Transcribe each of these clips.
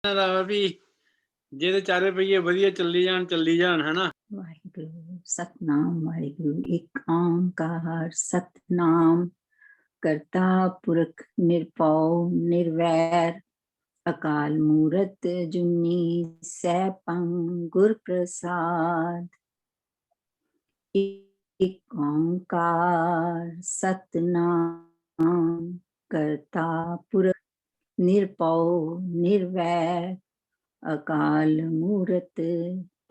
ਦਾ ਵੀ ਜਿਹਦੇ ਚਾਰੇ ਪਈਏ ਵਧੀਆ ਚੱਲੀ ਜਾਣ ਹਨਾ। ਵਾਹਿਗੁਰੂ ਸਤਨਾਮ ਵਾਹਿਗੁਰੂ ਇੱਕ ਓਂਕਾਰ ਸਤਨਾਮ ਕਰਤਾ ਪੁਰਖ ਨਿਰਭਉ ਨਿਰਵੈਰ ਅਕਾਲ ਮੂਰਤ ਜੁਨੀ ਸੈਭੰ ਗੁਰ ਪ੍ਰਸਾਦ। ਇੱਕ ਓਂਕਾਰ ਸਤਨਾਮ ਕਰਤਾ ਪੁਰਖ ਨਿਰਭਉ ਨਿਰਵੈਰ ਅਕਾਲ ਮੂਰਤ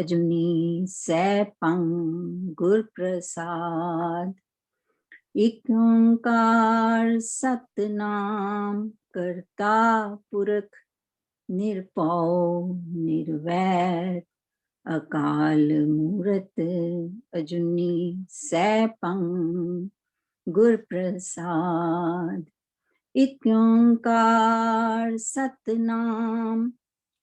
ਅਜੂਨੀ ਸੈਭੰ ਗੁਰ ਪ੍ਰਸਾਦ। ਇੱਕ ਓਂਕਾਰ ਸਤਨਾਮ ਕਰਤਾ ਪੁਰਖ ਨਿਰਭਉ ਨਿਰਵੈਰ ਅਕਾਲ ਮੂਰਤ ਅਜੂਨੀ ਸੈਭੰ ਗੁਰ ਪ੍ਰਸਾਦ। ਇੱਕ ਓਂਕਾਰ ਸਤਨਾਮ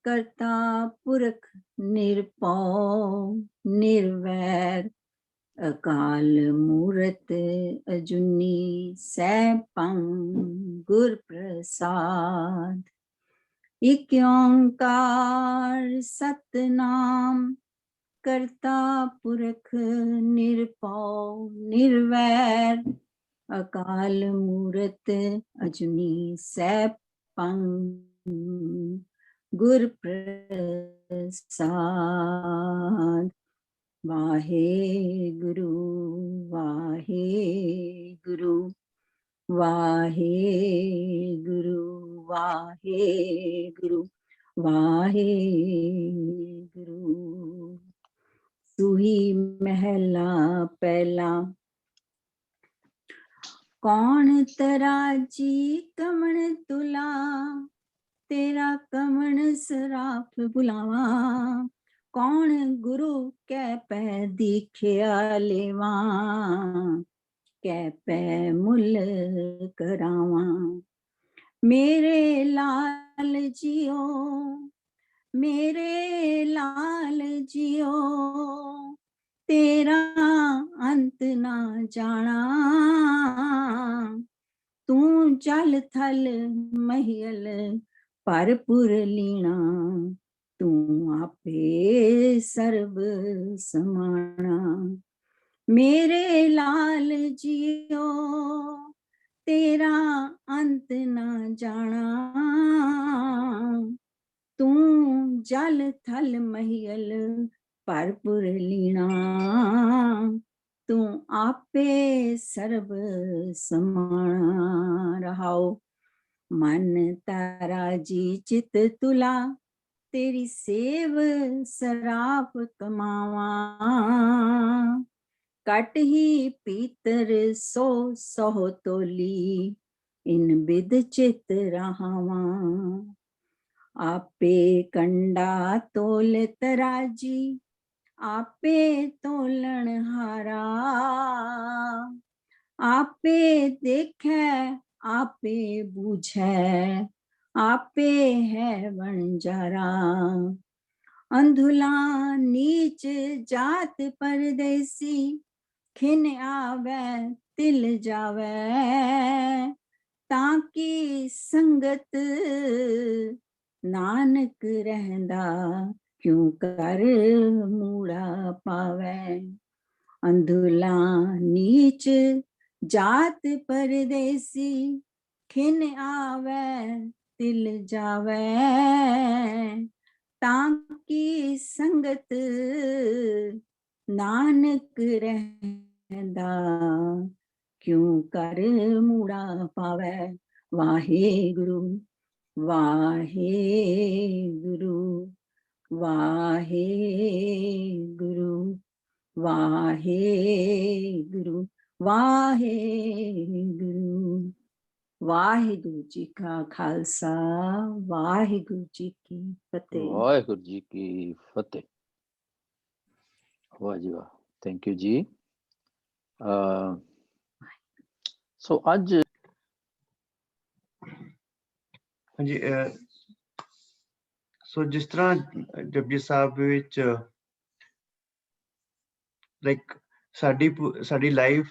ਕਰਤਾ ਪੁਰਖ ਨਿਰਭਉ ਨਿਰਵੈਰ ਅਕਾਲ ਮੂਰਤ ਅਜੂਨੀ ਸੈਭੰ ਗੁਰ ਪ੍ਰਸਾਦ। ਇੱਕ ਓਂਕਾਰ ਸਤਨਾਮ ਕਰਤਾ ਪੁਰਖ ਨਿਰਭਉ ਨਿਰਵੈਰ ਅਕਾਲ ਮੂਰਤ ਅਜੂਨੀ ਸੈਭੰ ਗੁਰ ਪ੍ਰਸਾਦ। ਵਾਹਿਗੁਰੂ ਵਾਹਿਗੁਰੂ ਵਾਹਿਗੁਰੂ ਵਾਹਿਗੁਰੂ ਵਾਹਿਗੁਰੂ। ਸੂਹੀ ਮਹਿਲਾ ਪਹਿਲਾ। ਕੌਣ ਤਰਾਜੀ ਕਮਣ ਤੁਲਾ ਤੇਰਾ ਕਮਣ ਸਰਾਫ ਬੁਲਾਵਾ। ਕੌਣ ਗੁਰੂ ਕੈ ਪੈ ਦੀਖਿਆ ਲੇਵਾ ਕੈ ਪੈ ਮੁੱਲ ਕਰਾਵਾਂ। ਮੇਰੇ ਲਾਲ ਜੀਓ ਮੇਰੇ ਲਾਲ ਜੀਓ ਤੇਰਾ ਅੰਤ ਨਾ ਜਾਣਾ। ਤੂੰ ਜਲ ਥਲ ਮਹੀਲ ਭਰਪੁਰ ਲੀਣਾ ਤੂੰ ਆਪੇ ਸਰਬ ਸਮਾਣਾ। ਮੇਰੇ ਲਾਲ ਜੀਓ ਤੇਰਾ ਅੰਤ ਨਾ ਜਾਣਾ। ਤੂੰ ਜਲ ਥਲ ਮਹੀਲ ਭਰਪੁਰ ਲੀਣਾ ਤੂੰ ਆਪੇ ਸਰਬ ਸਮਾਣਾ। ਰਹਾਓ। ਮਨ ਤਾਰਾ ਜੀ ਚਿਤ ਤੁਲਾ ਤੇਰੀ ਸੇਵ ਸਰਾਫ ਕਮਾਵਾ। ਕਟ ਹੀ ਪੀਤਰ ਸੋ ਸਹੁ ਤੋਲੀ ਇਨ ਬਿਦ ਚਿਤ ਰਹਾਵਾਂ। ਆਪੇ ਕੰਡਾ ਤੋਲ ਤਰਾਜੀ ਆਪੇ ਤੋਲਣ ਹਾਰਾ। ਆਪੇ ਦੇਖੈ ਆਪੇ ਬੂਝੈ ਆਪੇ ਹੈ ਵਣਜਾਰਾ। ਅੰਧੁਲਾ ਨੀਚ ਜਾਤ ਪਰਦੇਸੀ ਖਿਨ ਆਵੈ ਤਿਲ ਜਾਵੈ। ਤਾਂ ਕੀ ਸੰਗਤ ਨਾਨਕ ਰਹਿੰਦਾ ਕਿਉ ਕਰ ਮੂੜਾ ਪਾਵੈ। ਅੰਧੁਲਾ ਨੀਚ ਜਾਤ ਪਰਦੇਸੀ ਖਿਨ ਆਵੈ ਤਿਲ ਜਾਵੈ। ਤਾਂ ਕੀ ਸੰਗਤ ਨਾਨਕ ਰਹਿੰਦਾ ਕਿਉ ਕਰ ਮੂੜਾ ਪਾਵੈ। ਵਾਹਿਗੁਰੂ ਵਾਹਿਗੁਰੂ ਵਾਹਿਗੁਰੂ ਵਾਹਿਗੁਰੂ ਵਾਹਿਗੁਰੂ। ਵਾਹਿਗੁਰੂ ਜੀ ਕਾ ਖਾਲਸਾ ਵਾਹਿਗੁਰੂ ਜੀ ਕੀ ਫਤਿਹ। ਵਾਹਿਗੁਰੂ ਜੀ ਕੀ ਫਤਿਹ। ਵਾਹ ਜੀ ਵਾਹ। ਥੈਂਕ ਯੂ ਜੀ। ਸੋ ਅੱਜ ਹਾਂਜੀ ਸੋ ਜਿਸ ਤਰ੍ਹਾਂ ਜਪਜੀ ਸਾਹਿਬ ਵਿੱਚ ਲਾਈਕ ਸਾਡੀ ਲਾਈਫ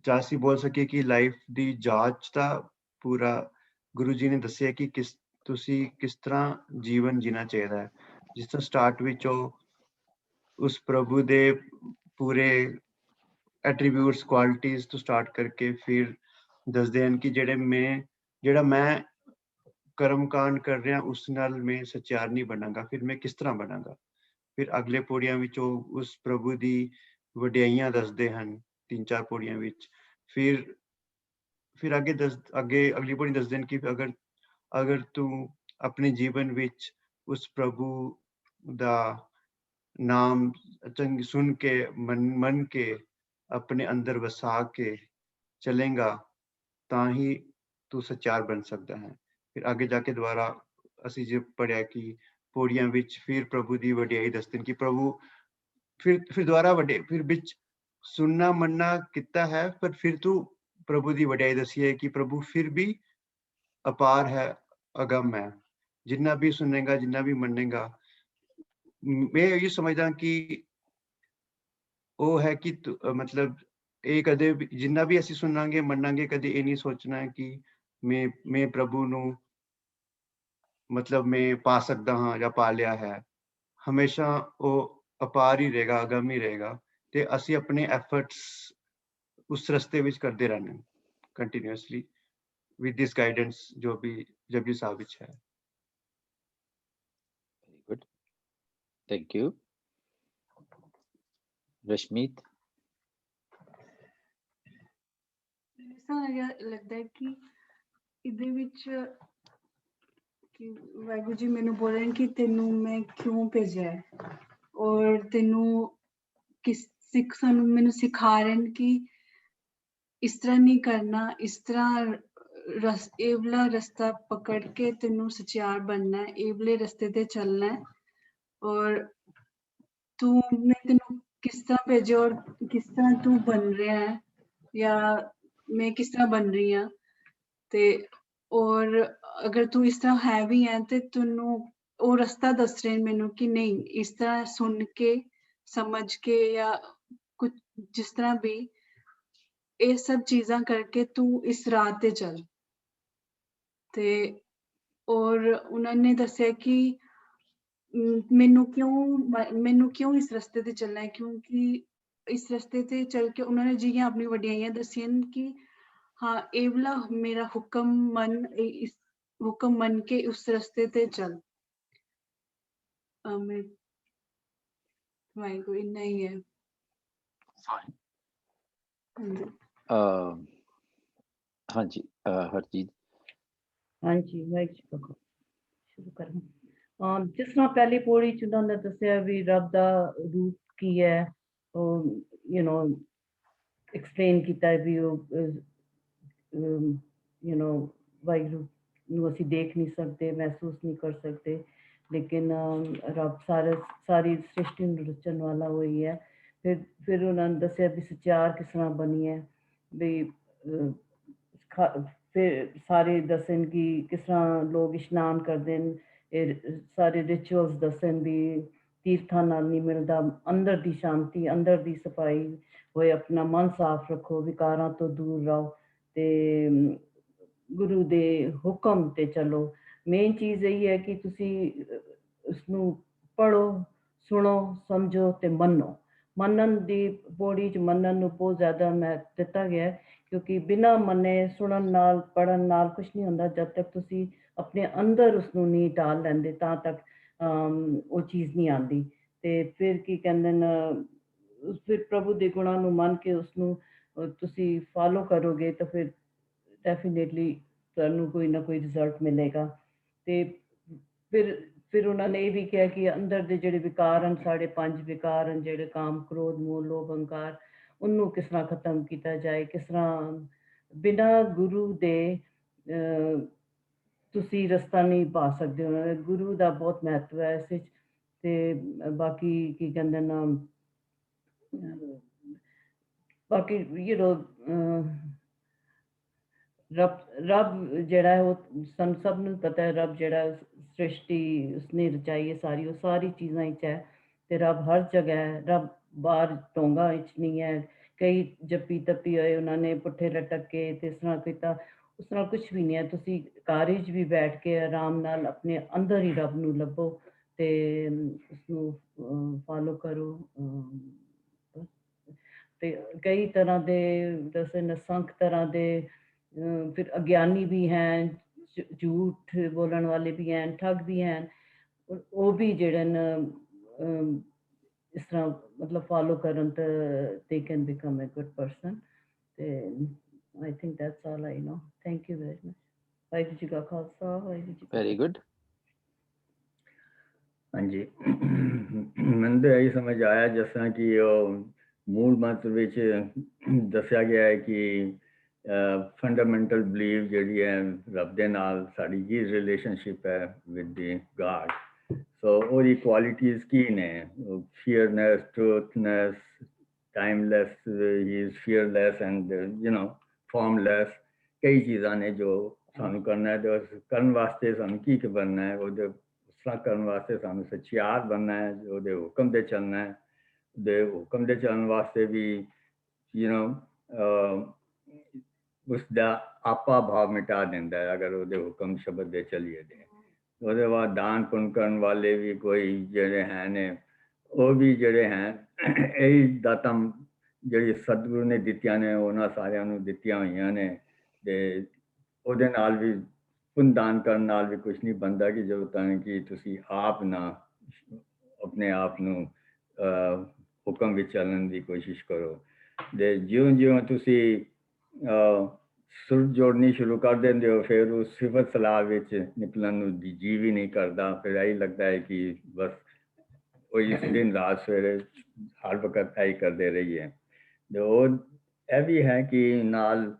ਜਾਂ ਅਸੀਂ ਬੋਲ ਸਕੀਏ ਕਿ ਲਾਈਫ ਦੀ ਜਾਂਚ ਦਾ ਪੂਰਾ ਗੁਰੂ ਜੀ ਨੇ ਦੱਸਿਆ ਕਿ ਕਿਸ ਤੁਸੀਂ ਕਿਸ ਤਰ੍ਹਾਂ ਜੀਵਨ ਜੀਣਾ ਚਾਹੀਦਾ ਹੈ। ਜਿਸ ਤਰ੍ਹਾਂ ਸਟਾਰਟ ਵਿੱਚ ਉਹ ਉਸ ਪ੍ਰਭੂ ਦੇ ਪੂਰੇ ਐਟਰੀਬਿਊਟਸ ਕੁਆਲਿਟੀਜ਼ ਤੋਂ ਸਟਾਰਟ ਕਰਕੇ ਫਿਰ ਦੱਸਦੇ ਹਨ ਕਿ ਜਿਹੜਾ ਮੈਂ ਕਰਮਕਾਂਡ ਕਰ ਰਿਹਾ ਉਸ ਨਾਲ ਮੈਂ ਸਚਿਆਰ ਨਹੀਂ ਬਣਾਂਗਾ, ਫਿਰ ਮੈਂ ਕਿਸ ਤਰ੍ਹਾਂ ਬਣਾਂਗਾ। ਫਿਰ ਅਗਲੇ ਪੌੜੀਆਂ ਵਿੱਚ ਉਹ ਉਸ ਪ੍ਰਭੂ ਦੀ ਵਡਿਆਈਆਂ ਦੱਸਦੇ ਹਨ 3-4 ਪੌੜੀਆਂ ਵਿੱਚ। ਫਿਰ ਅੱਗੇ ਅਗਲੀ ਪੌੜੀ ਦੱਸਦੇ ਹਨ ਕਿ ਅਗਰ ਤੂੰ ਆਪਣੇ ਜੀਵਨ ਵਿੱਚ ਉਸ ਪ੍ਰਭੂ ਦਾ ਨਾਮ ਸੁਣ ਕੇ ਮੰਨ ਕੇ ਆਪਣੇ ਅੰਦਰ ਵਸਾ ਕੇ ਚਲੇਗਾ ਤਾਂ ਹੀ ਤੂੰ ਸਚਿਆਰ ਬਣ ਸਕਦਾ ਹੈ। ਫਿਰ ਅੱਗੇ ਜਾ ਕੇ ਦੁਬਾਰਾ ਅਸੀਂ ਜੇ ਪੜ੍ਹਿਆ ਕਿ ਪੌੜੀਆਂ ਵਿੱਚ ਫਿਰ ਪ੍ਰਭੂ ਦੀ ਵਡਿਆਈ ਦੱਸਦੇ ਨੇ ਕਿ ਪ੍ਰਭੂ ਫਿਰ ਦੁਬਾਰਾ ਫਿਰ ਵਿੱਚ ਸੁਣਨਾ ਮੰਨਣਾ ਕੀਤਾ ਹੈ, ਪਰ ਫਿਰ ਤੂੰ ਪ੍ਰਭੂ ਦੀ ਵਡਿਆਈ ਦੱਸੀ ਹੈ ਕਿ ਪ੍ਰਭੂ ਫਿਰ ਵੀ ਅਪਾਰ ਹੈ, ਅਗੰਮ ਹੈ। ਜਿੰਨਾ ਵੀ ਸੁਣੇਗਾ, ਜਿੰਨਾ ਵੀ ਮੰਨੇਗਾ, ਮੈਂ ਇਹ ਸਮਝਦਾ ਕਿ ਉਹ ਹੈ ਕਿ ਮਤਲਬ ਇਹ ਕਦੇ ਜਿੰਨਾ ਵੀ ਅਸੀਂ ਸੁਣਾਂਗੇ ਮੰਨਾਂਗੇ, ਕਦੇ ਇਹ ਨਹੀਂ ਸੋਚਣਾ ਹੈ ਕਿ ਮੈਂ ਪ੍ਰਭੂ ਨੂੰ ਮਤਲਬ ਮੈਂ ਪਾ ਸਕਦਾ ਹਾਂ ਜਾਂ ਪਾ ਲਿਆ ਹੈ। ਹਮੇਸ਼ਾ ਉਹ ਅਪਾਰ ਹੀ ਰਹੇਗਾ, ਅਗੰਮ ਹੀ ਰਹੇਗਾ, ਤੇ ਅਸੀਂ ਆਪਣੇ ਐਫਰਟਸ ਉਸ ਰਸਤੇ ਵਿੱਚ ਕਰਦੇ ਰਹਿਣਾ ਕੰਟੀਨਿਊਸਲੀ ਵਿਦ ਦਿਸ ਗਾਈਡੈਂਸ ਜੋ ਵੀ ਜਪਜੀ ਸਾਹਿਬ ਵਿੱਚ ਹੈ। Very good. Thank you. Rashmeet. ਮੈਨੂੰ ਲੱਗਦਾ ਹੈ ਕਿ ਇਹਦੇ ਵਿੱਚ ਕਿ ਵਾਹਿਗੁਰੂ ਜੀ ਮੈਨੂੰ ਬੋਲ ਰਹੇ ਕਿ ਤੈਨੂੰ ਮੈਂ ਕਿਉਂ ਭੇਜਿਆ ਹੈ, ਔਰ ਤੈਨੂੰ ਸਾਨੂੰ ਮੈਨੂੰ ਸਿਖਾ ਰਹੇ ਨੇ ਕਿ ਇਸ ਤਰ੍ਹਾਂ ਨਹੀਂ ਕਰਨਾ, ਇਸ ਤਰ੍ਹਾਂ ਇਹ ਵਾਲਾ ਰਸਤਾ ਪਕੜ ਕੇ ਤੈਨੂੰ ਸਚਿਆਰ ਬਣਨਾ ਹੈ, ਇਹ ਵਾਲੇ ਰਸਤੇ ਤੇ ਚੱਲਣਾ ਹੈ। ਔਰ ਮੈਂ ਤੈਨੂੰ ਕਿਸ ਤਰ੍ਹਾਂ ਭੇਜਿਆ ਔਰ ਕਿਸ ਤਰ੍ਹਾਂ ਤੂੰ ਬਣ ਰਿਹਾ ਹੈ ਜਾਂ ਮੈਂ ਕਿਸ ਤਰ੍ਹਾਂ ਬਣ ਰਹੀ ਹਾਂ, ਤੇ ਔਰ ਅਗਰ ਤੂੰ ਇਸ ਤਰ੍ਹਾਂ ਹੈ ਵੀ ਹੈ ਤੇ ਤੈਨੂੰ ਉਹ ਰਸਤਾ ਦੱਸ ਰਹੇ ਮੈਨੂੰ ਕਿ ਨਹੀਂ, ਇਸ ਤਰ੍ਹਾਂ ਸੁਣ ਕੇ ਸਮਝ ਕੇ ਜਾਂ ਕੁਝ ਜਿਸ ਤਰ੍ਹਾਂ ਵੀ ਇਹ ਸਭ ਚੀਜ਼ਾਂ ਕਰਕੇ ਤੂੰ ਇਸ ਰਾਹ ਤੇ ਚੱਲ। ਤੇ ਔਰ ਉਹਨਾਂ ਨੇ ਦੱਸਿਆ ਕਿ ਮੈਨੂੰ ਕਿਉਂ ਇਸ ਰਸਤੇ ਤੇ ਚੱਲਣਾ ਹੈ, ਕਿਉਂਕਿ ਇਸ ਰਸਤੇ ਤੇ ਚੱਲ ਕੇ ਉਹਨਾਂ ਨੇ ਜਿਹੀਆਂ ਆਪਣੀ ਵਡਿਆਈਆਂ ਦੱਸੀਆਂ ਕਿ ਹਾਂ ਇਹ ਵਾਲਾ ਮੇਰਾ ਹੁਕਮ ਮੰਨ ਕੇ ਉਸ ਰਸਤੇ ਤੇ ਚੱਲ। ਵਾਹਿਗੁਰੂ ਇੰਨਾ ਹੀ ਹੈ। Fine. ਹਾਂਜੀ ਹਾਂਜੀ ਹਰਜੀਤ। ਹਾਂਜੀ ਵਾਹਿਗੁਰੂ ਸ਼ੁਰੂ ਕਰਾਂ। ਜਿਸ ਤਰ੍ਹਾਂ ਪਹਿਲੀ ਪੌੜੀ ਚ ਉਹਨਾਂ ਨੇ ਦੱਸਿਆ ਵੀ ਰੱਬ ਦਾ ਰੂਪ ਕੀ ਹੈ, ਉਹ ਐਕਸਪਲੇਨ ਕੀਤਾ ਵੀ ਉਹ ਵਾਹਿਗੁਰੂ ਨੂੰ ਅਸੀਂ ਦੇਖ ਨਹੀਂ ਸਕਦੇ, ਮਹਿਸੂਸ ਨਹੀਂ ਕਰ ਸਕਦੇ, ਲੇਕਿਨ ਰੱਬ ਸਾਰੀ ਸ੍ਰਿਸ਼ਟੀ ਨੂੰ ਰਚਣ ਵਾਲਾ ਹੋਈ ਹੈ। ਫਿਰ ਉਹਨਾਂ ਨੇ ਦੱਸਿਆ ਵੀ ਸਚਿਆਰ ਕਿਸ ਤਰ੍ਹਾਂ ਬਣੀ ਹੈ, ਵੀ ਫਿਰ ਸਾਰੇ ਦੱਸਣ ਕਿ ਕਿਸ ਤਰ੍ਹਾਂ ਲੋਕ ਇਸ਼ਨਾਨ ਕਰਦੇ ਨੇ, ਇਹ ਸਾਰੇ ਰਿਚੁਅਲਸ ਦੱਸਣ ਵੀ ਤੀਰਥਾਂ ਨਾਲ ਨਹੀਂ ਮਿਲਦਾ, ਅੰਦਰ ਦੀ ਸ਼ਾਂਤੀ, ਅੰਦਰ ਦੀ ਸਫਾਈ ਹੋਏ, ਆਪਣਾ ਮਨ ਸਾਫ਼ ਰੱਖੋ, ਵਿਕਾਰਾਂ ਤੋਂ ਦੂਰ ਰਹੋ ਤੇ ਗੁਰੂ ਦੇ ਹੁਕਮ ਤੇ ਚਲੋ। ਮੇਨ ਚੀਜ਼ ਇਹ ਹੈ ਕਿ ਤੁਸੀਂ ਉਸਨੂੰ ਪੜ੍ਹੋ, ਸੁਣੋ, ਸਮਝੋ ਤੇ ਮੰਨੋ। ਮੰਨਣ ਦੀ ਪੌੜੀ ਚ ਮੰਨਣ ਨੂੰ ਬਹੁਤ ਜ਼ਿਆਦਾ ਮਹੱਤਵ ਦਿੱਤਾ ਗਿਆ, ਕਿਉਂਕਿ ਬਿਨਾਂ ਮੰਨੇ ਸੁਣਨ ਨਾਲ ਪੜ੍ਹਨ ਨਾਲ ਕੁਛ ਨਹੀਂ ਹੁੰਦਾ। ਜਦ ਤੱਕ ਤੁਸੀਂ ਆਪਣੇ ਅੰਦਰ ਉਸਨੂੰ ਨਹੀਂ ਢਾਲ ਲੈਂਦੇ ਤਾਂ ਤੱਕ ਉਹ ਚੀਜ਼ ਨਹੀਂ ਆਉਂਦੀ। ਤੇ ਫਿਰ ਕੀ ਕਹਿੰਦੇ ਨੇ, ਫਿਰ ਪ੍ਰਭੂ ਦੇ ਗੁਣਾਂ ਨੂੰ ਮੰਨ ਕੇ ਉਸਨੂੰ ਤੁਸੀਂ ਫਾਲੋ ਕਰੋਗੇ ਤਾਂ ਫਿਰ ਡੈਫੀਨੇਟਲੀ ਤੁਹਾਨੂੰ ਕੋਈ ਨਾ ਕੋਈ ਰਿਜ਼ਲਟ ਮਿਲੇਗਾ। ਤੇ ਫਿਰ ਉਹਨਾਂ ਨੇ ਇਹ ਵੀ ਕਿਹਾ ਕਿ ਅੰਦਰ ਦੇ ਜਿਹੜੇ ਵਿਕਾਰ ਹਨ, ਸਾਡੇ 5 ਵਿਕਾਰ ਹਨ ਜਿਹੜੇ ਕਾਮ, ਕ੍ਰੋਧ, ਮੋਹ, ਲੋਭ, ਅਹੰਕਾਰ, ਉਹਨੂੰ ਕਿਸ ਤਰ੍ਹਾਂ ਖਤਮ ਕੀਤਾ ਜਾਏ, ਕਿਸ ਤਰ੍ਹਾਂ ਬਿਨਾਂ ਗੁਰੂ ਦੇ ਤੁਸੀਂ ਰਸਤਾ ਨਹੀਂ ਪਾ ਸਕਦੇ। ਉਹਨਾਂ ਨੇ ਗੁਰੂ ਦਾ ਬਹੁਤ ਮਹੱਤਵ ਹੈ ਇਸ ਵਿੱਚ। ਤੇ ਬਾਕੀ ਕੀ ਕਹਿੰਦੇ ਨਾ, ਬਾਕੀ ਰੱਬ ਜਿਹੜਾ ਹੈ ਉਹ ਸਾਨੂੰ ਸਭ ਨੂੰ ਪਤਾ ਹੈ। ਰੱਬ ਜਿਹੜਾ ਸ੍ਰਿਸ਼ਟੀ ਉਸਨੇ ਰਚਾਈ ਹੈ ਸਾਰੀ, ਉਹ ਸਾਰੀ ਚੀਜ਼ਾਂ ਵਿੱਚ ਹੈ ਤੇ ਰੱਬ ਹਰ ਜਗ੍ਹਾ ਹੈ। ਰੱਬ ਬਾਹਰ ਢੋਂਗਾ ਵਿੱਚ ਨਹੀਂ ਹੈ। ਕਈ ਜੱਪੀ ਤੱਪੀ ਹੋਏ ਉਹਨਾਂ ਨੇ ਪੁੱਠੇ ਲਟਕ ਕੇ ਤੇ ਇਸ ਤਰ੍ਹਾਂ ਕੀਤਾ, ਉਸ ਨਾਲ ਕੁਝ ਵੀ ਨਹੀਂ ਹੈ। ਤੁਸੀਂ ਘਰ ਵਿੱਚ ਵੀ ਬੈਠ ਕੇ ਆਰਾਮ ਨਾਲ ਆਪਣੇ ਅੰਦਰ ਹੀ ਰੱਬ ਨੂੰ ਲੱਭੋ ਤੇ ਉਸਨੂੰ ਫਾਲੋ ਕਰੋ। ਤੇ ਕਈ ਤਰ੍ਹਾਂ ਦੇ ਦੱਸੇ ਅਸੰਖ ਤਰ੍ਹਾਂ ਦੇ ਫਿਰ ਅਗਿਆਨੀ ਵੀ ਹਨ, ਝੂਠ ਬੋਲਣ ਵਾਲੇ ਵੀ ਹਨ, ਠੱਗ ਵੀ ਹਨ। ਉਹ ਵੀ ਜਿਹੜੇ ਨੇ ਇਸ ਤਰ੍ਹਾਂ ਮਤਲਬ ਫਾਲੋ ਕਰਨ ਤਾਂ they can become a good person। ਤੇ I think that's all I know। Thank you very much। Waheguru ji ਕਾ ਖਾਲਸਾ, ਵਾਹਿਗੁਰੂ ਜੀ ਕੀ Very good। ਹਾਂਜੀ, ਮੈਨੂੰ ਤਾਂ ਇਹੀ ਸਮਝ ਆਇਆ ਜਿਸ ਤਰ੍ਹਾਂ ਕਿ ਉਹ ਮੂਲ ਮੰਤਰ ਵਿੱਚ ਦੱਸਿਆ ਗਿਆ ਹੈ ਕਿ ਫੰਡਾਮੈਂਟਲ ਬਲੀਵ ਜਿਹੜੀ ਹੈ ਰੱਬ ਦੇ ਨਾਲ ਸਾਡੀ ਕੀ ਰਿਲੇਸ਼ਨਸ਼ਿਪ ਹੈ ਵਿਦ ਦੀ ਗਾਡ। ਸੋ ਉਹਦੀ ਕੁਆਲਿਟੀਜ਼ ਕੀ ਨੇ? ਫੀਅਰਨੈਸ, ਟਰੂਥਨੈਸ, ਟਾਈਮਲੈਸ, ਹੀ ਇਜ਼ ਫੀਅਰਲੈਸ ਐਂਡ ਫਾਰਮਲੈਸ। ਕਈ ਚੀਜ਼ਾਂ ਨੇ ਜੋ ਸਾਨੂੰ ਕਰਨਾ ਹੈ, ਤੇ ਉਸ ਕਰਨ ਵਾਸਤੇ ਸਾਨੂੰ ਕੀ ਬਣਨਾ ਹੈ? ਉਹਦੇ ਕਰਨ ਵਾਸਤੇ ਸਾਨੂੰ ਸੱਚਿਆਰ ਬਣਨਾ ਹੈ, ਉਹਦੇ ਹੁਕਮ ਤੇ ਚੱਲਣਾ ਹੈ। ਉਹਦੇ ਹੁਕਮ ਤੇ ਚੱਲਣ ਵਾਸਤੇ ਵੀ ਉਸਦਾ ਆਪਾ ਭਾਵ ਮਿਟਾ ਦਿੰਦਾ ਹੈ ਅਗਰ ਉਹਦੇ ਹੁਕਮ ਸ਼ਬਦ ਦੇ ਚੱਲੀਏ ਤੇ। ਉਹਦੇ ਬਾਅਦ ਦਾਨ ਪੁੰਨ ਕਰਨ ਵਾਲੇ ਵੀ ਕੋਈ ਜਿਹੜੇ ਹੈ ਨੇ, ਉਹ ਵੀ ਜਿਹੜੇ ਹੈ ਇਹੀ ਦਾਤਾਂ ਜਿਹੜੀ ਸਤਿਗੁਰੂ ਨੇ ਦਿੱਤੀਆਂ ਨੇ, ਉਹਨਾਂ ਸਾਰਿਆਂ ਨੂੰ ਦਿੱਤੀਆਂ ਹੋਈਆਂ ਨੇ। ਤੇ ਉਹਦੇ ਨਾਲ ਵੀ ਪੁੰਨਦਾਨ ਕਰਨ ਨਾਲ ਵੀ ਕੁਝ ਨਹੀਂ ਬਣਦਾ ਕਿ ਜਦੋਂ ਤੱਕ ਕਿ ਤੁਸੀਂ ਆਪ ਨਾ ਆਪਣੇ ਆਪ ਨੂੰ ਹੁਕਮ ਵਿੱਚ ਚੱਲਣ ਦੀ ਕੋਸ਼ਿਸ਼ ਕਰੋ। ਤੇ ਜਿਉਂ ਤੁਸੀਂ ਸੁਰ ਜੋੜਨੀ ਸ਼ੁਰੂ ਕਰ ਦਿੰਦੇ ਹੋ, ਫਿਰ ਉਹ ਸਿਫਤ ਸਲਾਹ ਵਿੱਚ ਨਿਕਲਣ ਨੂੰ ਜੀ ਵੀ ਨਹੀਂ ਕਰਦਾ। ਫਿਰ ਇਹੀ ਲੱਗਦਾ ਹੈ ਕਿ ਬਸ ਉਹੀ ਦਿਨ ਰਾਤ ਸਵੇਰੇ ਹਰ ਵਕਤ ਇਹੀ ਕਰਦੇ ਰਹੀਏ। ਤੇ ਉਹ ਇਹ ਵੀ ਹੈ ਕਿ ਨਾਲ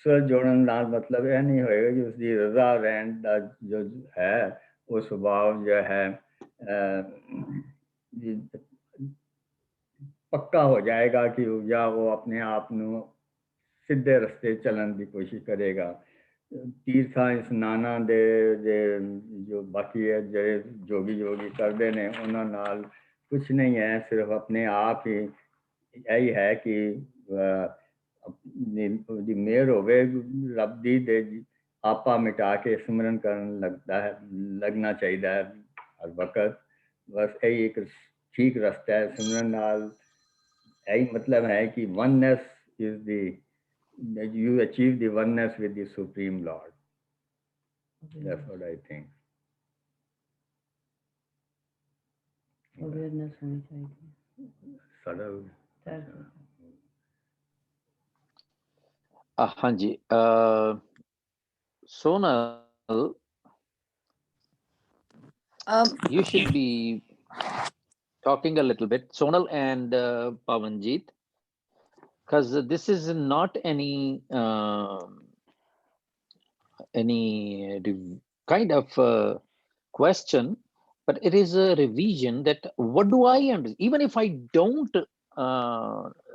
ਸੁਰ ਜੋੜਨ ਨਾਲ ਮਤਲਬ ਇਹ ਨਹੀਂ ਹੋਏਗਾ ਕਿ ਉਸਦੀ ਰਜ਼ਾ ਰਹਿਣ ਦਾ ਜੋ ਹੈ ਉਹ ਸੁਭਾਅ ਜੋ ਹੈ ਪੱਕਾ ਹੋ ਜਾਏਗਾ ਕਿ ਜਾਂ ਉਹ ਆਪਣੇ ਆਪ ਨੂੰ ਸਿੱਧੇ ਰਸਤੇ ਚੱਲਣ ਦੀ ਕੋਸ਼ਿਸ਼ ਕਰੇਗਾ। ਤੀਰਥਾਂ ਇਸ਼ਨਾਨਾਂ ਦੇ ਜੋ ਬਾਕੀ ਹੈ ਜਿਹੜੇ ਜੋਗੀ ਕਰਦੇ ਨੇ, ਉਹਨਾਂ ਨਾਲ ਕੁਛ ਨਹੀਂ ਹੈ, ਸਿਰਫ ਆਪਣੇ ਆਪ ਹੀ ਇਹੀ ਹੈ ਕਿ ਦੀ ਮਿਹਰ ਹੋਵੇ ਰੱਬ ਦੀ, ਦੇ ਆਪਾ ਮਿਟਾ ਕੇ ਸਿਮਰਨ ਕਰਨ ਲੱਗਣਾ ਚਾਹੀਦਾ ਹੈ ਹਰ ਵਕਤ। ਬਸ ਇਹੀ ਇੱਕ ਠੀਕ ਰਸਤਾ ਹੈ ਸਿਮਰਨ ਨਾਲ। ਇਹੀ ਮਤਲਬ ਹੈ ਕਿ oneness is that you achieve the oneness with the Supreme Lord। That's what I think। awareness होनी चाहिए सारा। हाँ जी, Sonal, you should be talking a little bit, Sonal and Pavanjit, because this is not any kind of question, but it is a revision that what do I understand, even if I don't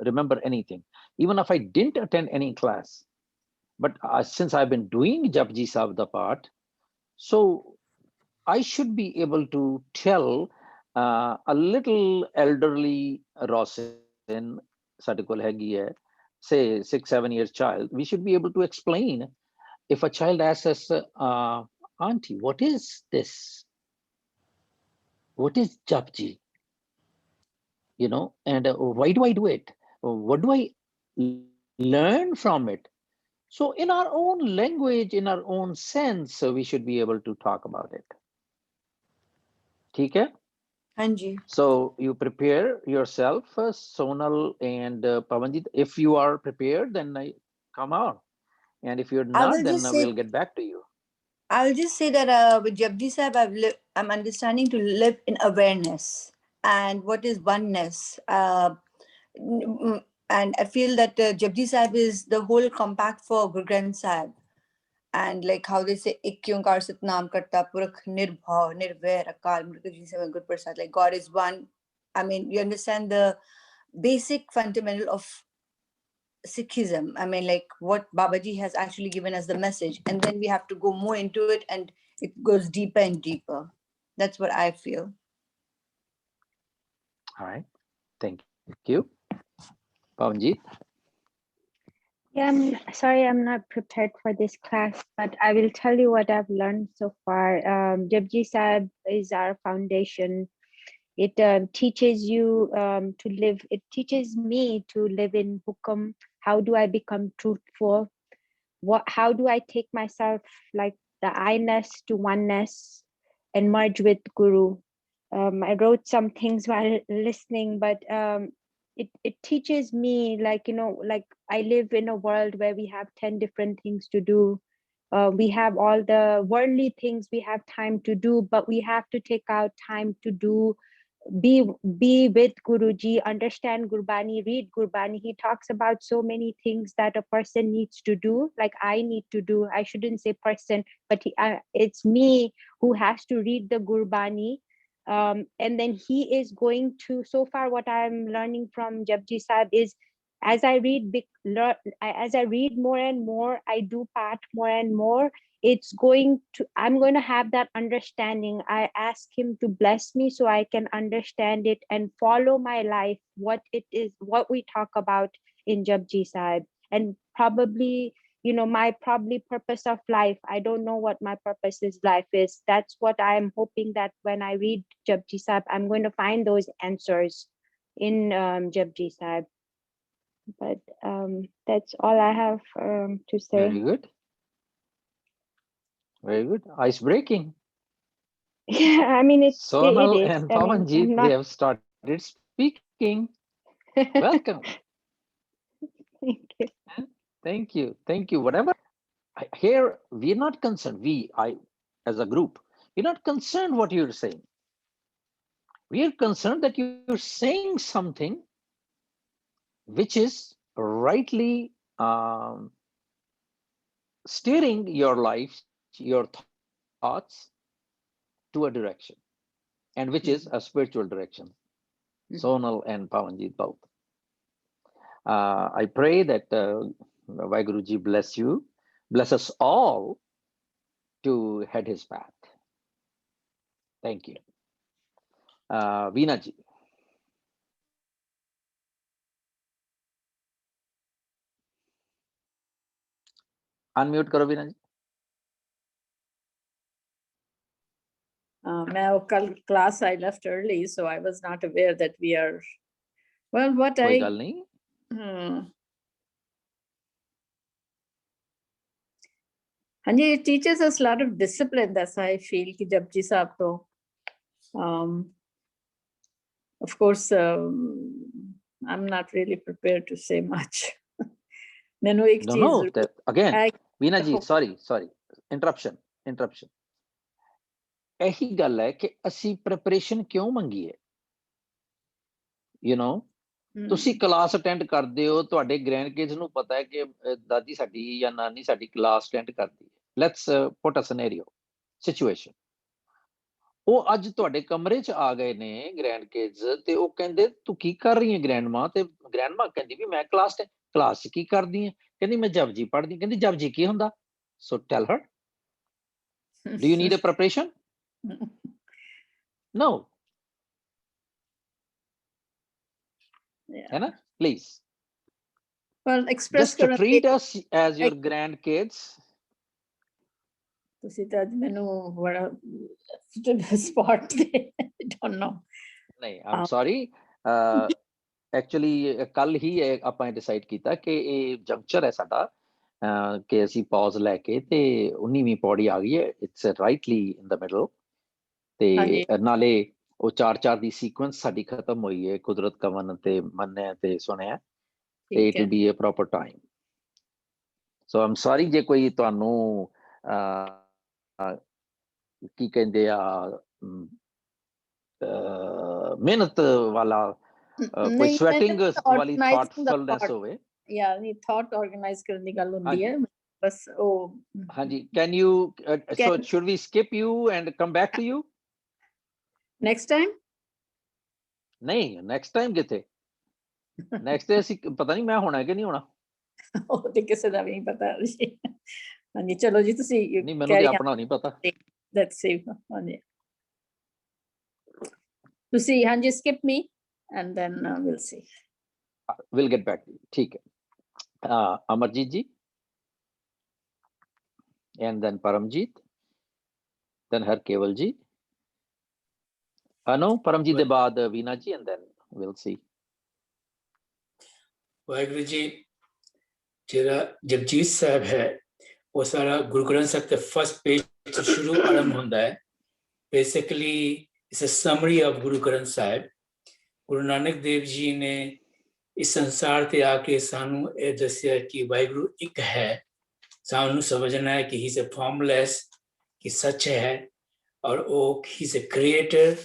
remember anything, even if I didn't attend any class, but since I've been doing Japji Sabda part, so I should be able to tell a little elderly Rosin, say 6-7 years child, we should be able to explain. If a child asks us, Auntie, what is this? What is Japji? And why do I do it? What do I learn from it? So in our own language, in our own sense, we should be able to talk about it. Okay? Anji. So you prepare yourself, Sonal and Pavanjit. If you are prepared, then come on. And if you're not, then we'll get back to you. I'll just say that with Japji Sahib, I'm understanding to live in awareness and what is oneness. And I feel that Japji Sahib is the whole compact for Guru Granth Sahib. And like how they say, Ik Onkar Satnam Karta Purakh Nirbhav Nirvair Akal Murti Good Prasad. Like God is one. I mean, you understand the basic fundamental of Sikhism. I mean, like what Babaji has actually given us the message, and then we have to go more into it, and it goes deeper and deeper. That's what I feel. All right, thank you, Pavanjit. Yeah, I'm sorry, I'm not prepared for this class, but I will tell you what I've learned so far. Japji Sahib is our foundation. It teaches you to live. It teaches me to live in hukam. How do I become truthful? How do I take myself like the I-ness to oneness and merge with Guru? I wrote some things while listening, but it teaches me, like, you know, like I live in a world where we have 10 different things to do. We have all the worldly things we have time to do, but we have to take out time to do, be with Guruji, understand Gurbani, read Gurbani. He talks about so many things that a person needs to do, like I need to do. I shouldn't say person, but it's me who has to read the Gurbani. And then he is going to, so far what I'm learning from Japji Sahib is, as I read more and more, I do part more and more, I'm going to have that understanding. I ask him to bless me so I can understand it and follow my life, what it is, what we talk about in Japji Sahib. And probably, you know, my purpose of life, I don't know what my purpose is life is. That's what I'm hoping, that when I read Japji Sahib, I'm going to find those answers in Japji Sahib. But that's all I have to say. Very good. Very good. Ice breaking. Yeah, I mean, it Sonal is. and I mean, Pavanjit, I'm they not. have started speaking. Welcome. Thank you. Thank you. Thank you. Whatever. Here, we're not concerned. As a group, we're not concerned what you're saying. We are concerned that you're saying something which is rightly steering your life, your thoughts to a direction, and which is a spiritual direction. Sonal and Pavanjit both. I pray that Vaiguruji bless you, bless us all to head his path. Thank you. Veena ji. Unmute karo Veena ji. Class I left early, so I was not aware that we are. Well, what Koi I. gal nahi. Hanji, it teaches us a lot of discipline. That's how I feel. Ki Japji Sahib to, of course, I'm not really prepared to say much. No, again, Veena ji, sorry, interruption. ਇਹੀ ਗੱਲ ਹੈ ਕਿ ਅਸੀਂ preparation ਕਿਉਂ ਮੰਗੀ ਹੈ, you know ਤੁਸੀਂ class attend ਕਰਦੇ ਹੋ, ਤੁਹਾਡੇ ਗ੍ਰੈਂਡ ਕਿਡਸ ਨੂੰ ਪਤਾ ਹੈ ਕਿ ਦਾਦੀ ਸਾਡੀ ਜਾਂ ਨਾਨੀ ਸਾਡੀ ਕਲਾਸ ਅਟੈਂਡ ਕਰਦੀ ਹੈ. Let's put a scenario situation, ਉਹ ਅੱਜ ਤੁਹਾਡੇ ਕਮਰੇ 'ਚ ਆ ਗਏ ਨੇ ਗ੍ਰੈਂਡ ਕਿਡਸ, ਤੇ ਉਹ ਕਹਿੰਦੇ ਤੂੰ ਕੀ ਕਰ ਰਹੀ ਹੈ ਗ੍ਰੈਂਡ ਮਾਂ, ਤੇ ਗ੍ਰੈਂਡ ਮਾਂ ਕਹਿੰਦੀ ਵੀ ਮੈਂ ਕਲਾਸ 'ਚ ਕੀ ਕਰਦੀ ਹੈ, ਕਹਿੰਦੀ ਮੈਂ ਜਪਜੀ ਪੜ੍ਹਦੀ, ਕਹਿੰਦੀ ਜਪਜੀ ਕੀ ਹੁੰਦਾ, so tell her, do you need a preparation? No. Yeah. Please. Well, express just to treat us as your grandkids. ਤੁਸੀਂ ਤਾਂ ਮੈਨੂੰ ਬੜਾ ਸਪੌਟ ਤੇ don't know. ਨਹੀਂ, I'm sorry. Actually ਕੱਲ ਹੀ ਆਪਾਂ ਡਿਸਾਈਡ ਕੀਤਾ ਕਿ ਇਹ ਜੰਕਚਰ ਹੈ ਸਾਡਾ, ਕਿ ਅਸੀਂ ਪੌਜ਼ ਲੈ ਕੇ, ਤੇ 19ਵੀਂ ਪੌੜੀ ਆ ਗਈ ਹੈ, ਇਟਸ ਰਾਈਟਲੀ ਇਨ ਦ ਮਿਡਲ, ਤੇ ਨਾਲੇ ਉਹ 4 ਦੀ ਸੀਕੁਐਂਸ ਸਾਡੀ ਖਤਮ ਹੋਈ ਹੈ, ਕੁਦਰਤ ਕਵਨ ਤੇ ਮੰਨਿਆ ਤੇ ਸੁਣਿਆ, ਤੇ it will be a proper time. So I'm sorry ਜੇ ਕੋਈ ਤੁਹਾਨੂੰ ਕੀ ਕਹਿੰਦੇ ਆ ਮਿਹਨਤ ਵਾਲਾ ਕੋਈ ਸਵੈਟਿੰਗ ਵਾਲੀ ਥਾਟਫੁਲਨੈਸ ਹੋਵੇ. ਯਾ ਨਹੀਂ, ਥਾਟ ਆਰਗੇਨਾਈਜ਼ ਕਰਨ ਦੀ ਗੱਲ ਹੁੰਦੀ ਹੈ ਬਸ ਉਹ. ਹਾਂਜੀ, can you, so should we skip you and come back to you next time? ਨਹੀਂ, ਨੈਕਸਟ ਟਾਈਮ ਕਿੱਥੇ, ਨੈਕਸਟ ਡੇ ਅਸੀਂ ਪਤਾ ਨਹੀਂ ਮੈਂ ਹੋਣਾ ਕਿ ਨਹੀਂ ਹੋਣਾ, ਉਹ ਤੇ ਕਿਸੇ ਦਾ ਵੀ ਨਹੀਂ ਪਤਾ. ਹਾਂਜੀ ਚਲੋ ਜੀ, ਤੁਸੀਂ ਨਹੀਂ, ਮੈਨੂੰ ਤੇ ਆਪਣਾ ਨਹੀਂ ਪਤਾ. Let's see. ਹਾਂਜੀ ਤੁਸੀਂ skip me and then will see, will get back. ਠੀਕ ਹੈ, Amarjit ji, and then Paramjit, then Har Keval ji. No, Paramjit de baad Veena ji, and then we'll see. Waheguru ji, ਜਿਹੜਾ ਜਪਜੀਤ ਸਾਹਿਬ ਹੈ ਉਹ ਸਾਰਾ ਗੁਰੂ ਗ੍ਰੰਥ ਸਾਹਿਬ ਦੇ ਫਸਟ ਪੇਜ ਤੋਂ ਸ਼ੁਰੂ ਆਰੰਭ ਹੁੰਦਾ ਹੈ. Basically it's a summary of Guru Granth Sahib. Guru Nanak Dev ji ਨੇ ਇਸ ਸੰਸਾਰ ਤੇ ਆ ਕੇ ਸਾਨੂੰ ਇਹ ਦੱਸਿਆ ਕਿ ਵਾਹਿਗੁਰੂ ਇੱਕ ਹੈ. ਸਾਨੂੰ ਸਮਝਣਾ ਹੈ ਕਿ ਹੀ ਇਜ਼ ਅ ਫਾਰਮਲੈਸ, ਕਿ ਸੱਚ ਹੈ, ਔਰ ਉਹ ਹੀ ਇਜ਼ ਅ ਕ੍ਰੀਏਟਰ,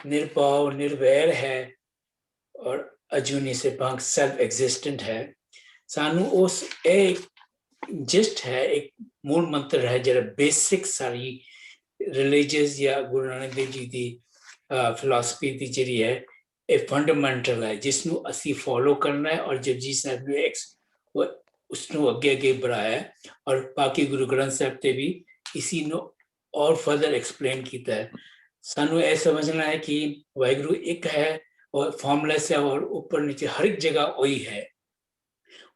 ਨਿਰਭਉ ਨਿਰਵੈਰ ਹੈ, ਔਰ ਅਜੂਨੀ ਸੇ ਪੰਖ ਸੈਲਫ ਐਗਜ਼ਿਸਟੈਂਟ ਹੈ. ਸਾਨੂੰ ਉਸ ਇਹ ਜਿਸਟ ਹੈ, ਇੱਕ ਮੂਲ ਮੰਤਰ ਹੈ ਜਿਹੜਾ ਬੇਸਿਕ ਸਾਰੀ ਰਿਲੀਜੀਅਸ ਜਾਂ ਗੁਰੂ ਨਾਨਕ ਦੇਵ ਜੀ ਦੀ ਫਿਲਾਸਫੀ ਦੀ ਜਿਹੜੀ ਹੈ ਇਹ ਫੰਡਾਮੈਂਟਲ ਹੈ, ਜਿਸ ਨੂੰ ਅਸੀਂ ਫੋਲੋ ਕਰਨਾ ਹੈ. ਔਰ ਜਪਜੀ ਸਾਹਿਬ ਨੇ ਉਸ ਨੂੰ ਅੱਗੇ ਅੱਗੇ बढ़ाया ਔਰ ਬਾਕੀ ਗੁਰੂ ਗ੍ਰੰਥ ਸਾਹਿਬ ਤੇ ਵੀ ਇਸੀ ਨੂੰ ਔਰ ਫਰਦਰ ਐਕਸਪਲੇਨ ਕੀਤਾ ਹੈ. ਸਾਨੂੰ ਇਹ ਸਮਝਣਾ ਹੈ ਕਿ ਵਾਹਿਗੁਰੂ ਇੱਕ ਹੈ ਔਰ ਫਾਰਮਲੈਸ ਹੈ, ਔਰ ਉੱਪਰ ਨੀਚੇ ਹਰ ਇੱਕ ਜਗ੍ਹਾ ਉਹੀ ਹੈ.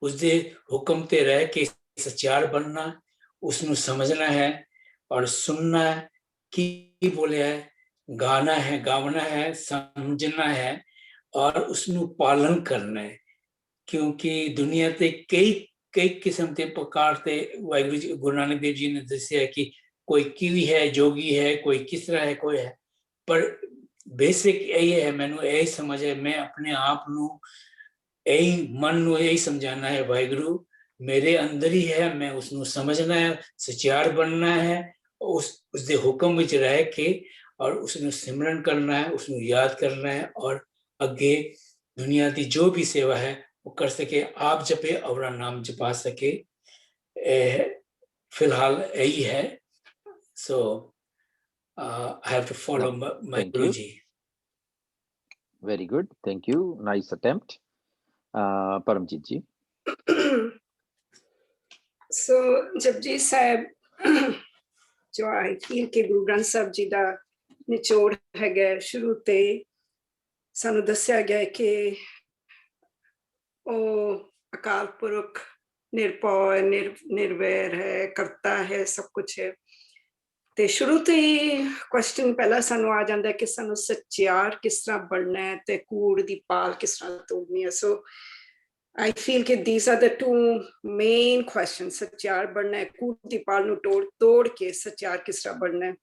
ਉਸਦੇ ਹੁਕਮ ਤੇ ਰਹਿ ਕੇ ਸੱਚਿਆਰ ਬਣਨਾ, ਉਸ ਨੂੰ ਸਮਝਣਾ ਹੈ ਔਰ ਸੁਣਨਾ ਹੈ, ਕੀ ਬੋਲਿਆ ਹੈ, ਗਾਣਾ ਹੈ, ਗਾਵਣਾ ਹੈ, ਸਮਝਣਾ ਹੈ ਔਰ ਉਸ ਨੂੰ ਪਾਲਣ ਕਰਨਾ ਹੈ. ਕਿਉਂਕਿ ਦੁਨੀਆ ਤੇ ਕਈ ਕਿਸਮ ਦੇ ਪ੍ਰਕਾਰ ਤੇ ਵਾਹਿਗੁਰੂ ਜੀ ਗੁਰੂ ਨਾਨਕ ਦੇਵ ਜੀ ਨੇ ਦੱਸਿਆ ਕਿ ਕੋਈ ਕਿਵੇਂ ਹੈ, ਜੋਗੀ ਹੈ, ਕੋਈ ਕਿਸ ਤਰ੍ਹਾਂ ਹੈ, ਕੋਈ ਹੈ, ਪਰ ਬੇਸਿਕ ਇਹ ਹੈ, ਮੈਨੂੰ ਇਹ ਸਮਝ ਹੈ, ਮੈਂ ਆਪਣੇ ਆਪ ਨੂੰ ਇਹੀ ਮਨ ਨੂੰ ਇਹੀ ਸਮਝਾਣਾ ਹੈ, ਵਾਹਿਗੁਰੂ ਮੇਰੇ ਅੰਦਰ ਹੀ ਹੈ, ਮੈਂ ਉਸ ਨੂੰ ਸਮਝਣਾ ਹੈ, ਸਚਿਆਰ ਬਣਨਾ ਹੈ, ਉਸਦੇ ਹੁਕਮ ਵਿੱਚ ਰਹਿ ਕੇ ਔਰ ਉਸ ਨੂੰ ਸਿਮਰਨ ਕਰਨਾ ਹੈ, ਉਸ ਨੂੰ ਯਾਦ ਕਰਨਾ ਹੈ ਔਰ ਅੱਗੇ ਦੁਨੀਆ ਦੀ ਜੋ ਵੀ ਸੇਵਾ ਹੈ वो कर सके, आप जपे और नाम जपा सके. फिलहाल यही है. So I have to follow my Guruji. Very good, thank you, nice attempt. Paramjit ji. So Japji Sahib, जो I feel कि गुरु ग्रंथ साहब जी दा निचोड़ है, शुरू ते सानू दस्या गया कि ਉਹ ਅਕਾਲ ਪੁਰਖ ਨਿਰਭਉ ਹੈ, ਨਿਰਵੈਰ ਹੈ, ਕਰਤਾ ਹੈ, ਸਭ ਕੁਛ ਹੈ. ਤੇ ਸ਼ੁਰੂ ਤੋਂ ਹੀ ਕੁਐਸਚਨ ਪਹਿਲਾਂ ਸਾਨੂੰ ਆ ਜਾਂਦਾ ਕਿ ਸਾਨੂੰ ਸੱਚਿਆਰ ਕਿਸ ਤਰ੍ਹਾਂ ਬਣਨਾ ਹੈ ਤੇ ਕੂੜ ਦੀ ਪਾਲ ਕਿਸ ਤਰ੍ਹਾਂ ਤੋੜਨੀ ਹੈ. ਸੋ ਆਈ ਫੀਲ ਕਿ these are the two main questions. ਸੱਚਿਆਰ ਬਣਨਾ ਹੈ, ਕੂੜ ਦੀ ਪਾਲ ਨੂੰ ਤੋੜ ਕੇ ਸੱਚਿਆਰ ਕਿਸ ਤਰ੍ਹਾਂ ਬਣਨਾ ਹੈ.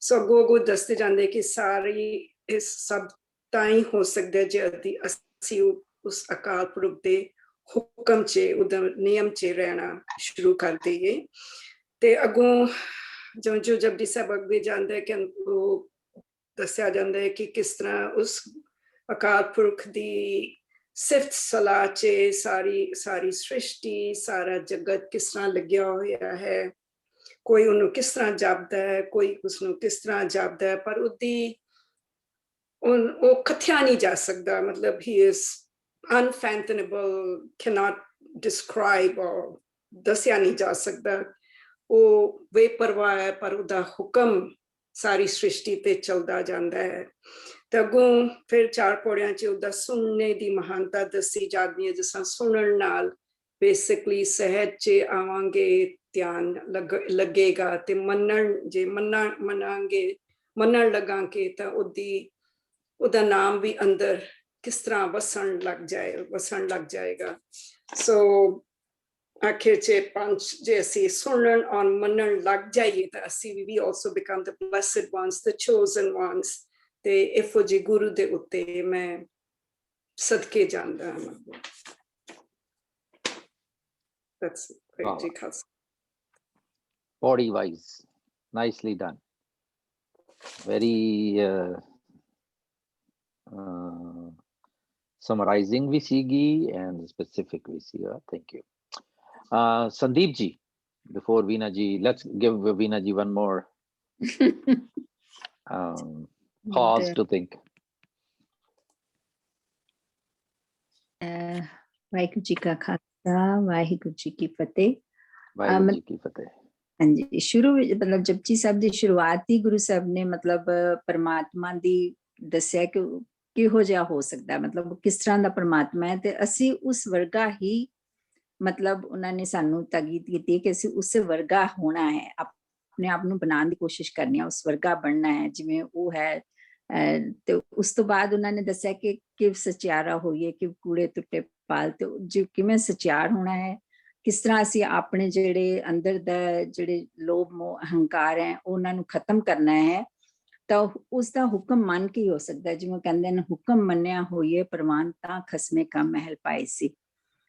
ਸੋ ਅੱਗੋਂ ਦੱਸਦੇ ਜਾਂਦੇ ਕਿ ਸਾਰੀ ਇਹ ਸਭ ਤਾਂ ਹੀ ਹੋ ਸਕਦਾ ਜੇ ਅਸੀਂ ਉਸ ਅਕਾਲ ਪੁਰਖ ਦੇ ਹੁਕਮ 'ਚ, ਉਹਦਾ ਨਿਯਮ 'ਚ ਰਹਿਣਾ ਸ਼ੁਰੂ ਕਰ ਦਈਏ. ਤੇ ਅੱਗੋਂ ਜੋ ਜਪਜੀ ਸਾਹਿਬ ਅੱਗੇ ਜਾਂਦਾ ਹੈ ਕਿ ਉਹ ਦੱਸਿਆ ਜਾਂਦਾ ਹੈ ਕਿ ਕਿਸ ਤਰ੍ਹਾਂ ਉਸ ਅਕਾਲ ਪੁਰਖ ਦੀ ਸਿਫਤ ਸਲਾਹ 'ਚ ਸਾਰੀ ਸ੍ਰਿਸ਼ਟੀ, ਸਾਰਾ ਜਗਤ ਕਿਸ ਤਰ੍ਹਾਂ ਲੱਗਿਆ ਹੋਇਆ ਹੈ. ਕੋਈ ਉਹਨੂੰ ਕਿਸ ਤਰ੍ਹਾਂ ਜਾਪਦਾ ਹੈ, ਕੋਈ ਉਸਨੂੰ ਕਿਸ ਤਰ੍ਹਾਂ ਜਾਪਦਾ ਹੈ, ਪਰ ਉਹ ਕਥਿਆ ਨਹੀਂ ਜਾ ਸਕਦਾ. ਮਤਲਬ he is unfathomable, cannot describe or ਦੱਸਿਆ ਨਹੀਂ ਜਾ ਸਕਦਾ. ਉਹ ਬੇਪਰਵਾਹ ਹੈ, ਪਰ ਉਹਦਾ ਹੁਕਮ ਸਾਰੀ ਸ੍ਰਿਸ਼ਟੀ ਤੇ ਚੱਲਦਾ ਜਾਂਦਾ ਹੈ. ਤੇ ਅੱਗੋਂ ਫਿਰ 4 ਪੌੜੀਆਂ 'ਚ ਉਹਦਾ ਸੁਣਨੇ ਦੀ ਮਹਾਨਤਾ ਦੱਸੀ ਜਾਂਦੀ ਹੈ, ਜਿਸ ਤਰ੍ਹਾਂ ਸੁਣਨ ਨਾਲ ਬੇਸਿਕਲੀ ਸਹਿਜ 'ਚ ਆਵਾਂਗੇ, ਧਿਆਨ ਲੱਗੇਗਾ, ਤੇ ਮੰਨਣ ਲੱਗਾਂਗੇ ਤਾਂ ਉਹਦਾ ਨਾਮ ਵੀ ਅੰਦਰ ਕਿਸ ਤਰ੍ਹਾਂ ਵਸਣ ਲੱਗ ਜਾਏਗਾ. ਸੋ ਆਖਿਰ 'ਚ 5 ਜੇ ਅਸੀਂ ਸੁਣਨ ਔਰ ਮੰਨਣ ਲੱਗ ਜਾਈਏ ਤਾਂ ਅਸੀਂ ਵੀ also become the blessed ones, the chosen ones. ਤੇ ਇਹੋ ਜਿਹੇ ਗੁਰੂ ਦੇ ਉੱਤੇ ਮੈਂ ਸਦਕੇ ਜਾਂਦਾ ਹਾਂ. That's very good. Body wise, nicely done. Very summarizing ਵੀ ਸੀਗੀ and specific ਵੀ ਸੀਗਾ. Thank you. Sandeep ji, before Veena ji, let's give Veena ji one more pause to think. Waheguru ji ਕਾ ਖਾਲਸਾ, ਵਾਹਿਗੁਰੂ ਜੀ ਕੀ ਫਤਿਹ. ਵਾਹਿਗੁਰੂ ਜੀ ਕੀ ਫਤਿਹ. ਹਾਂਜੀ, ਸ਼ੁਰੂ ਵਿੱਚ ਮਤਲਬ ਜਪਜੀ ਸਾਹਿਬ ਦੀ ਸ਼ੁਰੂਆਤ ਹੀ ਗੁਰੂ ਸਾਹਿਬ ਨੇ ਮਤਲਬ ਪਰਮਾਤਮਾ ਦੀ ਦੱਸਿਆ ਕਿ ਕਿਹੋ ਜਿਹਾ ਹੋ ਸਕਦਾ, ਮਤਲਬ ਕਿਸ ਤਰ੍ਹਾਂ ਦਾ ਪਰਮਾਤਮਾ ਹੈ, ਤੇ ਅਸੀਂ ਉਸ ਵਰਗਾ ਹੀ ਮਤਲਬ ਉਹਨਾਂ ਨੇ ਸਾਨੂੰ ਤਾਕੀਦ ਕੀਤੀ ਹੈ ਕਿ ਅਸੀਂ ਉਸ ਵਰਗਾ ਹੋਣਾ ਹੈ, ਆਪਣੇ ਆਪ ਨੂੰ ਬਣਾਉਣ ਦੀ ਕੋਸ਼ਿਸ਼ ਕਰਨੀ ਹੈ, ਉਸ ਵਰਗਾ ਬਣਨਾ ਹੈ ਜਿਵੇਂ ਉਹ ਹੈ। ਤੇ ਉਸ ਤੋਂ ਬਾਅਦ ਉਹਨਾਂ ਨੇ ਦੱਸਿਆ ਕਿ ਸਚਿਆਰਾ ਹੋਈਏ, ਕਿ ਕੂੜੇ ਟੁੱਟੇ ਪਾਲ, ਤੇ ਜੋ ਕਿਵੇਂ ਸਚਿਆਰ ਹੋਣਾ ਹੈ, ਕਿਸ ਤਰ੍ਹਾਂ ਅਸੀਂ ਆਪਣੇ ਜਿਹੜੇ ਅੰਦਰ ਦਾ ਜਿਹੜੇ ਲੋਭ ਮੋਹ ਅਹੰਕਾਰ ਹੈ ਉਹਨਾਂ ਨੂੰ ਖਤਮ ਕਰਨਾ ਹੈ। ਤਾਂ ਉਸ ਦਾ ਹੁਕਮ ਮੰਨ ਕੇ ਹੀ ਹੋ ਸਕਦਾ, ਜਿਵੇਂ ਕਹਿੰਦੇ ਨੇ ਹੁਕਮ ਮੰਨਿਆ ਹੋਈਏ ਪ੍ਰਵਾਨ ਤਾਂ ਖਸਮੇ ਕਾ ਮਹਿਲ ਪਾਏ ਸੀ।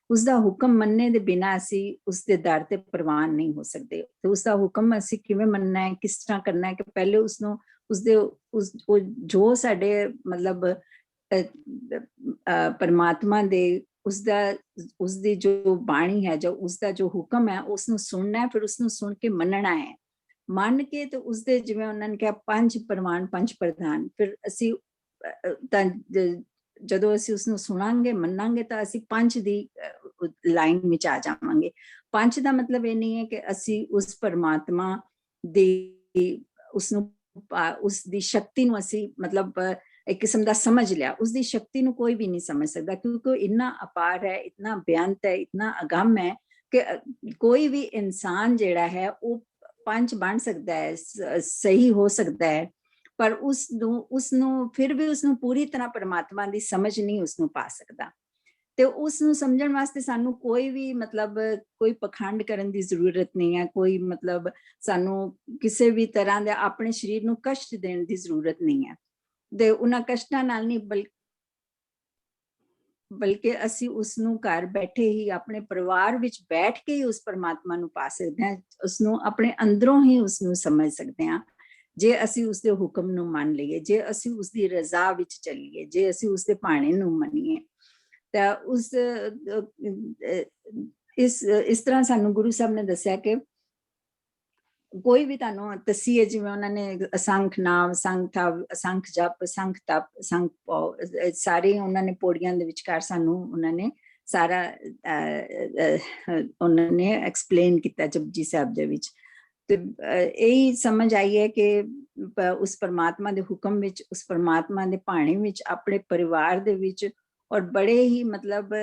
ਉਸ ਦਾ ਹੁਕਮ ਮੰਨਣੇ ਦੇ ਬਿਨਾਂ ਅਸੀਂ ਉਸ ਦੇ ਦਰ ਤੇ ਪ੍ਰਵਾਨ ਨਹੀਂ ਹੋ ਸਕਦੇ। ਤੇ ਉਸ ਦਾ ਹੁਕਮ ਅਸੀਂ ਕਿਵੇਂ ਮੰਨਣਾ ਹੈ, ਕਿਸ ਤਰ੍ਹਾਂ ਕਰਨਾ ਹੈ, ਕਿ ਪਹਿਲੇ ਉਸਨੂੰ ਉਹ ਜੋ ਸਾਡੇ ਮਤਲਬ ਪਰਮਾਤਮਾ ਦੇ ਉਸਦੀ ਜੋ ਬਾਣੀ ਹੈ, ਜੋ ਉਸਦਾ ਜੋ ਹੁਕਮ ਹੈ, ਉਸਨੂੰ ਸੁਣਨਾ ਹੈ, ਫਿਰ ਉਸਨੂੰ ਸੁਣ ਕੇ ਮੰਨਣਾ ਹੈ। ਮੰਨ ਕੇ ਤੇ ਉਸਦੇ ਜਿਵੇਂ ਉਹਨਾਂ ਨੇ ਕਿਹਾ 5 ਪ੍ਰਮਾਣ 5 ਪ੍ਰਧਾਨ, ਫਿਰ ਅਸੀਂ ਤਾਂ ਜਦੋਂ ਅਸੀਂ ਉਸਨੂੰ ਸੁਣਾਂਗੇ ਮੰਨਾਂਗੇ ਤਾਂ ਅਸੀਂ 5 ਦੀ ਲਾਈਨ ਵਿੱਚ ਆ ਜਾਵਾਂਗੇ। 5 ਦਾ ਮਤਲਬ ਇਹ ਨਹੀਂ ਹੈ ਕਿ ਅਸੀਂ ਉਸ ਪਰਮਾਤਮਾ ਦੀ ਉਸਦੀ ਸ਼ਕਤੀ ਨੂੰ ਅਸੀਂ ਮਤਲਬ ਇੱਕ ਕਿਸਮ ਦਾ ਸਮਝ ਲਿਆ। ਉਸਦੀ ਸ਼ਕਤੀ ਨੂੰ ਕੋਈ ਵੀ ਨਹੀਂ ਸਮਝ ਸਕਦਾ, ਕਿਉਂਕਿ ਉਹ ਇੰਨਾ ਅਪਾਰ ਹੈ, ਇਤਨਾ ਬੇਅੰਤ ਹੈ, ਇਤਨਾ ਅਗੰਮ ਹੈ ਕਿ ਕੋਈ ਵੀ ਇਨਸਾਨ ਜਿਹੜਾ ਹੈ ਉਹ 5 ਬਣ ਸਕਦਾ ਹੈ, ਸਹੀ ਹੋ ਸਕਦਾ ਹੈ, ਪਰ ਉਸਨੂੰ ਫਿਰ ਵੀ ਉਸਨੂੰ ਪੂਰੀ ਤਰ੍ਹਾਂ ਪਰਮਾਤਮਾ ਦੀ ਸਮਝ ਨਹੀਂ ਉਸਨੂੰ ਪਾ ਸਕਦਾ। ਤੇ ਉਸਨੂੰ ਸਮਝਣ ਵਾਸਤੇ ਸਾਨੂੰ ਕੋਈ ਵੀ ਮਤਲਬ ਕੋਈ ਪਖੰਡ ਕਰਨ ਦੀ ਜ਼ਰੂਰਤ ਨਹੀਂ ਹੈ, ਕੋਈ ਮਤਲਬ ਸਾਨੂੰ ਕਿਸੇ ਵੀ ਤਰ੍ਹਾਂ ਦੇ ਆਪਣੇ ਸਰੀਰ ਨੂੰ ਕਸ਼ਟ ਦੇਣ ਦੀ ਜ਼ਰੂਰਤ ਨਹੀਂ ਹੈ। ਤੇ ਉਹਨਾਂ ਕਸ਼ਟਾਂ ਨਾਲ ਨਹੀਂ ਬਲਕਿ ਅਸੀਂ ਉਸਨੂੰ ਘਰ ਬੈਠੇ ਹੀ ਆਪਣੇ ਪਰਿਵਾਰ ਵਿੱਚ ਬੈਠ ਕੇ ਹੀ ਉਸ ਪਰਮਾਤਮਾ ਨੂੰ ਪਾ ਸਕਦੇ ਹਾਂ, ਉਸਨੂੰ ਆਪਣੇ ਅੰਦਰੋਂ ਹੀ ਉਸਨੂੰ ਸਮਝ ਸਕਦੇ ਹਾਂ, ਜੇ ਅਸੀਂ ਉਸਦੇ ਹੁਕਮ ਨੂੰ ਮੰਨ ਲਈਏ, ਜੇ ਅਸੀਂ ਉਸਦੀ ਰਜ਼ਾ ਵਿੱਚ ਚੱਲੀਏ, ਜੇ ਅਸੀਂ ਉਸਦੇ ਭਾਣੇ ਨੂੰ ਮੰਨੀਏ। ਤਾਂ ਇਸ ਤਰ੍ਹਾਂ ਸਾਨੂੰ ਗੁਰੂ ਸਾਹਿਬ ਨੇ ਦੱਸਿਆ ਕਿ ਕੋਈ ਵੀ ਤੁਹਾਨੂੰ ਦੱਸੀਏ, ਜਿਵੇਂ ਉਹਨਾਂ ਨੇ ਅਸੰਖ ਨਾਮ, ਅਸੰਖ ਜਪ, ਅਸੰਖ ਤਪ, ਅਸੰਖ ਪਉ, ਸਾਰੇ ਉਹਨਾਂ ਨੇ ਪੌੜੀਆਂ ਦੇ ਵਿਚਕਾਰ ਸਾਨੂੰ ਉਹਨਾਂ ਨੇ ਸਾਰਾ ਉਹਨਾਂ ਨੇ ਐਕਸਪਲੇਨ ਕੀਤਾ ਜਪਜੀ ਸਾਹਿਬ ਦੇ ਵਿੱਚ। ਤੇ ਇਹੀ ਸਮਝ ਆਈ ਹੈ ਕਿ ਉਸ ਪਰਮਾਤਮਾ ਦੇ ਹੁਕਮ ਵਿੱਚ, ਉਸ ਪਰਮਾਤਮਾ ਦੇ ਭਾਣੇ ਵਿੱਚ, ਆਪਣੇ ਪਰਿਵਾਰ ਦੇ ਵਿੱਚ, ਔਰ ਬੜੇ ਹੀ ਮਤਲਬ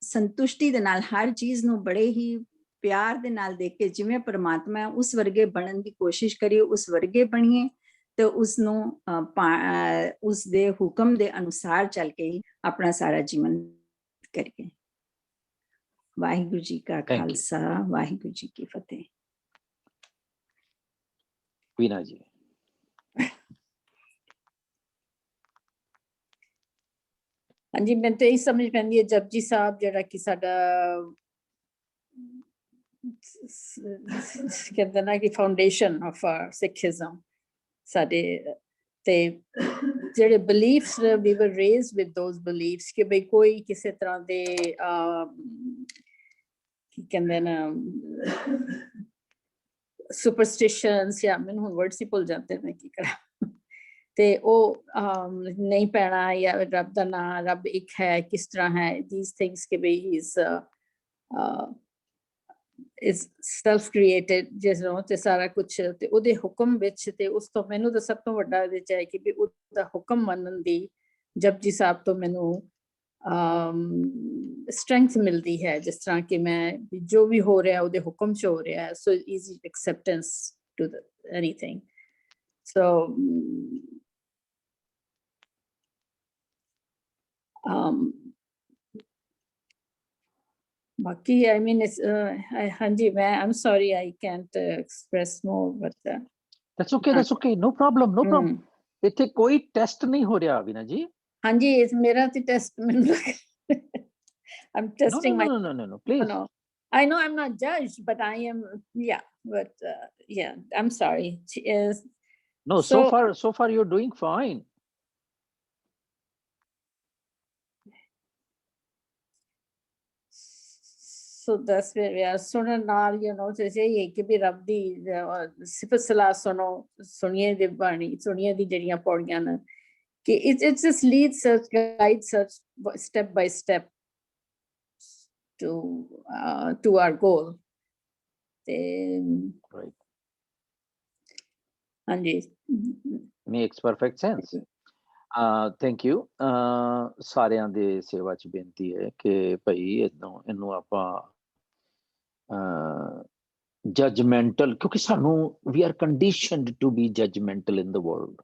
ਸੰਤੁਸ਼ਟੀ ਦੇ ਨਾਲ ਹਰ ਚੀਜ਼ ਨੂੰ ਬੜੇ ਹੀ ਪਿਆਰ ਦੇ ਨਾਲ ਦੇਖ ਕੇ ਜਿਵੇਂ ਪਰਮਾਤਮਾ ਹੈ ਉਸ ਵਰਗੇ ਬਣਨ ਦੀ ਕੋਸ਼ਿਸ਼ ਕਰੀਏ, ਉਸ ਵਰਗੇ ਬਣੀਏ, ਤੇ ਉਸਨੂੰ ਉਸਦੇ ਹੁਕਮ ਦੇ ਅਨੁਸਾਰ ਚੱਲ ਕੇ ਹੀ ਆਪਣਾ ਸਾਰਾ ਜੀਵਨ ਕਰੀਏ। ਵਾਹਿਗੁਰੂ ਜੀ ਕਾ ਖਾਲਸਾ, ਵਾਹਿਗੁਰੂ ਜੀ ਕੀ ਫਤਿਹ। ਵੀਨਾ ਜੀ। ਹਾਂਜੀ, ਮੈਨੂੰ ਤਾਂ ਇਹ ਸਮਝ ਪੈਂਦੀ ਹੈ ਜਪਜੀ ਸਾਹਿਬ ਜਿਹੜਾ ਕਿ ਸਾਡਾ ਕਹਿੰਦੇ ਨਾ ਕਿ ਫਾਊਂਡੇਸ਼ਨ ਆਫ ਸਿੱਖਿਜ਼ਮ ਸਾਡੇ, ਤੇ ਜਿਹੜੇ ਬਲੀਫਸ ਵੀ ਵਰ ਰੇਜ਼ਡ ਵਿਦ ਦੋਜ਼ ਬਲੀਫਸ ਕਿ ਬਈ ਕੋਈ ਕਿਸੇ ਤਰ੍ਹਾਂ ਦੇ ਕੀ ਕਹਿੰਦੇ ਨਾ ਸੁਪਰਸਟੀਸ਼ਨਸ, ਜਾਂ ਮੈਨੂੰ ਹੁਣ ਵਰਡਸ ਹੀ ਭੁੱਲ ਜਾਂਦੇ ਨੇ, ਕੀ ਕਰਾਂ, ਤੇ ਉਹ ਨਹੀਂ ਪੈਣਾ, ਜਾਂ ਰੱਬ ਦਾ ਨਾਂ, ਰੱਬ ਇੱਕ ਹੈ, ਕਿਸ ਤਰ੍ਹਾਂ ਹੈ, these things ਕਿ ਬਈ is self created ਜਿਸ ਨੂੰ, ਤੇ ਸਾਰਾ ਕੁਛ ਤੇ ਉਹਦੇ ਹੁਕਮ ਵਿੱਚ, ਤੇ ਉਸ ਤੋਂ ਮੈਨੂੰ ਤਾਂ ਸਭ ਤੋਂ ਵੱਡਾ ਇਹਦੇ ਚ ਹੈ ਕਿ ਵੀ ਉਹਦਾ ਹੁਕਮ ਮੰਨਣ ਦੀ ਜਪਜੀ ਸਾਹਿਬ ਤੋਂ ਮੈਨੂੰ ਸਟਰੈਂਥ ਮਿਲਦੀ ਹੈ, ਜਿਸ ਤਰ੍ਹਾਂ ਕਿ ਮੈਂ ਜੋ ਵੀ ਹੋ ਰਿਹਾ ਉਹਦੇ ਹੁਕਮ ਚ ਹੋ ਰਿਹਾ, ਸੋ easy acceptance to anything. So Baki, I mean, it's Hanji, I'm sorry, I can't express more, but that's okay, that's okay, no problem, no problem. ਇੱਥੇ ਕੋਈ ਟੈਸਟ ਨਹੀਂ ਹੋ ਰਿਹਾ ਵੀਨਾ ਜੀ। ਹਾਂਜੀ, ਇਸ ਮੇਰਾ ਤੇ ਟੈਸਟ ਮੈਨੂੰ ਲੱਗ I'm testing my no, please. No, I know I'm not judged, but I am, yeah, but yeah, I'm sorry. No, so far you're doing fine. So that's where we are. ਸੁਣਨ ਨਾਲ ਜੈਸੇ ਇਹ ਕਿ ਵੀ ਰੱਬ ਦੀ ਸਿਫਤ ਸਲਾਹ ਸੁਣੀਏ ਦੀ ਬਾਣੀ, ਸੁਣੀਏ ਦੀ ਜਿਹੜੀਆਂ ਪੌੜੀਆਂ ਨੇ, ਕਿ it just leads us, guides us step by step to our goal. Right. Hanji. Makes perfect sense. Thank you. ਸਾਰਿਆਂ ਦੇ ਸੇਵਾ ਚ ਬੇਨਤੀ ਹੈ ਕਿ ਭਈ ਇਹਨੂੰ ਆਪਾਂ ਜਜਮੈਂਟਲ, ਕਿਉਂਕਿ ਸਾਨੂੰ we are conditioned to be judgemental in the world.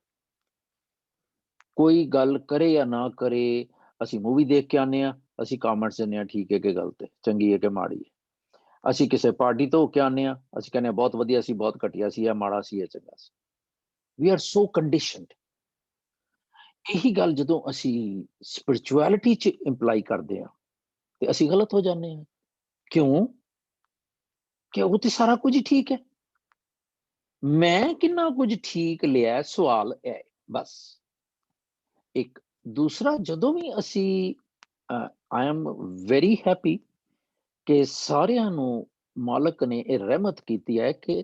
ਕੋਈ ਗੱਲ ਕਰੇ ਜਾਂ ਨਾ ਕਰੇ, ਅਸੀਂ ਮੂਵੀ ਦੇਖ ਕੇ ਆਉਂਦੇ ਹਾਂ, ਅਸੀਂ ਕਾਮੈਂਟਸ ਦਿੰਦੇ ਹਾਂ ਠੀਕ ਹੈ ਕਿ ਗਲਤ ਹੈ, ਚੰਗੀ ਹੈ ਕਿ ਮਾੜੀ ਹੈ। ਅਸੀਂ ਕਿਸੇ ਪਾਰਟੀ ਤੋਂ ਹੋ ਕੇ ਆਉਂਦੇ ਹਾਂ, ਅਸੀਂ ਕਹਿੰਦੇ ਹਾਂ ਬਹੁਤ ਵਧੀਆ ਸੀ, ਬਹੁਤ ਘਟੀਆ ਸੀ, ਜਾਂ ਮਾੜਾ ਸੀ, ਜਾਂ ਚੰਗਾ ਸੀ। ਵੀ ਆਰ ਸੋ ਕੰਡੀਸ਼ਨਡ। ਇਹੀ ਗੱਲ ਜਦੋਂ ਅਸੀਂ ਸਪਿਰਿਚੁਅਲਿਟੀ 'ਚ ਇੰਪਲਾਈ ਕਰਦੇ ਹਾਂ ਤੇ ਅਸੀਂ ਗਲਤ ਹੋ ਜਾਂਦੇ ਹਾਂ। ਕਿਉਂ? ਕਿ ਉਹ ਤੇ ਸਾਰਾ ਕੁਝ ਹੀ ਠੀਕ ਹੈ, ਮੈਂ ਕਿੰਨਾ ਕੁਝ ਠੀਕ ਲਿਆ, ਸਵਾਲ ਹੈ ਬਸ। ਇੱਕ ਦੂਸਰਾ, ਜਦੋਂ ਵੀ ਅਸੀਂ ਆਈ ਐਮ ਵੈਰੀ ਹੈਪੀ ਕਿ ਸਾਰਿਆਂ ਨੂੰ ਮਾਲਕ ਨੇ ਇਹ ਰਹਿਮਤ ਕੀਤੀ ਹੈ ਕਿ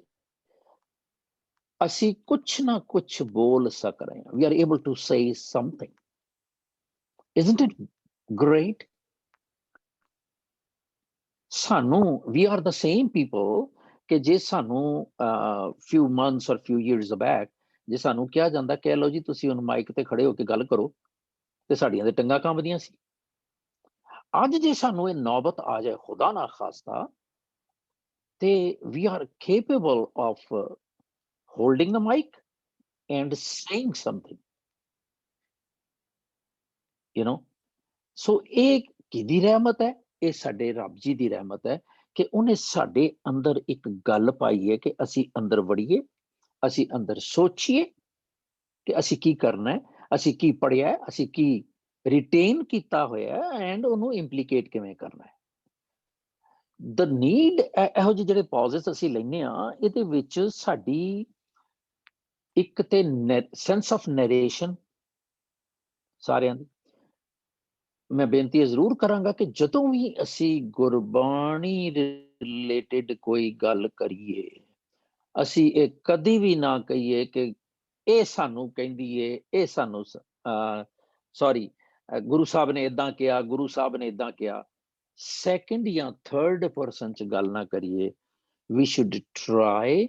ਅਸੀਂ ਕੁਛ ਨਾ ਕੁਛ ਬੋਲ ਸਕ ਰਹੇ ਹਾਂ। We are able to say something. Isn't it great? ਸਾਨੂੰ we are the same people ਕਿ ਜੇ ਸਾਨੂੰ ਫਿਊ ਮੰਥਸ ਔਰ ਫਿਊ ਈਅਰਸ ਬੈਕ ਜੇ ਸਾਨੂੰ ਕਿਹਾ ਜਾਂਦਾ ਕਿ ਲਓ ਜੀ ਤੁਸੀਂ ਹੁਣ ਮਾਈਕ ਤੇ ਖੜੇ ਹੋ ਕੇ ਗੱਲ ਕਰੋ, ਤੇ ਸਾਡੀਆਂ ਤੇ ਟੰਗਾਂ ਕੰਬਦੀਆਂ ਸੀ। ਅੱਜ ਜੇ ਸਾਨੂੰ ਇਹ ਨੌਬਤ ਆ ਜਾਏ, ਖੁਦਾ ਨਾ ਖਾਸਤਾ, ਤੇ we are capable of holding the mic and saying something, you know. So ਇਹ ਕਿਹਦੀ ਰਹਿਮਤ ਹੈ? ਇਹ ਸਾਡੇ ਰੱਬ ਜੀ ਦੀ ਰਹਿਮਤ ਹੈ ਕਿ ਉਹਨੇ ਸਾਡੇ ਅੰਦਰ ਇੱਕ ਗੱਲ ਪਾਈ ਹੈ ਕਿ ਅਸੀਂ ਅੰਦਰ ਵੜੀਏ, ਅਸੀਂ ਅੰਦਰ ਸੋਚੀਏ ਕਿ ਅਸੀਂ ਕੀ ਕਰਨਾ ਹੈ, ਅਸੀਂ ਕੀ ਪੜ੍ਹਿਆ, ਅਸੀਂ ਕੀ ਰਿਟੇਨ ਕੀਤਾ ਹੋਇਆ, ਐਂਡ ਉਹਨੂੰ ਇੰਪਲੀਕੇਟ ਕਿਵੇਂ ਕਰਨਾ ਹੈ। ਦ ਨੀਡ, ਇਹੋ ਜਿਹੇ ਜਿਹੜੇ ਪੌਜ਼ਸ ਅਸੀਂ ਲੈਂਦੇ ਹਾਂ, ਇਹਦੇ ਵਿੱਚ ਸਾਡੀ ਇੱਕ ਤੇ ਸੈਂਸ ਆਫ ਨਰੇਸ਼ਨ ਸਾਰਿਆਂ ਦੀ। ਮੈਂ ਬੇਨਤੀ ਜ਼ਰੂਰ ਕਰਾਂਗਾ ਕਿ ਜਦੋਂ ਵੀ ਅਸੀਂ ਗੁਰਬਾਣੀ ਰਿਲੇਟਿਡ ਕੋਈ ਗੱਲ ਕਰੀਏ, ਅਸੀਂ ਇਹ ਕਦੀ ਵੀ ਨਾ ਕਹੀਏ ਕਿ ਇਹ ਸਾਨੂੰ ਕਹਿੰਦੀ ਏ, ਇਹ ਸਾਨੂੰ ਸੌਰੀ ਗੁਰੂ ਸਾਹਿਬ ਨੇ ਏਦਾਂ ਕਿਹਾ, ਗੁਰੂ ਸਾਹਿਬ ਨੇ ਏਦਾਂ ਕਿਹਾ। ਸੈਕਿੰਡ ਜਾਂ ਥਰਡ ਪਰਸਨ ਚ ਗੱਲ ਨਾ ਕਰੀਏ। We should try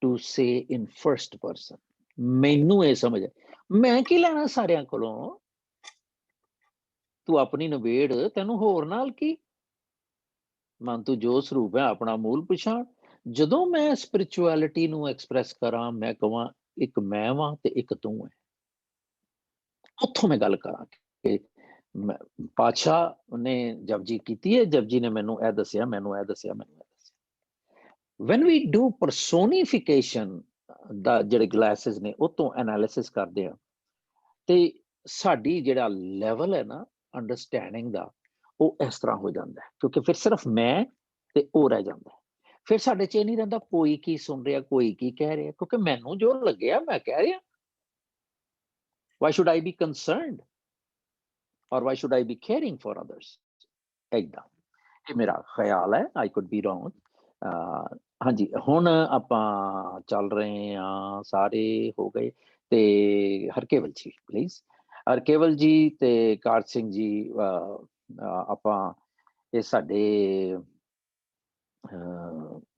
to say in first person. ਮੈਨੂੰ ਇਹ ਸਮਝ ਹੈ, ਮੈਂ ਕੀ ਲੈਣਾ ਸਾਰਿਆਂ ਕੋਲੋਂ, ਤੂੰ ਆਪਣੀ ਨਵੇੜ, ਤੈਨੂੰ ਹੋਰ ਨਾਲ ਕੀ। ਮਨ ਤੂੰ ਜੋ ਸਰੂਪ ਹੈ ਆਪਣਾ ਮੂਲ ਪਛਾਣ। ਜਦੋਂ ਮੈਂ ਸਪਿਰਿਚੁਅਲਿਟੀ ਨੂੰ ਐਕਸਪ੍ਰੈਸ ਕਰਾਂ, ਮੈਂ ਕਹਾਂ ਇੱਕ ਮੈਂ ਵਾਂ ਤੇ ਇੱਕ ਤੂੰ ਹੈ, ਉੱਥੋਂ ਮੈਂ ਗੱਲ ਕਰਾਂ ਕਿ ਪਾਤਸ਼ਾਹ ਨੇ ਜਪਜੀ ਕੀਤੀ ਹੈ, ਜਪਜੀ ਨੇ ਮੈਨੂੰ ਇਹ ਦੱਸਿਆ, ਮੈਨੂੰ ਇਹ ਦੱਸਿਆ, ਮੈਨੂੰ ਇਹ ਦੱਸਿਆ। ਵੈਨ ਵੀ ਡੂ ਪਰਸੋਨੀਫਿਕੇਸ਼ਨ ਦਾ ਜਿਹੜੇ ਗਲਾਸਿਸ ਨੇ ਉਹ ਤੋਂ ਐਨਾਲਿਸਿਸ ਕਰਦੇ ਆ, ਤੇ ਸਾਡੀ ਜਿਹੜਾ ਲੈਵਲ ਹੈ ਨਾ ਅੰਡਰਸਟੈਂਡਿੰਗ ਦਾ, ਉਹ ਇਸ ਤਰ੍ਹਾਂ ਹੋ ਜਾਂਦਾ ਹੈ। ਕਿਉਂਕਿ ਫਿਰ ਸਿਰਫ ਮੈਂ ਤੇ ਉਹ ਰਹਿ ਜਾਂਦਾ ਹੈ। ਫਿਰ ਸਾਡੇ ਚ ਇਹ ਨਹੀਂ ਰਹਿੰਦਾ ਕੋਈ ਕੀ ਸੁਣ ਰਿਹਾ, ਕੋਈ ਕੀ ਕਹਿ ਰਿਹਾ, ਕਿਉਂਕਿ ਮੈਨੂੰ ਜੋ ਲੱਗਿਆ ਮੈਂ ਕਹਿ ਰਿਹਾ। Why should I be concerned? Or why should I be caring for others? ਏਦਾਂ ਇਹ ਮੇਰਾ ਖਿਆਲ ਹੈ। I could be wrong. ਹਾਂਜੀ, ਹੁਣ ਆਪਾਂ ਚੱਲ ਰਹੇ ਹਾਂ, ਸਾਰੇ ਹੋ ਗਏ, ਤੇ ਹਰਕੇਵਲ ਜੀ ਪਲੀਜ਼। ਹਰਕੇਵਲ ਜੀ ਤੇ ਕਾਰ ਸਿੰਘ ਜੀ, ਆਪਾਂ ਇਹ ਸਾਡੇ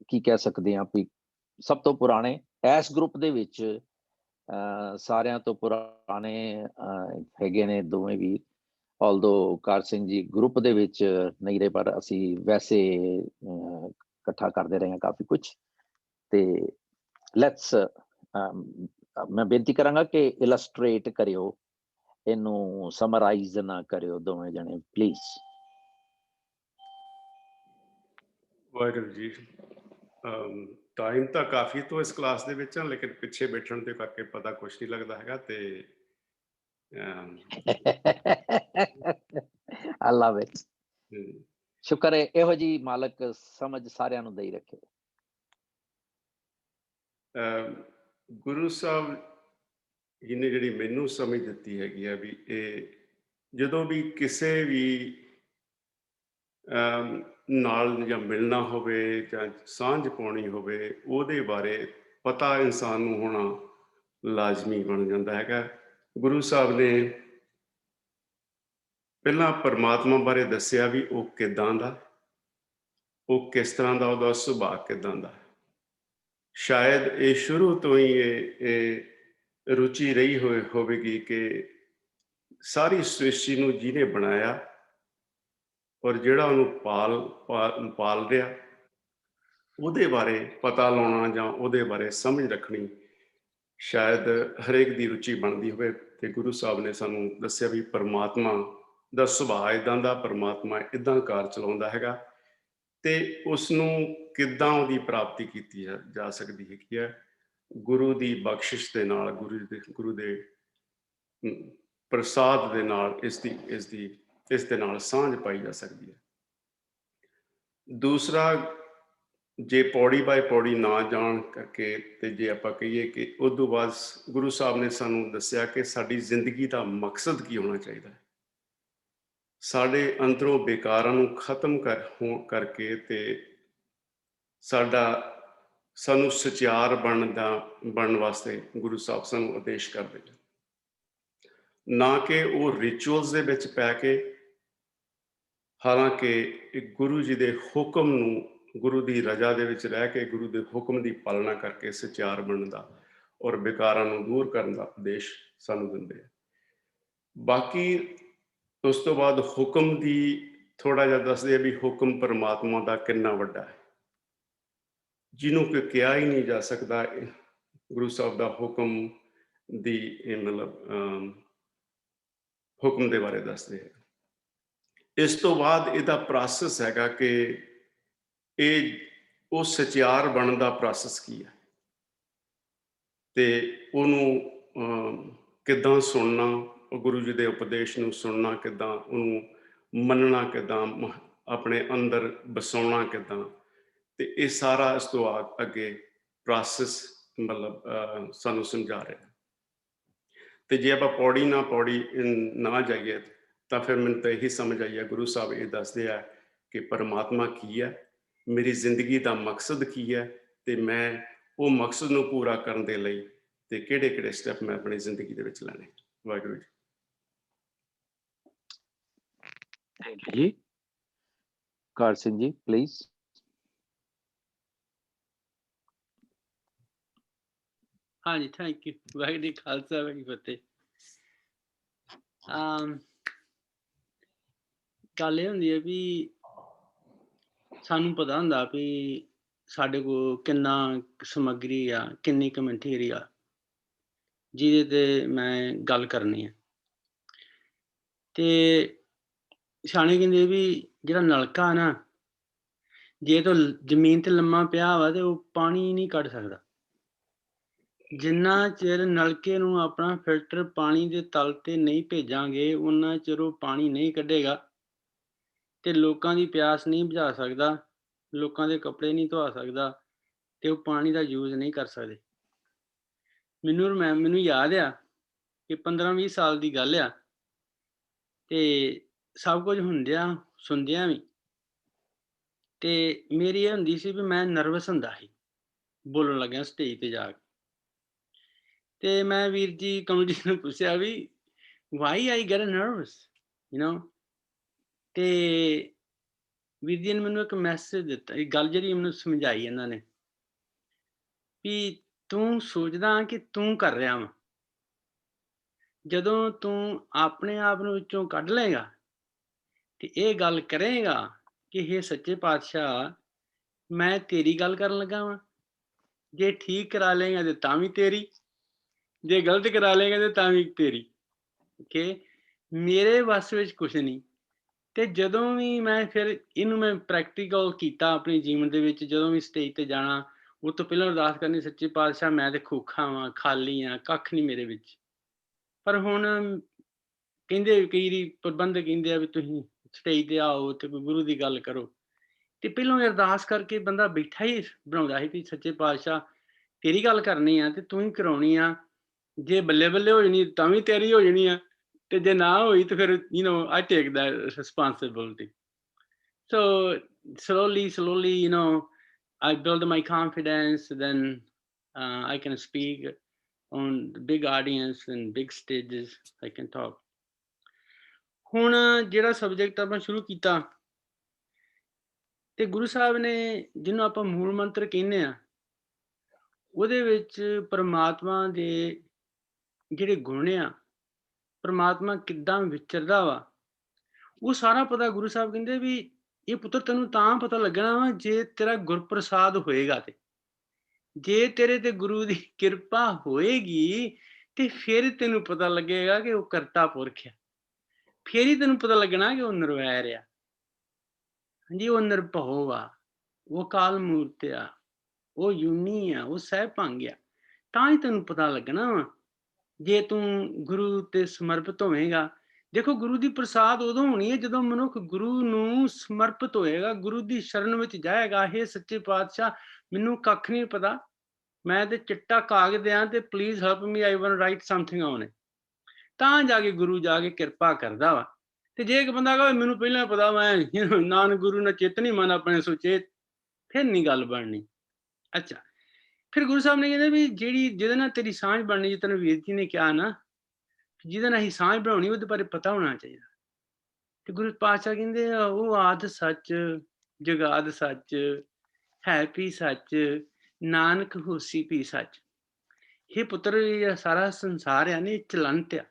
ਕੀ ਕਹਿ ਸਕਦੇ ਹਾਂ ਵੀ ਸਭ ਤੋਂ ਪੁਰਾਣੇ ਇਸ ਗਰੁੱਪ ਦੇ ਵਿੱਚ ਸਾਰਿਆਂ ਤੋਂ ਪੁਰਾਣੇ ਹੈਗੇ ਨੇ ਦੋਵੇਂ ਵੀ। ਆਲਦੋ ਕਾਰ ਸਿੰਘ ਜੀ ਗਰੁੱਪ ਦੇ ਵਿੱਚ ਨਹੀਂ ਰਹੇ, ਪਰ ਅਸੀਂ ਵੈਸੇ ਇਕੱਠਾ ਕਰਦੇ ਰਹੇ ਹਾਂ ਕਾਫੀ ਕੁਛ। ਤੇ ਲੈਟਸ ਮੈਂ ਬੇਨਤੀ ਕਰਾਂਗਾ ਕਿ ਇਲਸਟ੍ਰੇਟ ਕਰਿਓ, ਇਹਨੂੰ ਸਮਰਾਈਜ਼ ਨਾ ਕਰਿਓ ਦੋਵੇਂ ਜਣੇ ਪਲੀਜ਼। ਵਾਹਿਗੁਰੂ ਜੀ, ਟਾਈਮ ਤਾਂ ਕਾਫੀ ਤੋਂ ਇਸ ਕਲਾਸ ਦੇ ਵਿੱਚ ਆ, ਲੇਕਿਨ ਪਿੱਛੇ ਬੈਠਣ ਦੇ ਕਰਕੇ ਪਤਾ ਕੁਛ ਨਹੀਂ ਲੱਗਦਾ ਹੈਗਾ। ਤੇ I love it. ਸ਼ੁਕਰ ਹੈ, ਇਹੋ ਜੀ ਮਾਲਕ ਸਮਝ ਸਾਰਿਆਂ ਨੂੰ ਦੇਈ ਰੱਖੇ। ਗੁਰੂ ਸਾਹਿਬ ਜੀ ਨੇ ਜਿਹੜੀ ਮੈਨੂੰ ਸਮਝ ਦਿੱਤੀ ਹੈਗੀ ਆ, ਵੀ ਇਹ ਜਦੋਂ ਵੀ ਕਿਸੇ ਵੀ ਨਾਲ ਜਾਂ ਮਿਲਣਾ ਹੋਵੇ ਜਾਂ ਸਾਂਝ ਪਾਉਣੀ ਹੋਵੇ, ਉਹਦੇ ਬਾਰੇ ਪਤਾ ਇਨਸਾਨ ਨੂੰ ਹੋਣਾ ਲਾਜ਼ਮੀ ਬਣ ਜਾਂਦਾ ਹੈਗਾ। ਗੁਰੂ ਸਾਹਿਬ ਨੇ ਪਹਿਲਾਂ ਪਰਮਾਤਮਾ ਬਾਰੇ ਦੱਸਿਆ ਵੀ ਉਹ ਕਿੱਦਾਂ ਦਾ, ਉਹ ਕਿਸ ਤਰ੍ਹਾਂ ਦਾ, ਉਹਦਾ ਸੁਭਾਅ ਕਿੱਦਾਂ ਦਾ। ਸ਼ਾਇਦ ਇਹ ਸ਼ੁਰੂ ਤੋਂ ਹੀ ਇਹ ਰੁਚੀ ਰਹੀ ਹੋਵੇਗੀ ਕਿ ਸਾਰੀ ਸ੍ਰਿਸ਼ਟੀ ਨੂੰ ਜਿਹਨੇ ਬਣਾਇਆ ਔਰ ਜਿਹੜਾ ਉਹਨੂੰ ਪਾਲ ਰਿਹਾ, ਉਹਦੇ ਬਾਰੇ ਪਤਾ ਲਾਉਣਾ ਜਾਂ ਉਹਦੇ ਬਾਰੇ ਸਮਝ ਰੱਖਣੀ ਸ਼ਾਇਦ ਹਰੇਕ ਦੀ ਰੁਚੀ ਬਣਦੀ ਹੋਵੇ। ਤੇ ਗੁਰੂ ਸਾਹਿਬ ਨੇ ਸਾਨੂੰ ਦੱਸਿਆ ਵੀ ਪਰਮਾਤਮਾ ਦਾ ਸੁਭਾਅ ਇੱਦਾਂ ਦਾ, ਪਰਮਾਤਮਾ ਇੱਦਾਂ ਕਾਰ ਚਲਾਉਂਦਾ ਹੈਗਾ ਤੇ ਉਸ ਨੂੰ ਕਿੱਦਾਂ ਉਹਦੀ ਪ੍ਰਾਪਤੀ ਕੀਤੀ ਜਾ ਸਕਦੀ ਹੈਗੀ ਹੈ। ਗੁਰੂ ਦੀ ਬਖਸ਼ਿਸ਼ ਦੇ ਨਾਲ, ਗੁਰੂ ਦੇ ਪ੍ਰਸਾਦ ਦੇ ਨਾਲ ਇਸ ਦੇ ਨਾਲ ਸਾਂਝ ਪਾਈ ਜਾ ਸਕਦੀ ਹੈ। ਦੂਸਰਾ, ਜੇ ਪੌੜੀ ਬਾਏ ਪੌੜੀ ਨਾ ਜਾਣ ਕਰਕੇ ਤੇ ਜੇ ਆਪਾਂ ਕਹੀਏ ਕਿ ਉਦੋਂ ਬਾਅਦ ਗੁਰੂ ਸਾਹਿਬ ਨੇ ਸਾਨੂੰ ਦੱਸਿਆ ਕਿ ਸਾਡੀ ਜ਼ਿੰਦਗੀ ਦਾ ਮਕਸਦ ਕੀ ਹੋਣਾ ਚਾਹੀਦਾ ਹੈ। ਸਾਡੇ ਅੰਦਰੋਂ ਬੇਕਾਰਾਂ ਨੂੰ ਖਤਮ ਕਰਕੇ ਤੇ ਸਾਨੂੰ ਸਚਿਆਰ ਬਣਨ ਵਾਸਤੇ ਗੁਰੂ ਸਾਹਿਬ ਸਾਨੂੰ ਉਪਦੇਸ਼ ਕਰਦੇ ਨੇ, ਨਾ ਕਿ ਉਹ ਰਿਚੁਅਲਸ ਦੇ ਵਿੱਚ ਪੈ ਕੇ। ਹਾਲਾਂਕਿ ਗੁਰੂ ਜੀ ਦੇ ਹੁਕਮ ਨੂੰ, ਗੁਰੂ ਦੀ ਰਜ਼ਾ ਦੇ ਵਿੱਚ ਰਹਿ ਕੇ ਗੁਰੂ ਦੇ ਹੁਕਮ ਦੀ ਪਾਲਣਾ ਕਰਕੇ ਸਚਿਆਰ ਬਣਨ ਦਾ ਔਰ ਬੇਕਾਰਾਂ ਨੂੰ ਦੂਰ ਕਰਨ ਦਾ ਉਪਦੇਸ਼ ਸਾਨੂੰ ਦਿੰਦੇ ਆ। ਬਾਕੀ ਉਸ ਤੋਂ ਬਾਅਦ ਹੁਕਮ ਦੀ ਥੋੜਾ ਜਿਹਾ ਦੱਸਦੇ ਆ ਵੀ ਹੁਕਮ ਪਰਮਾਤਮਾ ਦਾ ਕਿੰਨਾ ਵੱਡਾ ਹੈ, ਜਿਹਨੂੰ ਕਿ ਕਿਹਾ ਹੀ ਨਹੀਂ ਜਾ ਸਕਦਾ। ਗੁਰੂ ਸਾਹਿਬ ਦਾ ਹੁਕਮ ਦੀ ਮਤਲਬ ਹੁਕਮ ਦੇ ਬਾਰੇ ਦੱਸਦੇ ਹੈ। ਇਸ ਤੋਂ ਬਾਅਦ ਇਹਦਾ ਪ੍ਰੋਸੈਸ ਹੈਗਾ ਕਿ ਉਹ ਸਚਿਆਰ ਬਣਨ ਦਾ ਪ੍ਰੋਸੈਸ ਕੀ ਹੈ ਤੇ ਉਹਨੂੰ ਕਿੱਦਾਂ ਸੁਣਨਾ, ਉਹ ਗੁਰੂ ਜੀ ਦੇ ਉਪਦੇਸ਼ ਨੂੰ ਸੁਣਨਾ ਕਿੱਦਾਂ, ਉਹਨੂੰ ਮੰਨਣਾ ਕਿੱਦਾਂ, ਆਪਣੇ ਅੰਦਰ ਵਸਾਉਣਾ ਕਿੱਦਾਂ, ਤੇ ਇਹ ਸਾਰਾ ਇਸ ਤੋਂ ਅੱਗੇ ਪ੍ਰੋਸੈਸ ਮਤਲਬ ਸਾਨੂੰ ਸਮਝਾ ਰਿਹਾ। ਤੇ ਜੇ ਆਪਾਂ ਪੌੜੀ ਨਾ ਜਾਈਏ ਤਾਂ ਫਿਰ ਮੈਨੂੰ ਤਾਂ ਇਹੀ ਸਮਝ ਆਈ ਹੈ, ਗੁਰੂ ਸਾਹਿਬ ਇਹ ਦੱਸਦੇ ਆ ਕਿ ਪਰਮਾਤਮਾ ਕੀ ਹੈ, ਮੇਰੀ ਜ਼ਿੰਦਗੀ ਦਾ ਮਕਸਦ ਕੀ ਹੈ ਤੇ ਮੈਂ ਉਹ ਮਕਸਦ ਨੂੰ ਪੂਰਾ ਕਰਨ ਦੇ ਲਈ ਤੇ ਕਿਹੜੇ ਸਟੈਪ ਮੈਂ ਆਪਣੀ ਜ਼ਿੰਦਗੀ ਦੇ ਵਿੱਚ ਲੈਣੇ। ਵਾਹਿਗੁਰੂ ਜੀ। Thank you ਜੀ। ਕਾਰ ਸਿੰਘ ਜੀ ਪਲੀਜ਼। ਹਾਂਜੀ, ਥੈਂਕ ਯੂ। ਵਾਹਿਗੁਰੂ ਜੀ ਖਾਲਸਾ, ਵਾਹਿਗੁਰੂ ਜੀ ਫਤਿਹ। ਗੱਲ ਇਹ ਹੁੰਦੀ ਹੈ ਵੀ ਸਾਨੂੰ ਪਤਾ ਹੁੰਦਾ ਵੀ ਸਾਡੇ ਕੋਲ ਕਿੰਨਾ ਸਮੱਗਰੀ ਆ, ਕਿੰਨੀ ਕੁ ਮਟੀਰੀਅਲ ਜਿਹਦੇ ਤੇ ਮੈਂ ਗੱਲ ਕਰਨੀ ਹੈ। ਤੇ ਸਿਆਣੇ ਕਹਿੰਦੇ ਵੀ ਜਿਹੜਾ ਨਲਕਾ ਨਾ, ਜੇ ਤੋਂ ਜ਼ਮੀਨ ਤੇ ਲੰਮਾ ਪਿਆ ਵਾ ਤੇ ਉਹ ਪਾਣੀ ਨਹੀਂ ਕੱਢ ਸਕਦਾ। ਜਿੰਨਾ ਚਿਰ ਨਲਕੇ ਨੂੰ ਆਪਣਾ ਫਿਲਟਰ ਪਾਣੀ ਦੇ ਤਲ ਤੇ ਨਹੀਂ ਭੇਜਾਂਗੇ, ਉਹਨਾਂ ਚਿਰ ਉਹ ਪਾਣੀ ਨਹੀਂ ਕੱਢੇਗਾ ਤੇ ਲੋਕਾਂ ਦੀ ਪਿਆਸ ਨਹੀਂ ਬੁਝਾ ਸਕਦਾ, ਲੋਕਾਂ ਦੇ ਕੱਪੜੇ ਨਹੀਂ ਧਵਾ ਸਕਦਾ ਤੇ ਉਹ ਪਾਣੀ ਦਾ ਯੂਜ਼ ਨਹੀਂ ਕਰ ਸਕਦੇ। ਮੈਨੂੰ ਯਾਦ ਆ ਕਿ 15-20 ਸਾਲ ਦੀ ਗੱਲ ਆ ਤੇ ਸਭ ਕੁਝ ਹੁੰਦਿਆਂ ਸੁਣਦਿਆਂ ਵੀ ਤੇ ਮੇਰੀ ਇਹ ਹੁੰਦੀ ਸੀ ਵੀ ਮੈਂ ਨਰਵਸ ਹੁੰਦਾ ਸੀ ਬੋਲਣ ਲੱਗਿਆ ਸਟੇਜ ਤੇ ਜਾ ਕੇ। ਤੇ ਮੈਂ ਵੀਰ ਜੀ ਕਮਲ ਜੀ ਨੂੰ ਪੁੱਛਿਆ V why I get nervous ਤੇ ਵੀਰ ਜੀ ਨੇ ਮੈਨੂੰ ਇੱਕ ਮੈਸੇਜ ਦਿੱਤਾ, ਇਹ ਗੱਲ ਜਿਹੜੀ ਮੈਨੂੰ ਸਮਝਾਈ ਇਹਨਾਂ ਨੇ ਵੀ ਤੂੰ ਸੋਚਦਾ ਕਿ ਤੂੰ ਕਰ ਰਿਹਾ ਵਾ, ਜਦੋਂ ਤੂੰ ਆਪਣੇ ਆਪ ਨੂੰ ਵਿੱਚੋਂ ਕੱਢ ਲਏਗਾ ਤੇ ਇਹ ਗੱਲ ਕਰੇਗਾ ਕਿ ਇਹ ਸੱਚੇ ਪਾਤਸ਼ਾਹ ਮੈਂ ਤੇਰੀ ਗੱਲ ਕਰਨ ਲੱਗਾ ਵਾਂ, ਜੇ ਠੀਕ ਕਰਾ ਲਏਗਾ ਤੇ ਤਾਂ ਵੀ ਤੇਰੀ, ਜੇ ਗਲਤ ਕਰਾ ਲਏਗਾ ਤੇ ਤਾਂ ਵੀ ਤੇਰੀ। ਓਕੇ, ਮੇਰੇ ਵੱਸ ਵਿੱਚ ਕੁਛ ਨਹੀਂ। ਤੇ ਜਦੋਂ ਵੀ ਮੈਂ ਫਿਰ ਇਹਨੂੰ ਮੈਂ ਪ੍ਰੈਕਟੀਕਲ ਕੀਤਾ ਆਪਣੇ ਜੀਵਨ ਦੇ ਵਿੱਚ, ਜਦੋਂ ਵੀ ਸਟੇਜ ਤੇ ਜਾਣਾ ਉਹ ਤੋਂ ਪਹਿਲਾਂ ਅਰਦਾਸ ਕਰਨੀ, ਸੱਚੇ ਪਾਤਸ਼ਾਹ ਮੈਂ ਤੇ ਖੋਖਾ ਵਾਂ, ਖਾਲੀ ਆ, ਕੱਖ ਨਹੀਂ ਮੇਰੇ ਵਿੱਚ। ਪਰ ਹੁਣ ਕਹਿੰਦੇ ਕਈ ਵਾਰੀ ਪ੍ਰਬੰਧਕ ਕਹਿੰਦੇ ਆ ਵੀ ਤੁਸੀਂ ਸਟੇਜ ਤੇ ਆਓ ਤੇ ਕੋਈ ਗੁਰੂ ਦੀ ਗੱਲ ਕਰੋ, ਤੇ ਪਹਿਲਾਂ ਅਰਦਾਸ ਕਰਕੇ ਬੰਦਾ ਬੈਠਾ ਹੀ ਬਣਾਉਂਦਾ ਸੀ ਵੀ ਸੱਚੇ ਪਾਤਸ਼ਾਹ ਤੇਰੀ ਗੱਲ ਕਰਨੀ ਆ ਤੇ ਤੂੰ ਹੀ ਕਰਾਉਣੀ ਆ, ਜੇ ਬੱਲੇ ਬੱਲੇ ਹੋ ਜਾਣੀ ਤਾਂ ਵੀ ਤੇਰੀ ਹੋ ਜਾਣੀ ਆ, ਤੇ ਜੇ ਨਾ ਹੋਈ ਤੇ ਫਿਰ I take that responsibility. So slowly I build my confidence, then I can speak on the big audience and big stages, I can talk. ਹੁਣ ਜਿਹੜਾ ਸਬਜੈਕਟ ਆਪਾਂ ਸ਼ੁਰੂ ਕੀਤਾ ਤੇ ਗੁਰੂ ਸਾਹਿਬ ਨੇ ਜਿਹਨੂੰ ਆਪਾਂ ਮੂਲ ਮੰਤਰ ਕਹਿੰਦੇ ਆ, ਉਹਦੇ ਵਿੱਚ ਪਰਮਾਤਮਾ ਦੇ ਜਿਹੜੇ ਗੁਣ ਆ, ਪਰਮਾਤਮਾ ਕਿੱਦਾਂ ਵਿਚਰਦਾ ਵਾ, ਉਹ ਸਾਰਾ ਪਤਾ ਗੁਰੂ ਸਾਹਿਬ ਕਹਿੰਦੇ ਵੀ ਇਹ ਪੁੱਤਰ ਤੈਨੂੰ ਤਾਂ ਪਤਾ ਲੱਗਣਾ ਵਾ ਜੇ ਤੇਰਾ ਗੁਰਪ੍ਰਸਾਦ ਹੋਏਗਾ, ਤੇ ਜੇ ਤੇਰੇ ਤੇ ਗੁਰੂ ਦੀ ਕਿਰਪਾ ਹੋਏਗੀ ਤੇ ਫਿਰ ਤੈਨੂੰ ਪਤਾ ਲੱਗੇਗਾ ਕਿ ਉਹ ਕਰਤਾ ਪੁਰਖ ਆ। ਫਿਰ ਹੀ ਤੈਨੂੰ ਪਤਾ ਲੱਗਣਾ ਕਿ ਉਹ ਨਿਰਵੈਰ ਆ। ਹਾਂਜੀ, ਉਹ ਨਿਰਭਉ ਆ, ਉਹ ਕਾਲ ਮੂਰਤ ਆ, ਉਹ ਯੂਨੀ ਆ, ਉਹ ਸਹਿ ਭੰਗ ਆ। ਤਾਂ ਹੀ ਤੈਨੂੰ ਪਤਾ ਲੱਗਣਾ ਵਾ ਜੇ ਤੂੰ ਗੁਰੂ ਤੇ ਸਮਰਪਿਤ ਹੋਵੇਂਗਾ। ਦੇਖੋ, ਗੁਰੂ ਦੀ ਪ੍ਰਸਾਦ ਉਦੋਂ ਹੋਣੀ ਹੈ ਜਦੋਂ ਮਨੁੱਖ ਗੁਰੂ ਨੂੰ ਸਮਰਪਿਤ ਹੋਏਗਾ, ਗੁਰੂ ਦੀ ਸ਼ਰਨ ਵਿੱਚ ਜਾਏਗਾ। ਇਹ ਸੱਚੇ ਪਾਤਸ਼ਾਹ, ਮੈਨੂੰ ਕੱਖ ਨਹੀਂ ਪਤਾ, ਮੈਂ ਤੇ ਚਿੱਟਾ ਕਾਗਜ਼ ਆ ਤੇ please help me, I want right something on it. ਤਾਂ ਜਾ ਕੇ ਗੁਰੂ ਜਾ ਕੇ ਕਿਰਪਾ ਕਰਦਾ ਵਾ। ਤੇ ਜੇ ਇੱਕ ਬੰਦਾ ਕਹੇ ਮੈਨੂੰ ਪਹਿਲਾਂ ਪਤਾ, ਮੈਂ ਨਾਨਕ ਗੁਰੂ ਨੇ ਚਿੱਤ ਨਹੀਂ ਮਨ ਆਪਣੇ ਸੁਚੇਤ, ਫਿਰ ਨਹੀਂ ਗੱਲ ਬਣਨੀ। ਅੱਛਾ, ਫਿਰ ਗੁਰੂ ਸਾਹਿਬ ਨੇ ਕਹਿੰਦੇ ਵੀ ਜਿਹਦੇ ਨਾਲ ਤੇਰੀ ਸਾਂਝ ਬਣਨੀ, ਜਿੱਦਾਂ ਵੀਰ ਜੀ ਨੇ ਕਿਹਾ ਨਾ, ਜਿਹਦੇ ਨਾਲ ਅਸੀਂ ਸਾਂਝ ਬਣਾਉਣੀ ਉਹਦੇ ਬਾਰੇ ਪਤਾ ਹੋਣਾ ਚਾਹੀਦਾ। ਤੇ ਗੁਰੂ ਪਾਤਸ਼ਾਹ ਕਹਿੰਦੇ ਉਹ ਆਦ ਸੱਚ, ਜਗਾਦ ਸੱਚ, ਹੈ ਵੀ ਸੱਚ, ਨਾਨਕ ਹੋਸੀ ਵੀ ਸੱਚ। ਇਹ ਪੁੱਤਰ, ਇਹ ਸਾਰਾ ਸੰਸਾਰ ਆ ਨਾ, ਇਹ ਚਲੰਤ ਆ।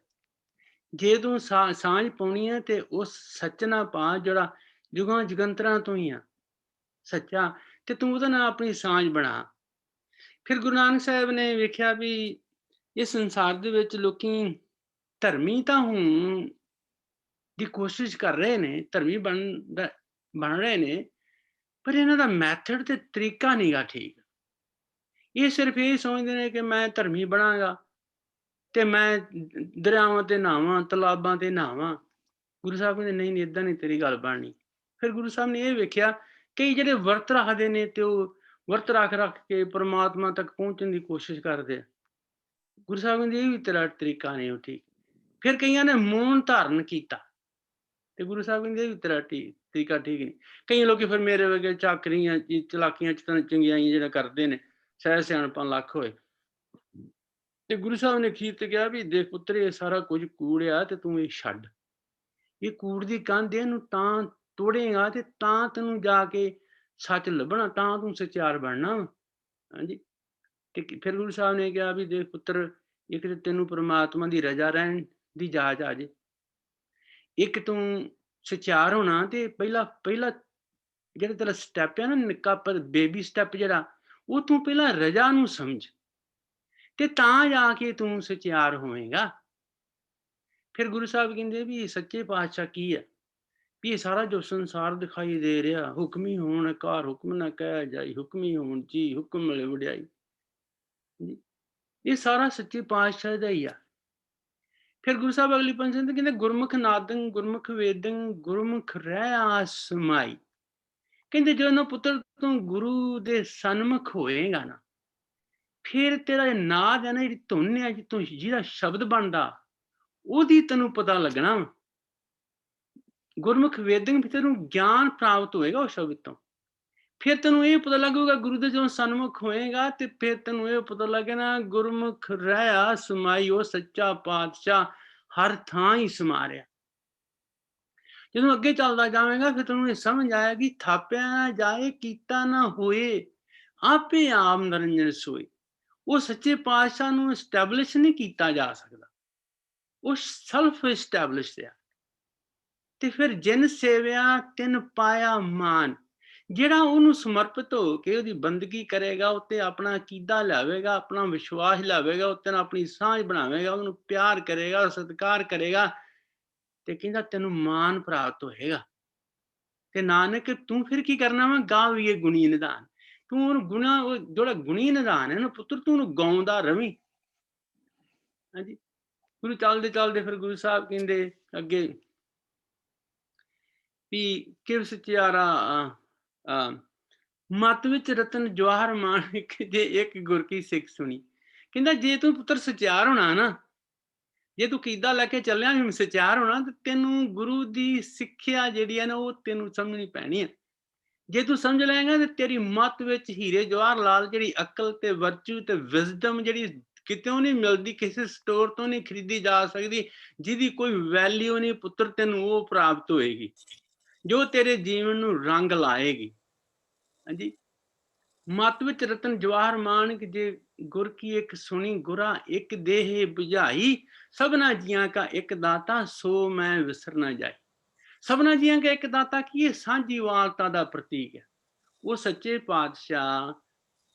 ਜੇ ਤੂੰ ਸਾਂਝ ਪਾਉਣੀ ਹੈ ਤੇ ਉਸ ਸੱਚ ਨਾਲ ਪਾ ਜਿਹੜਾ ਜੁਗਾਂ ਜੁਗੰਤਰਾਂ ਤੋਂ ਹੀ ਆ ਸੱਚਾ, ਤੇ ਤੂੰ ਉਹਦੇ ਨਾਲ ਆਪਣੀ ਸਾਂਝ ਬਣਾ। ਫਿਰ ਗੁਰੂ ਨਾਨਕ ਸਾਹਿਬ ਨੇ ਵੇਖਿਆ ਵੀ ਇਸ ਸੰਸਾਰ ਦੇ ਵਿੱਚ ਲੋਕੀ ਧਰਮੀ ਤਾਂ ਹੋਣ ਦੀ ਕੋਸ਼ਿਸ਼ ਕਰ ਰਹੇ ਨੇ, ਧਰਮੀ ਬਣ ਰਹੇ ਨੇ, ਪਰ ਇਹਨਾਂ ਦਾ ਮੈਥਡ ਤੇ ਤਰੀਕਾ ਨਹੀਂ ਗਾ ਠੀਕ। ਇਹ ਸਿਰਫ ਇਹ ਸਮਝਦੇ ਨੇ ਕਿ ਮੈਂ ਧਰਮੀ ਬਣਾਂਗਾ ਤੇ ਮੈਂ ਦਰਿਆਵਾਂ ਤੇ ਨਹਾਵਾਂ, ਤਲਾਬਾਂ ਤੇ ਨਹਾਵਾਂ। ਗੁਰੂ ਸਾਹਿਬ ਕਹਿੰਦੇ ਨਹੀਂ, ਏਦਾਂ ਨਹੀਂ ਤੇਰੀ ਗੱਲ ਬਣਨੀ। ਫਿਰ ਗੁਰੂ ਸਾਹਿਬ ਨੇ ਇਹ ਵੇਖਿਆ ਕਈ ਜਿਹੜੇ ਵਰਤ ਰੱਖਦੇ ਨੇ ਤੇ ਉਹ ਵਰਤ ਰੱਖ ਕੇ ਪਰਮਾਤਮਾ ਤੱਕ ਪਹੁੰਚਣ ਦੀ ਕੋਸ਼ਿਸ਼ ਕਰਦੇ ਆ। ਗੁਰੂ ਸਾਹਿਬ ਕਹਿੰਦੇ ਇਹ ਵੀ ਤੇਰਾ ਤਰੀਕਾ ਨਹੀਂ ਉਹ ਠੀਕ। ਫਿਰ ਕਈਆਂ ਨੇ ਮੌਨ ਧਾਰਨ ਕੀਤਾ ਤੇ ਗੁਰੂ ਸਾਹਿਬ ਕਹਿੰਦੇ ਇਹ ਵੀ ਤੇਰਾ ਤਰੀਕਾ ਠੀਕ ਨਹੀਂ। ਕਈ ਲੋਕੀ ਫਿਰ ਮੇਰੇ ਵਰਗੇ ਚਾਕਰੀਆਂ ਚਲਾਕੀਆਂ ਚੰਗਿਆਈਆਂ ਜਿਹੜਾ ਕਰਦੇ ਨੇ, ਸਹਿ ਸਿਆਣਪਾਂ ਲੱਖ ਹੋਏ। ਤੇ ਗੁਰੂ ਸਾਹਿਬ ਨੇ ਅਖੀਰ ਤੇ ਕਿਹਾ ਵੀ ਦੇਖ ਪੁੱਤਰ, ਇਹ ਸਾਰਾ ਕੁਝ ਕੂੜ ਆ ਤੇ ਤੂੰ ਇਹ ਛੱਡ। ਇਹ ਕੂੜ ਦੀ ਕੰਧ, ਇਹਨੂੰ ਤਾਂ ਤੋੜੇਗਾ ਤੇ ਤਾਂ ਤੈਨੂੰ ਜਾ ਕੇ ਸੱਚ ਲੱਭਣਾ, ਤਾਂ ਤੂੰ ਸੱਚਿਆਰ ਬਣਨਾ। ਹਾਂਜੀ, ਤੇ ਫਿਰ ਗੁਰੂ ਸਾਹਿਬ ਨੇ ਕਿਹਾ ਵੀ ਦੇਖ ਪੁੱਤਰ, ਇੱਕ ਤੇ ਤੈਨੂੰ ਪ੍ਰਮਾਤਮਾ ਦੀ ਰਜ਼ਾ ਰਹਿਣ ਦੀ ਜਾਚ ਆ ਜੇ, ਇੱਕ ਤੂੰ ਸੱਚਿਆਰ ਹੋਣਾ ਤੇ ਪਹਿਲਾ ਜਿਹੜਾ ਤੇਰਾ ਸਟੈਪ ਹੈ ਨਾ, ਨਿੱਕਾ ਪਰ ਬੇਬੀ ਸਟੈਪ ਜਿਹੜਾ, ਉਹ ਤੂੰ ਪਹਿਲਾਂ ਰਜ਼ਾ ਨੂੰ ਸਮਝ ਤੇ ਤਾਂ ਜਾ ਕੇ ਤੂੰ ਸੱਚਿਆਰ ਹੋਵੇਂਗਾ। ਫਿਰ ਗੁਰੂ ਸਾਹਿਬ ਕਹਿੰਦੇ ਵੀ ਸੱਚੇ ਪਾਤਸ਼ਾਹ ਕੀ ਹੈ ਵੀ ਇਹ ਸਾਰਾ ਜੋ ਸੰਸਾਰ ਦਿਖਾਈ ਦੇ ਰਿਹਾ, ਹੁਕਮੀ ਹੋਣ ਕਾਰ ਹੁਕਮ ਨਾ ਕਹਿ ਜਾਈ, ਹੁਕਮੀ ਹੋਣ ਜੀ ਹੁਕਮ ਮਿਲੇ ਵਡਿਆਈ। ਇਹ ਸਾਰਾ ਸੱਚੇ ਪਾਤਸ਼ਾਹ ਦਾ ਹੀ ਆ। ਫਿਰ ਗੁਰੂ ਸਾਹਿਬ ਅਗਲੀ ਪੰਕਤੀ ਤੇ ਕਹਿੰਦੇ ਗੁਰਮੁਖ ਨਾਦੰ ਗੁਰਮੁਖ ਵੇਦੰ ਗੁਰਮੁਖ ਰਹਿ ਆਸ ਸਮਾਈ। ਕਹਿੰਦੇ ਜਦੋਂ ਪੁੱਤਰ ਤੂੰ ਗੁਰੂ ਦੇ ਸਨਮੁਖ ਹੋਏਗਾ ਨਾ, ਫਿਰ ਤੇਰਾ ਨਾਦ ਹੈ ਨਾ, ਜਿਹੜੀ ਧੁਨ ਹੈ, ਜਿਹਦਾ ਸ਼ਬਦ ਬਣਦਾ, ਉਹਦੀ ਤੈਨੂੰ ਪਤਾ ਲੱਗਣਾ। ਗੁਰਮੁਖ ਵੇਦਨ ਵੀ ਤੈਨੂੰ ਗਿਆਨ ਪ੍ਰਾਪਤ ਹੋਏਗਾ ਉਸ ਸ਼ਬਦ ਤੋਂ। ਫਿਰ ਤੈਨੂੰ ਇਹ ਪਤਾ ਲੱਗੂਗਾ ਗੁਰੂ ਦੇ ਜਦੋਂ ਸਨਮੁਖ ਹੋਏਗਾ ਤੇ ਫਿਰ ਤੈਨੂੰ ਇਹ ਪਤਾ ਲੱਗਣਾ ਗੁਰਮੁਖ ਰਹਿਆ ਸਮਾਈ, ਉਹ ਸੱਚਾ ਪਾਤਸ਼ਾਹ ਹਰ ਥਾਂ ਹੀ ਸਮਾ ਰਿਹਾ। ਜਦੋਂ ਅੱਗੇ ਚੱਲਦਾ ਜਾਵੇਗਾ ਫਿਰ ਤੈਨੂੰ ਇਹ ਸਮਝ ਆਇਆ ਕਿ ਥਾਪਿਆ ਨਾ ਜਾਏ ਕੀਤਾ ਨਾ ਹੋਏ, ਆਪੇ ਆਪ ਨਿਰੰਜਨ ਸੋਏ। ਉਹ ਸੱਚੇ ਪਾਤਸ਼ਾਹ ਨੂੰ ਐਸਟੈਬਲਿਸ਼ ਨਹੀਂ ਕੀਤਾ ਜਾ ਸਕਦਾ, ਉਹ ਸੈਲਫ ਐਸਟੈਬਲਿਸ਼ਡ ਆ। ਤੇ ਫਿਰ ਜਿਨ ਸੇਵਿਆ ਤਿਨ ਪਾਇਆ ਮਾਨ। ਜਿਹੜਾ ਉਹਨੂੰ ਸਮਰਪਿਤ ਹੋ ਕੇ ਉਹਦੀ ਬੰਦਗੀ ਕਰੇਗਾ, ਉੱਤੇ ਆਪਣਾ ਅਕੀਦਾ ਲਿਆਵੇਗਾ, ਆਪਣਾ ਵਿਸ਼ਵਾਸ ਲਿਆਵੇਗਾ, ਉੱਤੇ ਨਾਲ ਆਪਣੀ ਸਾਂਝ ਬਣਾਵੇਗਾ, ਉਹਨੂੰ ਪਿਆਰ ਕਰੇਗਾ, ਸਤਿਕਾਰ ਕਰੇਗਾ, ਤੇ ਕਹਿੰਦਾ ਤੈਨੂੰ ਮਾਨ ਪ੍ਰਾਪਤ ਹੋਏਗਾ। ਤੇ ਨਾਨਕ ਤੂੰ ਫਿਰ ਕੀ ਕਰਨਾ ਵਾ, ਗਾਵੀਏ ਗੁਣੀ ਨਿਧਾਨ। ਤੂੰ ਉਹਨੂੰ ਗੁਣਾ, ਉਹ ਜਿਹੜਾ ਗੁਣੀ ਨਿਧਾਨ ਹੈ ਨਾ ਪੁੱਤਰ, ਤੂੰ ਉਹਨੂੰ ਗਾਉਂਦਾ ਰਵੀਂ। ਹਾਂਜੀ, ਗੁਰੂ ਚੱਲਦੇ ਚੱਲਦੇ ਫਿਰ ਗੁਰੂ ਸਾਹਿਬ ਕਹਿੰਦੇ ਅੱਗੇ ਵੀ ਕਿਵ ਸਚਿਆਰਾ ਮਤ ਵਿੱਚ ਰਤਨ ਜਵਾਹਰ ਮਾਣਿਕ, ਜੇ ਇੱਕ ਗੁਰ ਕੀ ਸਿੱਖ ਸੁਣੀ। ਕਹਿੰਦਾ ਜੇ ਤੂੰ ਪੁੱਤਰ ਸਚਿਆਰ ਹੋਣਾ ਨਾ, ਜੇ ਤੂੰ ਕੀਦਾ ਲੈ ਕੇ ਚੱਲਿਆ ਸਚਿਆਰ ਹੋਣਾ, ਤੇ ਤੈਨੂੰ ਗੁਰੂ ਦੀ ਸਿੱਖਿਆ ਜਿਹੜੀ ਹੈ ਨਾ, ਉਹ ਤੈਨੂੰ ਸਮਝਣੀ ਪੈਣੀ ਹੈ। ਜੇ ਤੂੰ ਸਮਝ ਲਏਗਾ ਤੇ ਤੇਰੀ ਮੱਤ ਵਿੱਚ ਹੀਰੇ ਜਵਾਹਰ ਲਾਲ ਜਿਹੜੀ ਅਕਲ ਤੇ ਵਰਚੂ ਤੇ ਵਿਜ਼ਡਮ ਜਿਹੜੀ ਕਿਤੋਂ ਨਹੀਂ ਮਿਲਦੀ, ਕਿਸੇ ਸਟੋਰ ਤੋਂ ਨਹੀਂ ਖਰੀਦੀ ਜਾ ਸਕਦੀ, ਜਿਹਦੀ ਕੋਈ ਵੈਲਿਊ ਨਹੀਂ ਪੁੱਤਰ, ਤੈਨੂੰ ਉਹ ਪ੍ਰਾਪਤ ਹੋਏਗੀ ਜੋ ਤੇਰੇ ਜੀਵਨ ਨੂੰ ਰੰਗ ਲਾਏਗੀ। ਹਾਂਜੀ, ਮਤ ਵਿੱਚ ਰਤਨ ਜਵਾਹਰ ਮਾਣਿਕ, ਜੇ ਗੁਰ ਕੀ ਇੱਕ ਸੁਣੀ ਗੁਰਾ ਇੱਕ ਦੇਹ ਬੁਝਾਈ, ਸਭਨਾ ਜੀਆਂ ਕਾ ਇੱਕ ਦਾਤਾ ਸੋ ਮੈਂ ਵਿਸਰ ਨਾ ਜਾਏ। ਸਭਨਾ ਜੀਆਂ ਦਾ ਇੱਕ ਦਾਤਾ ਕੀ ਇਹ ਸਾਂਝੀ ਵਾਲਤਾ ਦਾ ਪ੍ਰਤੀਕ ਹੈ। ਉਹ ਸੱਚੇ ਪਾਤਸ਼ਾਹ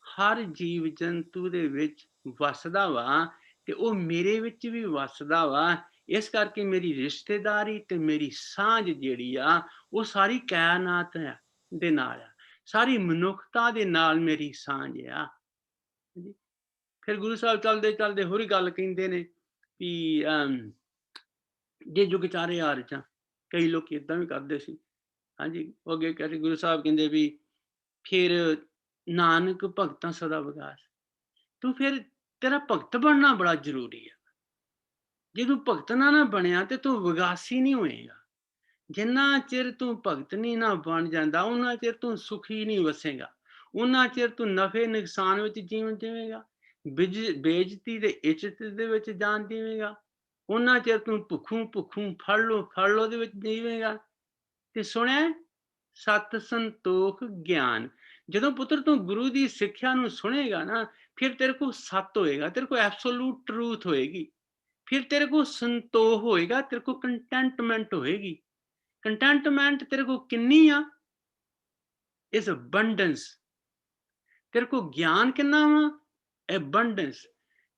ਹਰ ਜੀਵ ਜੰਤੂ ਦੇ ਵਿੱਚ ਵਸਦਾ ਵਾ ਤੇ ਉਹ ਮੇਰੇ ਵਿੱਚ ਵੀ ਵਸਦਾ ਵਾ। ਇਸ ਕਰਕੇ ਮੇਰੀ ਰਿਸ਼ਤੇਦਾਰੀ ਤੇ ਮੇਰੀ ਸਾਂਝ ਜਿਹੜੀ ਆ ਉਹ ਸਾਰੀ ਕਾਇਨਾਤ ਦੇ ਨਾਲ ਆ, ਸਾਰੀ ਮਨੁੱਖਤਾ ਦੇ ਨਾਲ ਮੇਰੀ ਸਾਂਝ ਆ। ਫਿਰ ਗੁਰੂ ਸਾਹਿਬ ਚੱਲਦੇ ਚੱਲਦੇ ਹੋਰ ਗੱਲ ਕਹਿੰਦੇ ਨੇ ਵੀ ਜੇ ਜੁਗ ਚਾਰੇ ਆ ਰਚਾ, ਕਈ ਲੋਕ ਏਦਾਂ ਵੀ ਕਰਦੇ ਸੀ। ਹਾਂਜੀ, ਉਹ ਅੱਗੇ ਕਹਿੰਦੇ ਗੁਰੂ ਸਾਹਿਬ ਕਹਿੰਦੇ ਵੀ ਫਿਰ ਨਾਨਕ ਭਗਤਾਂ ਸਦਾ ਵਿਗਾਸ, ਤੂੰ ਫਿਰ ਤੇਰਾ ਭਗਤ ਬਣਨਾ ਬੜਾ ਜ਼ਰੂਰੀ ਹੈ। ਜੇ ਤੂੰ ਭਗਤ ਨਾ ਬਣਿਆ ਤੇ ਤੂੰ ਵਿਗਾਸੀ ਨਹੀਂ ਹੋਏਗਾ। ਜਿੰਨਾ ਚਿਰ ਤੂੰ ਭਗਤ ਨਹੀਂ ਨਾ ਬਣ ਜਾਂਦਾ ਉਹਨਾਂ ਚਿਰ ਤੂੰ ਸੁਖੀ ਨਹੀਂ ਵਸੇਗਾ, ਉਹਨਾਂ ਚਿਰ ਤੂੰ ਨਫੇ ਨੁਕਸਾਨ ਵਿੱਚ ਜੀਵਨ ਜੀਵੇਂਗਾ, ਬੇਇੱਜ਼ਤੀ ਤੇ ਇੱਜ਼ਤ ਦੇ ਵਿੱਚ ਜਾਨ ਜੀਵੇਂਗਾ, ਉਹਨਾਂ ਚਿਰ ਤੂੰ ਭੁੱਖੂ ਫੜ ਲੋ ਦੇ ਵਿੱਚ ਜੀਵੇਂਗਾ। ਤੇ ਸੁਣਿਆ ਸਤ ਸੰਤੋਖ ਗਿਆਨ, ਜਦੋਂ ਪੁੱਤਰ ਤੂੰ ਗੁਰੂ ਦੀ ਸਿੱਖਿਆ ਨੂੰ ਸੁਣੇਗਾ ਨਾ ਫਿਰ ਤੇਰੇ ਕੋਲ ਸੱਤ ਹੋਏਗਾ, ਤੇਰੇ ਕੋਲ ਐਬਸੋਲੂਟ ਟਰੂਥ ਹੋਏਗੀ, ਫਿਰ ਤੇਰੇ ਕੋਲ ਸੰਤੋਖ ਹੋਏਗਾ, ਤੇਰੇ ਕੋਲ ਕੰਟੈਂਟਮੈਂਟ ਹੋਏਗੀ। ਕੰਟੈਂਟਮੈਂਟ ਤੇਰੇ ਕੋਲ ਕਿੰਨੀ ਆ? ਇਸ ਅਬੰਡੈਂਸ। ਤੇਰੇ ਕੋਲ ਗਿਆਨ ਕਿੰਨਾ ਵਾ? ਅਬੰਡੈਂਸ।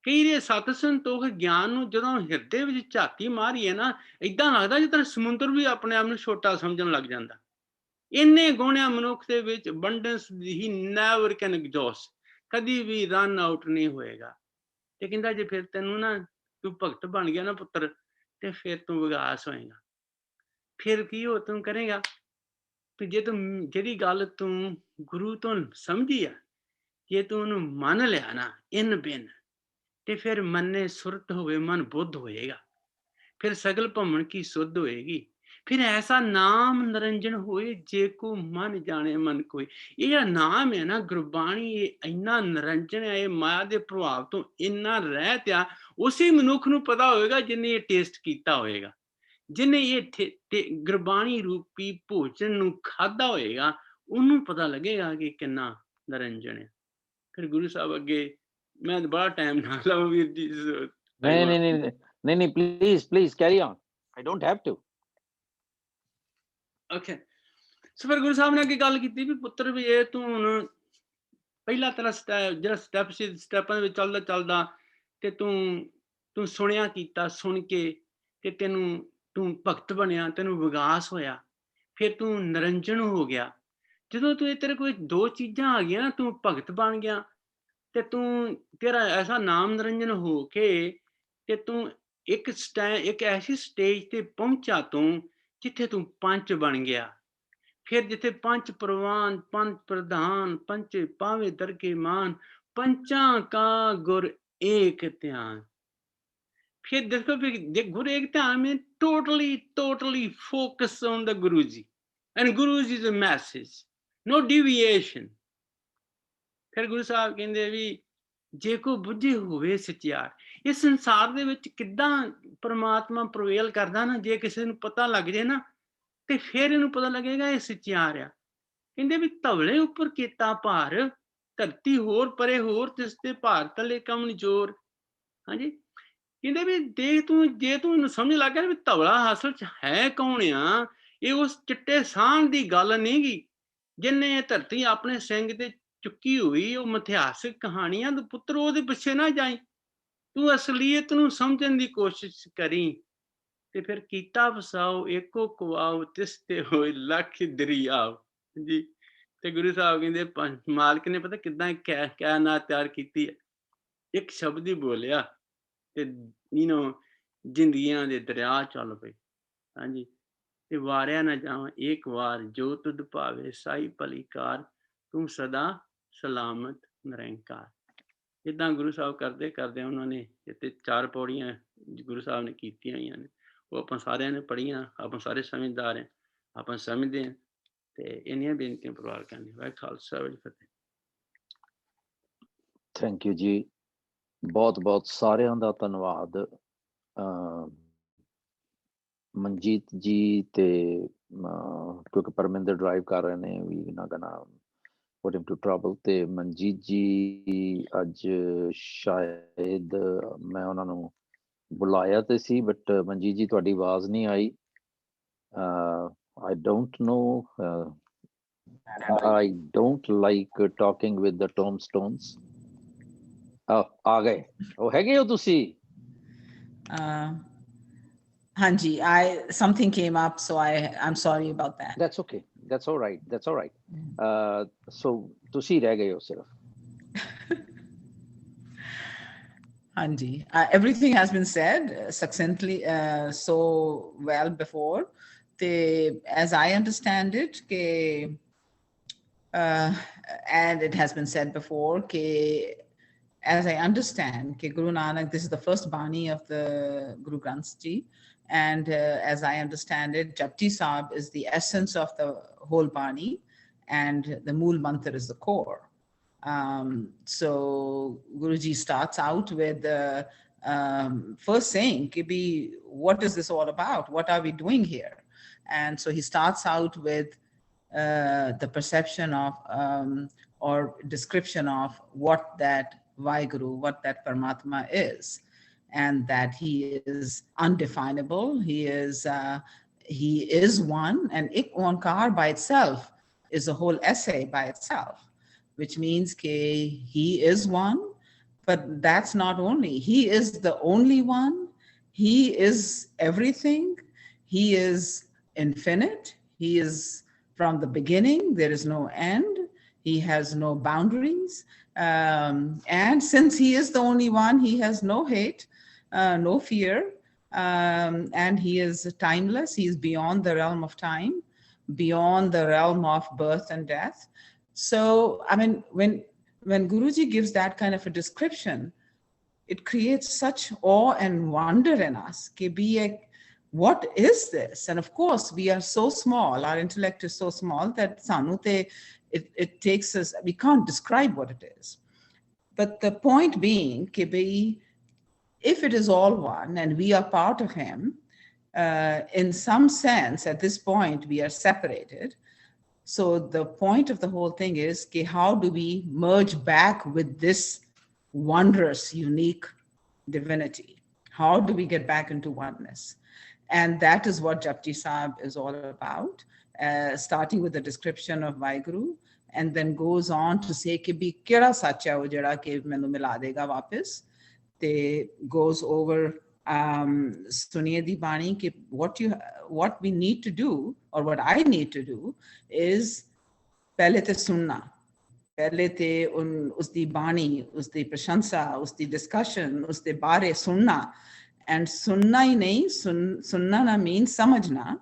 ਕਈ ਦੇ ਸਤ ਸੰਤੋਖ ਗਿਆਨ ਨੂੰ ਜਦੋਂ ਹਿਰਦੇ ਵਿੱਚ ਝਾਤੀ ਮਾਰੀਏ ਨਾ ਏਦਾਂ ਲੱਗਦਾ ਜਿੱਦਾਂ ਸਮੁੰਦਰ ਵੀ ਆਪਣੇ ਆਪ ਨੂੰ ਛੋਟਾ ਸਮਝਣ ਲੱਗ ਜਾਂਦਾ। ਇੰਨੇ ਗੁਣਿਆ ਮਨੁੱਖ ਦੇ ਵਿੱਚ ਅਬੰਡੈਂਸ ਹੀ ਨੈਵਰ ਕੈਨ ਐਗਜ਼ੌਸਟ, ਕਦੀ ਵੀ ਰਨ ਆਊਟ ਨਹੀਂ ਹੋਏਗਾ। ਤੇ ਕਹਿੰਦਾ ਜੇ ਫਿਰ ਤੈਨੂੰ ਨਾ ਤੂੰ ਭਗਤ ਬਣ ਗਿਆ ਨਾ ਪੁੱਤਰ ਤੇ ਫਿਰ ਤੂੰ ਵਿਗਾਸ ਹੋਏਗਾ। ਫਿਰ ਕੀ ਹੋ ਤੂੰ ਕਰੇਗਾ ਤੇ ਜੇ ਤੂੰ ਜਿਹੜੀ ਗੱਲ ਤੂੰ ਗੁਰੂ ਤੋਂ ਸਮਝੀ ਆ, ਜੇ ਤੂੰ ਉਹਨੂੰ ਮੰਨ ਲਿਆ ਨਾ ਇਨ ਬਿਨ, ਤੇ ਫਿਰ ਮੰਨੇ ਸੁਰਤ ਹੋਵੇ ਮਨ ਬੁੱਧ ਹੋਏਗਾ, ਫਿਰ ਸਗਲ ਭਮਣ ਕੀ ਸੁਧ ਹੋਏਗੀ, ਫਿਰ ਐਸਾ ਨਾਮ ਨਿਰੰਜਨ ਹੋਏ ਜੇ ਕੋ ਮਨ ਜਾਣੇ ਮਨ ਕੋਈ। ਇਹ ਜਿਹੜਾ ਨਾਮ ਹੈ ਨਾ ਗੁਰਬਾਣੀ, ਇਹ ਇੰਨਾ ਨਿਰੰਜਨ ਹੈ, ਇਹ ਮਾਇਆ ਦੇ ਪ੍ਰਭਾਵ ਤੋਂ ਇੰਨਾ ਰਹਿਤ ਆ। ਉਸੇ ਮਨੁੱਖ ਨੂੰ ਪਤਾ ਹੋਏਗਾ ਜਿਹਨੇ ਇਹ ਟੇਸਟ ਕੀਤਾ ਹੋਏਗਾ, ਜਿਹਨੇ ਇਹ ਗੁਰਬਾਣੀ ਰੂਪੀ ਭੋਜਨ ਨੂੰ ਖਾਧਾ ਹੋਏਗਾ, ਉਹਨੂੰ ਪਤਾ ਲੱਗੇਗਾ ਕਿ ਕਿੰਨਾ ਨਿਰੰਜਨ ਹੈ। ਫਿਰ ਗੁਰੂ ਸਾਹਿਬ ਅੱਗੇ, ਮੈਂ ਬੜਾ ਟਾਈਮ ਨਾ ਲਵਾਂ ਵੀਰ ਜੀ। ਨਹੀਂ please carry on, I don't have to. Okay, so ਫਿਰ ਗੁਰੂ ਸਾਹਿਬ ਨੇ ਅੱਗੇ ਗੱਲ ਕੀਤੀ ਵੀ ਪੁੱਤਰ ਵੀ ਇਹ ਤੂੰ ਹੁਣ ਪਹਿਲਾ ਤੇਰਾ ਜਿਹੜਾ ਸਟੈਪ ਸੀ, ਸਟੈਪਾਂ ਦੇ ਵਿੱਚ ਚੱਲਦਾ ਚੱਲਦਾ ਤੇ ਤੂੰ ਸੁਣਿਆ ਕੀਤਾ, ਸੁਣ ਕੇ ਤੇ ਤੂੰ ਭਗਤ ਬਣਿਆ, ਤੈਨੂੰ ਵਿਗਾਸ ਹੋਇਆ, ਫਿਰ ਤੂੰ ਨਿਰੰਜਨ ਹੋ ਗਿਆ। ਜਦੋਂ ਤੂੰ ਤੇਰੇ ਕੋਲ ਦੋ ਚੀਜ਼ਾਂ ਆ ਗਈਆਂ, ਤੂੰ ਭਗਤ ਬਣ ਗਿਆ ਤੇ ਤੇਰਾ ਐਸਾ ਨਾਮ ਨਿਰੰਜਨ ਹੋ ਕੇ ਤੇ ਤੂੰ ਇੱਕ ਐਸੀ ਸਟੇਜ ਤੇ ਪਹੁੰਚਾ ਤੂੰ ਜਿੱਥੇ ਤੂੰ ਪੰਚ ਬਣ ਗਿਆ। ਫਿਰ ਜਿੱਥੇ ਪੰਚ ਪ੍ਰਵਾਨ, ਪੰਚ ਪ੍ਰਧਾਨ, ਪੰਚੇ ਪਾਵੇ ਦਰਗੇ ਮਾਨ, ਪੰਚਾਂ ਕਾ ਗੁਰ ਏਕ ਧਿਆਨ। फिर देखो गुरु एक ध्यान में totally focus on the Guruji, and Guruji is a message, no deviation। फिर गुरु साहब कहते भी जे को बुझे होवे सचियार, इस संसार दे विच किद्दां परमात्मा प्रवेल करदा ना, जे किसी नूं पता लग जाए ना ते फिर इहनूं पता लगेगा ये सचियार आ। कहते भी धवले उपर कीता भार, धरती होर परे होर, तिसते भार तले कमन जोर। हाँ जी, ਕਹਿੰਦੇ ਵੀ ਦੇਖ ਤੂੰ, ਜੇ ਤੂੰ ਇਹਨੂੰ ਸਮਝ ਲੱਗ ਗਿਆ ਵੀ ਧਵਲਾ ਅਸਲ ਚ ਹੈ ਕੌਣ ਆ, ਇਹ ਉਸ ਚਿੱਟੇ ਸਾਂਝ ਦੀ ਗੱਲ ਨਹੀਂ ਗੀ ਜਿਹਨੇ ਧਰਤੀ ਆਪਣੇ ਸਿੰਘ ਤੇ ਚੁੱਕੀ ਹੋਈ। ਉਹ ਮਿਥਿਹਾਸਿਕ ਕਹਾਣੀਆਂ ਦੇ ਪੁੱਤਰ ਉਹਦੇ ਪਿੱਛੇ ਨਾ ਜਾਈ, ਤੂੰ ਅਸਲੀਅਤ ਨੂੰ ਸਮਝਣ ਦੀ ਕੋਸ਼ਿਸ਼ ਕਰੀ। ਤੇ ਫਿਰ ਕੀਤਾ ਵਸਾਓ ਏਕੋ ਕੁਆਓ, ਤਿਸ ਤੇ ਹੋਏ ਲੱਖ ਦਰਿਆਓ ਜੀ। ਤੇ ਗੁਰੂ ਸਾਹਿਬ ਕਹਿੰਦੇ ਮਾਲਕ ਨੇ ਪਤਾ ਕਿੱਦਾਂ ਕਾਇਨਾਤ ਤਿਆਰ ਕੀਤੀ ਹੈ, ਇੱਕ ਸ਼ਬਦ ਹੀ ਬੋਲਿਆ ਤੇ ਜ਼ਿੰਦਗੀਆਂ ਦੇ ਦਰਿਆ ਚੱਲ ਪਏ। ਹਾਂਜੀ, ਤੇ ਵਾਰਿਆ ਨਾ ਜਾਵਾਂ ਇੱਕ ਵਾਰ, ਜੋ ਤੁਧ ਭਾਵੇ ਸਾਈ ਭਲੀ ਕਾਰ, ਤੂੰ ਸਦਾ ਸਲਾਮਤ ਨਿਰੰਕਾਰ। ਇੱਦਾਂ ਗੁਰੂ ਸਾਹਿਬ ਕਰਦੇ ਕਰਦੇ ਉਹਨਾਂ ਨੇ ਇੱਥੇ 4 ਪੌੜੀਆਂ ਗੁਰੂ ਸਾਹਿਬ ਨੇ ਕੀਤੀਆਂ ਹੋਈਆਂ ਨੇ, ਉਹ ਆਪਾਂ ਸਾਰਿਆਂ ਨੇ ਪੜ੍ਹੀਆਂ, ਆਪਾਂ ਸਾਰੇ ਸਮਝਦਾਰ ਹਾਂ, ਆਪਾਂ ਸਮਝਦੇ ਹਾਂ। ਤੇ ਇੰਨੀਆਂ ਬੇਨਤੀਆਂ ਪਰਿਵਾਰ ਕਰਨੀ। ਵਾਹਿਗੁਰੂ ਖਾਲਸਾ ਵਾਹਿਗੁਰੂ ਫਤਿਹ। ਥੈਂਕ ਯੂ ਜੀ, ਬਹੁਤ ਬਹੁਤ ਸਾਰਿਆਂ ਦਾ ਧੰਨਵਾਦ। ਮਨਜੀਤ ਜੀ ਤੇ ਕਿਉਂਕਿ ਪਰਮਿੰਦਰ ਡਰਾਈਵ ਕਰ ਰਹੇ ਨੇ, ਵੀ ਨਾ ਗਣਾ ਪੁੱਟ ਹਿਮ ਟੂ ਟਰਬਲ। ਤੇ ਮਨਜੀਤ ਜੀ ਅੱਜ ਸ਼ਾਇਦ ਮੈਂ ਉਹਨਾਂ ਨੂੰ ਬੁਲਾਇਆ ਤੇ ਸੀ, ਬਟ ਮਨਜੀਤ ਜੀ ਤੁਹਾਡੀ ਆਵਾਜ਼ ਨਹੀਂ ਆਈ। I don't know. I don't like talking with the tombstones. Oh, आ गए. Oh, हैगे हो तुसी? Hanji, something came up, so I'm sorry about that. That's okay. That's all right. That's all right. So तुसी रह गए हो सिर्फ. Hanji, everything has been said succinctly, so well before. As I understand it, and it has been said before, as I understand, Guru Nanak, this is the first Bani of the Guru Granth Ji, and as I understand it, Japji Sahib is the essence of the whole Bani, and the Mool Mantra is the core. So Guruji starts out with first saying, what is this all about? What are we doing here? And so he starts out with the perception of or description of what that Vaheguru, what that Paramatma is, and that he is undefinable. He is one, and Ik Onkar by itself is a whole essay by itself, which means he is one, but that's not only. He is the only one. He is everything. He is infinite. He is from the beginning. There is no end. He has no boundaries. And since he is the only one, he has no hate, no fear, and he is timeless. He is beyond the realm of time, beyond the realm of birth and death. So, I mean, when Guruji gives that kind of a description, it creates such awe and wonder in us. What is this? And of course, we are so small, our intellect is so small that it takes us, we can't describe what it is. But the point being, if it is all one and we are part of him, in some sense, at this point, we are separated. So the point of the whole thing is, how do we merge back with this wondrous, unique divinity? How do we get back into oneness? And that is what Japji Sahib is all about, starting with the description of Vaheguru, and then goes on to say कि भी केड़ा सच है वो जेड़ा कि मैनू मिला देगा वापस. They goes over Suniye di Bani कि what we need to do, or what I need to do, is पहले ते सुनना, पहले ते उसदी बाणी, उसदी प्रशंसा, उसदी discussion, उसदे बारे सुनना. And sunna hi nahi, sunna na means samajhna.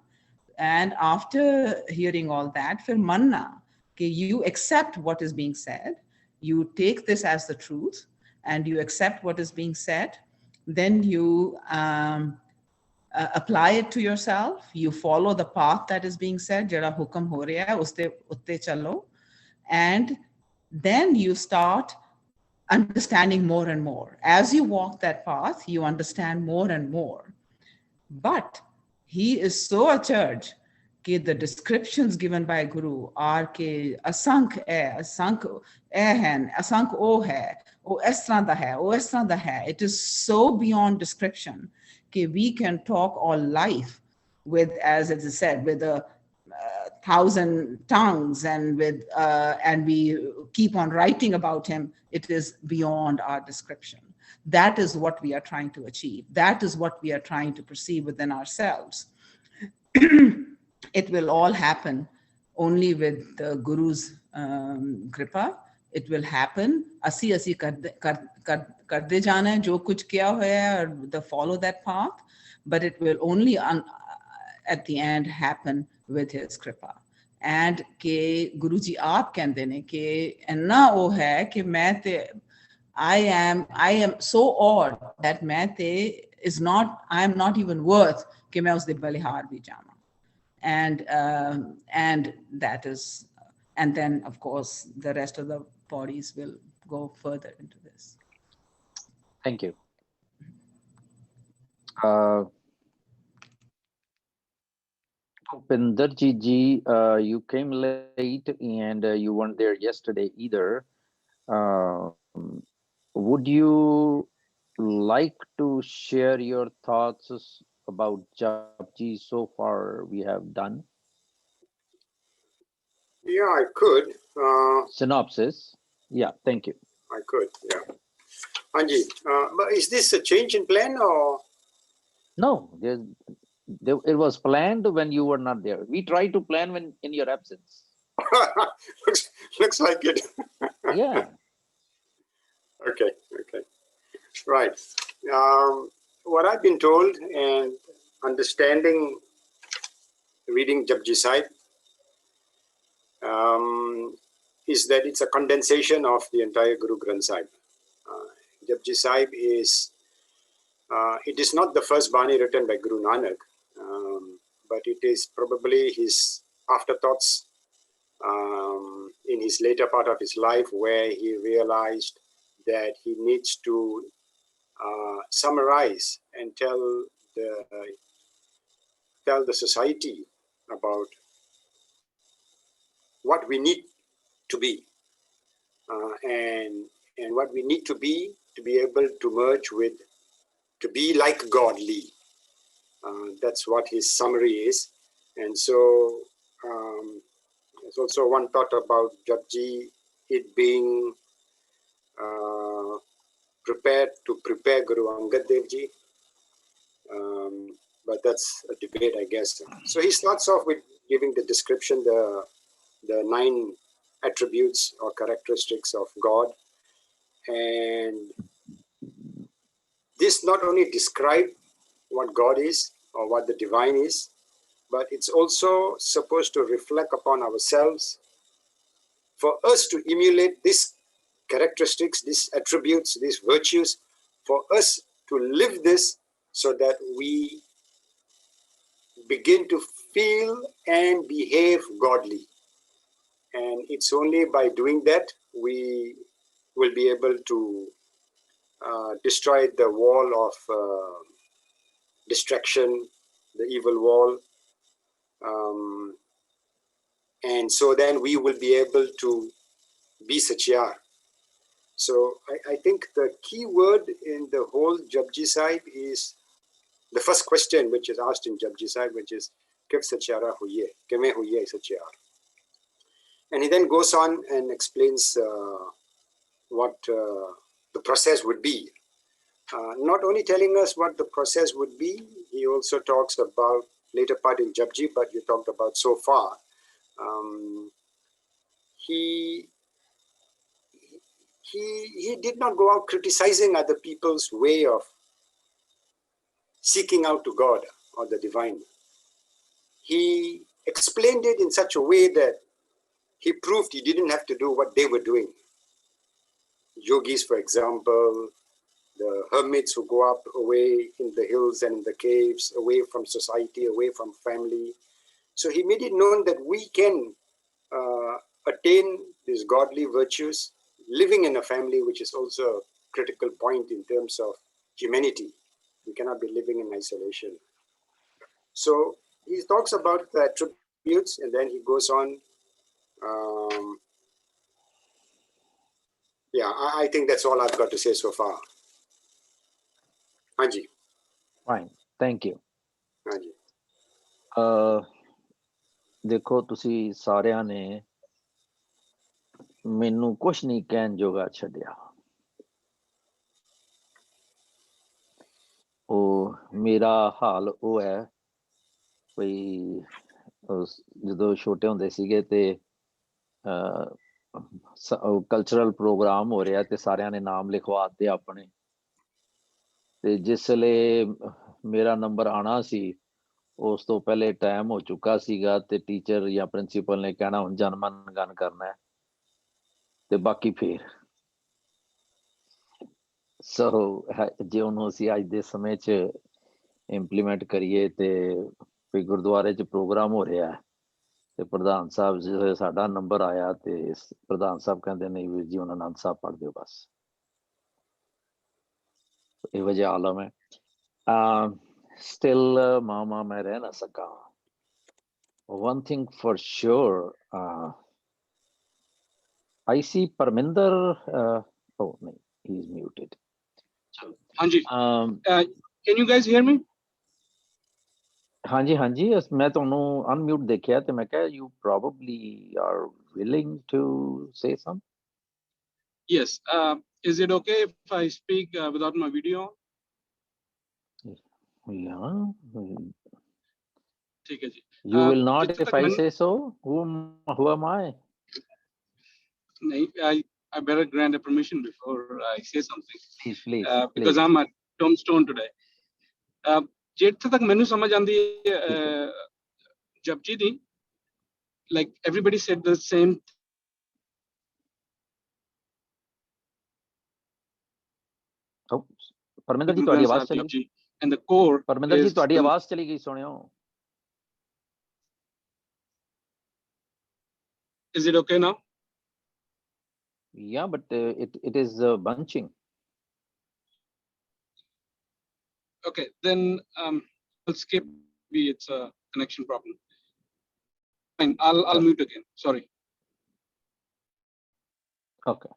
And after hearing all that, fir manna, कि you accept what is being said, you take this as the truth, and you accept what is being said, then you apply it to yourself, you follow the path that is being said, jada hukam ho raha hai, uste utte chalo, and then you start understanding more and more. As you walk that path, you understand more and more. But he is so acharge that the descriptions given by Guru are ke asank hai, asank hai, asank o hai, o is tarah da hai, o is tarah da hai. It is so beyond description that we can talk all life with, as it is said, with a 1,000 tongues, and with and we keep on writing about him. It is beyond our description. That is what we are trying to achieve. That is what we are trying to perceive within ourselves. It will all happen only with the Guru's kripa. It will happen. Asi karde jana hai, jo kuch kiya hoya hai, or follow that path. But it will only at the end happen with his kripa. And ke Guruji aap kehndे ne ke enna oh hai ke main te I am so awed that I am not even worth ke main usde balihar bhi jawa. And that is, and then of course the rest of the bodies will go further into this. Thank you. Pindarji ji, you came late and you weren't there yesterday either. Would you like to share your thoughts about Japji Japji so far we have done? Yeah, I could. Synopsis. Yeah, thank you. I could, yeah. Anji, but is this a change in plan or? No, it was planned when you were not there. We try to plan when in your absence. looks like it. Yeah. Okay. Right. What I've been told and understanding reading Japji Sahib is that it's a condensation of the entire Guru Granth Sahib. Japji Sahib is, it is not the first Bani written by Guru Nanak, but it is probably his afterthoughts in his later part of his life, where he realized that he needs to summarize and tell the society about what we need to be, and what we need to be able to merge with, to be like godly. That's what his summary is. And so there's also one thought about Japji, it being prepared to prepare Guru Angad Dev Ji. But that's a debate, I guess. So he starts off with giving the description, the 9 attributes or characteristics of God. And this not only describes what God is or what the divine is, but it's also supposed to reflect upon ourselves for us to emulate these characteristics, these attributes, these virtues, for us to live this so that we begin to feel and behave godly. And it's only by doing that we will be able to destroy the wall of distraction, the evil wall. And so then we will be able to be Satyar. So I think the key word in the whole Japji Sahib is the first question which is asked in Japji Sahib, which is, Kiv Satyara huye? Kime huye Satyar? And he then goes on and explains what the process would be. Not only telling us what the process would be, he also talks about, later part in Japji, but you talked about so far. He did not go out criticizing other people's way of seeking out to God or the divine. He explained it in such a way that he proved he didn't have to do what they were doing. Yogis, for example, the hermits who go up away in the hills and in the caves, away from society, away from family. So he made it known that we can attain these godly virtues, living in a family, which is also a critical point in terms of humanity. We cannot be living in isolation. So he talks about the attributes, and then he goes on. Yeah, I think that's all I've got to say so far. Anji. Fine, thank you. Anji. ਦੇਖੋ ਤੁਸੀਂ ਸਾਰਿਆਂ ਨੇ ਮੈਨੂੰ ਕੁਛ ਨਹੀਂ ਕਹਿਣ ਜੋਗਾ ਛੱਡਿਆ। ਉਹ ਮੇਰਾ ਹਾਲ ਉਹ ਹੈ ਬਈ ਜਦੋਂ ਛੋਟੇ ਹੁੰਦੇ ਸੀਗੇ ਤੇ ਕਲਚਰਲ ਪ੍ਰੋਗਰਾਮ ਹੋ ਰਿਹਾ ਤੇ ਸਾਰਿਆਂ ਨੇ ਨਾਮ ਲਿਖਵਾ ਦਿੱਤੇ ਆਪਣੇ, ਤੇ ਜਿਸ ਵੇਲੇ ਮੇਰਾ ਨੰਬਰ ਆਣਾ ਸੀ ਉਸ ਤੋਂ ਪਹਿਲੇ ਟਾਈਮ ਹੋ ਚੁੱਕਾ ਸੀਗਾ ਤੇ ਟੀਚਰ ਜਾਂ ਪ੍ਰਿੰਸੀਪਲ ਨੇ ਕਹਿਣਾ ਹੁਣ ਜਨਮਨ ਗਨ ਕਰਨਾ ਹੈ ਤੇ ਬਾਕੀ ਫੇਰ। ਸੋ ਜੇ ਉਹਨੂੰ ਅਸੀਂ ਅੱਜ ਦੇ ਸਮੇਂ 'ਚ ਇੰਪਲੀਮੈਂਟ ਕਰੀਏ ਤੇ ਵੀ ਗੁਰਦੁਆਰੇ 'ਚ ਪ੍ਰੋਗਰਾਮ ਹੋ ਰਿਹਾ ਤੇ ਪ੍ਰਧਾਨ ਸਾਹਿਬ ਜਦੋਂ ਸਾਡਾ ਨੰਬਰ ਆਇਆ ਤੇ ਪ੍ਰਧਾਨ ਸਾਹਿਬ ਕਹਿੰਦੇ ਨਹੀਂ ਵੀਰ ਜੀ ਉਹਨਾਂ ਆਨੰਦ ਸਾਹਿਬ ਪੜ੍ਹ ਦਿਓ ਬਸ। ਇਹੋ ਜਿਹਾ ਆਲਮ ਹੈ। Still mama मैं रह ना सका। One thing for sure, I see Parminder, oh no, he's muted. Hanji, can you guys hear me? ਹਾਂਜੀ ਹਾਂਜੀ ਮੈਂ ਤੁਹਾਨੂੰ ਅਨਮਿਊਟ ਦੇਖਿਆ ਤੇ ਮੈਂ ਕਿਹਾ you probably are willing to say some. Yes. Is it okay if I speak without my video? Yeah. ठीक है जी. You will not जितने if तक I मैंने say so. Who am I? नहीं, I better grant a permission before I say something. Please, please, Because please. I'm at Tombstone today. जितने तक मैंने समझ आंदी जपजी दी, like everybody said the same. Oh, Parminder ji Guru ਤੁਹਾਡੀ Granth ਆਵਾਜ਼ Sahib ਚਲੀ Japji, and the core Parminder ji is ਤੁਹਾਡੀ the, ਆਵਾਜ਼ ਚਲੀ ਗਈ ਸੁਣਿਓ. is it okay now? Yeah, but it is bunching. Okay, then I'll skip. Maybe it's a connection problem. Fine, I'll mute again. Sorry. Okay.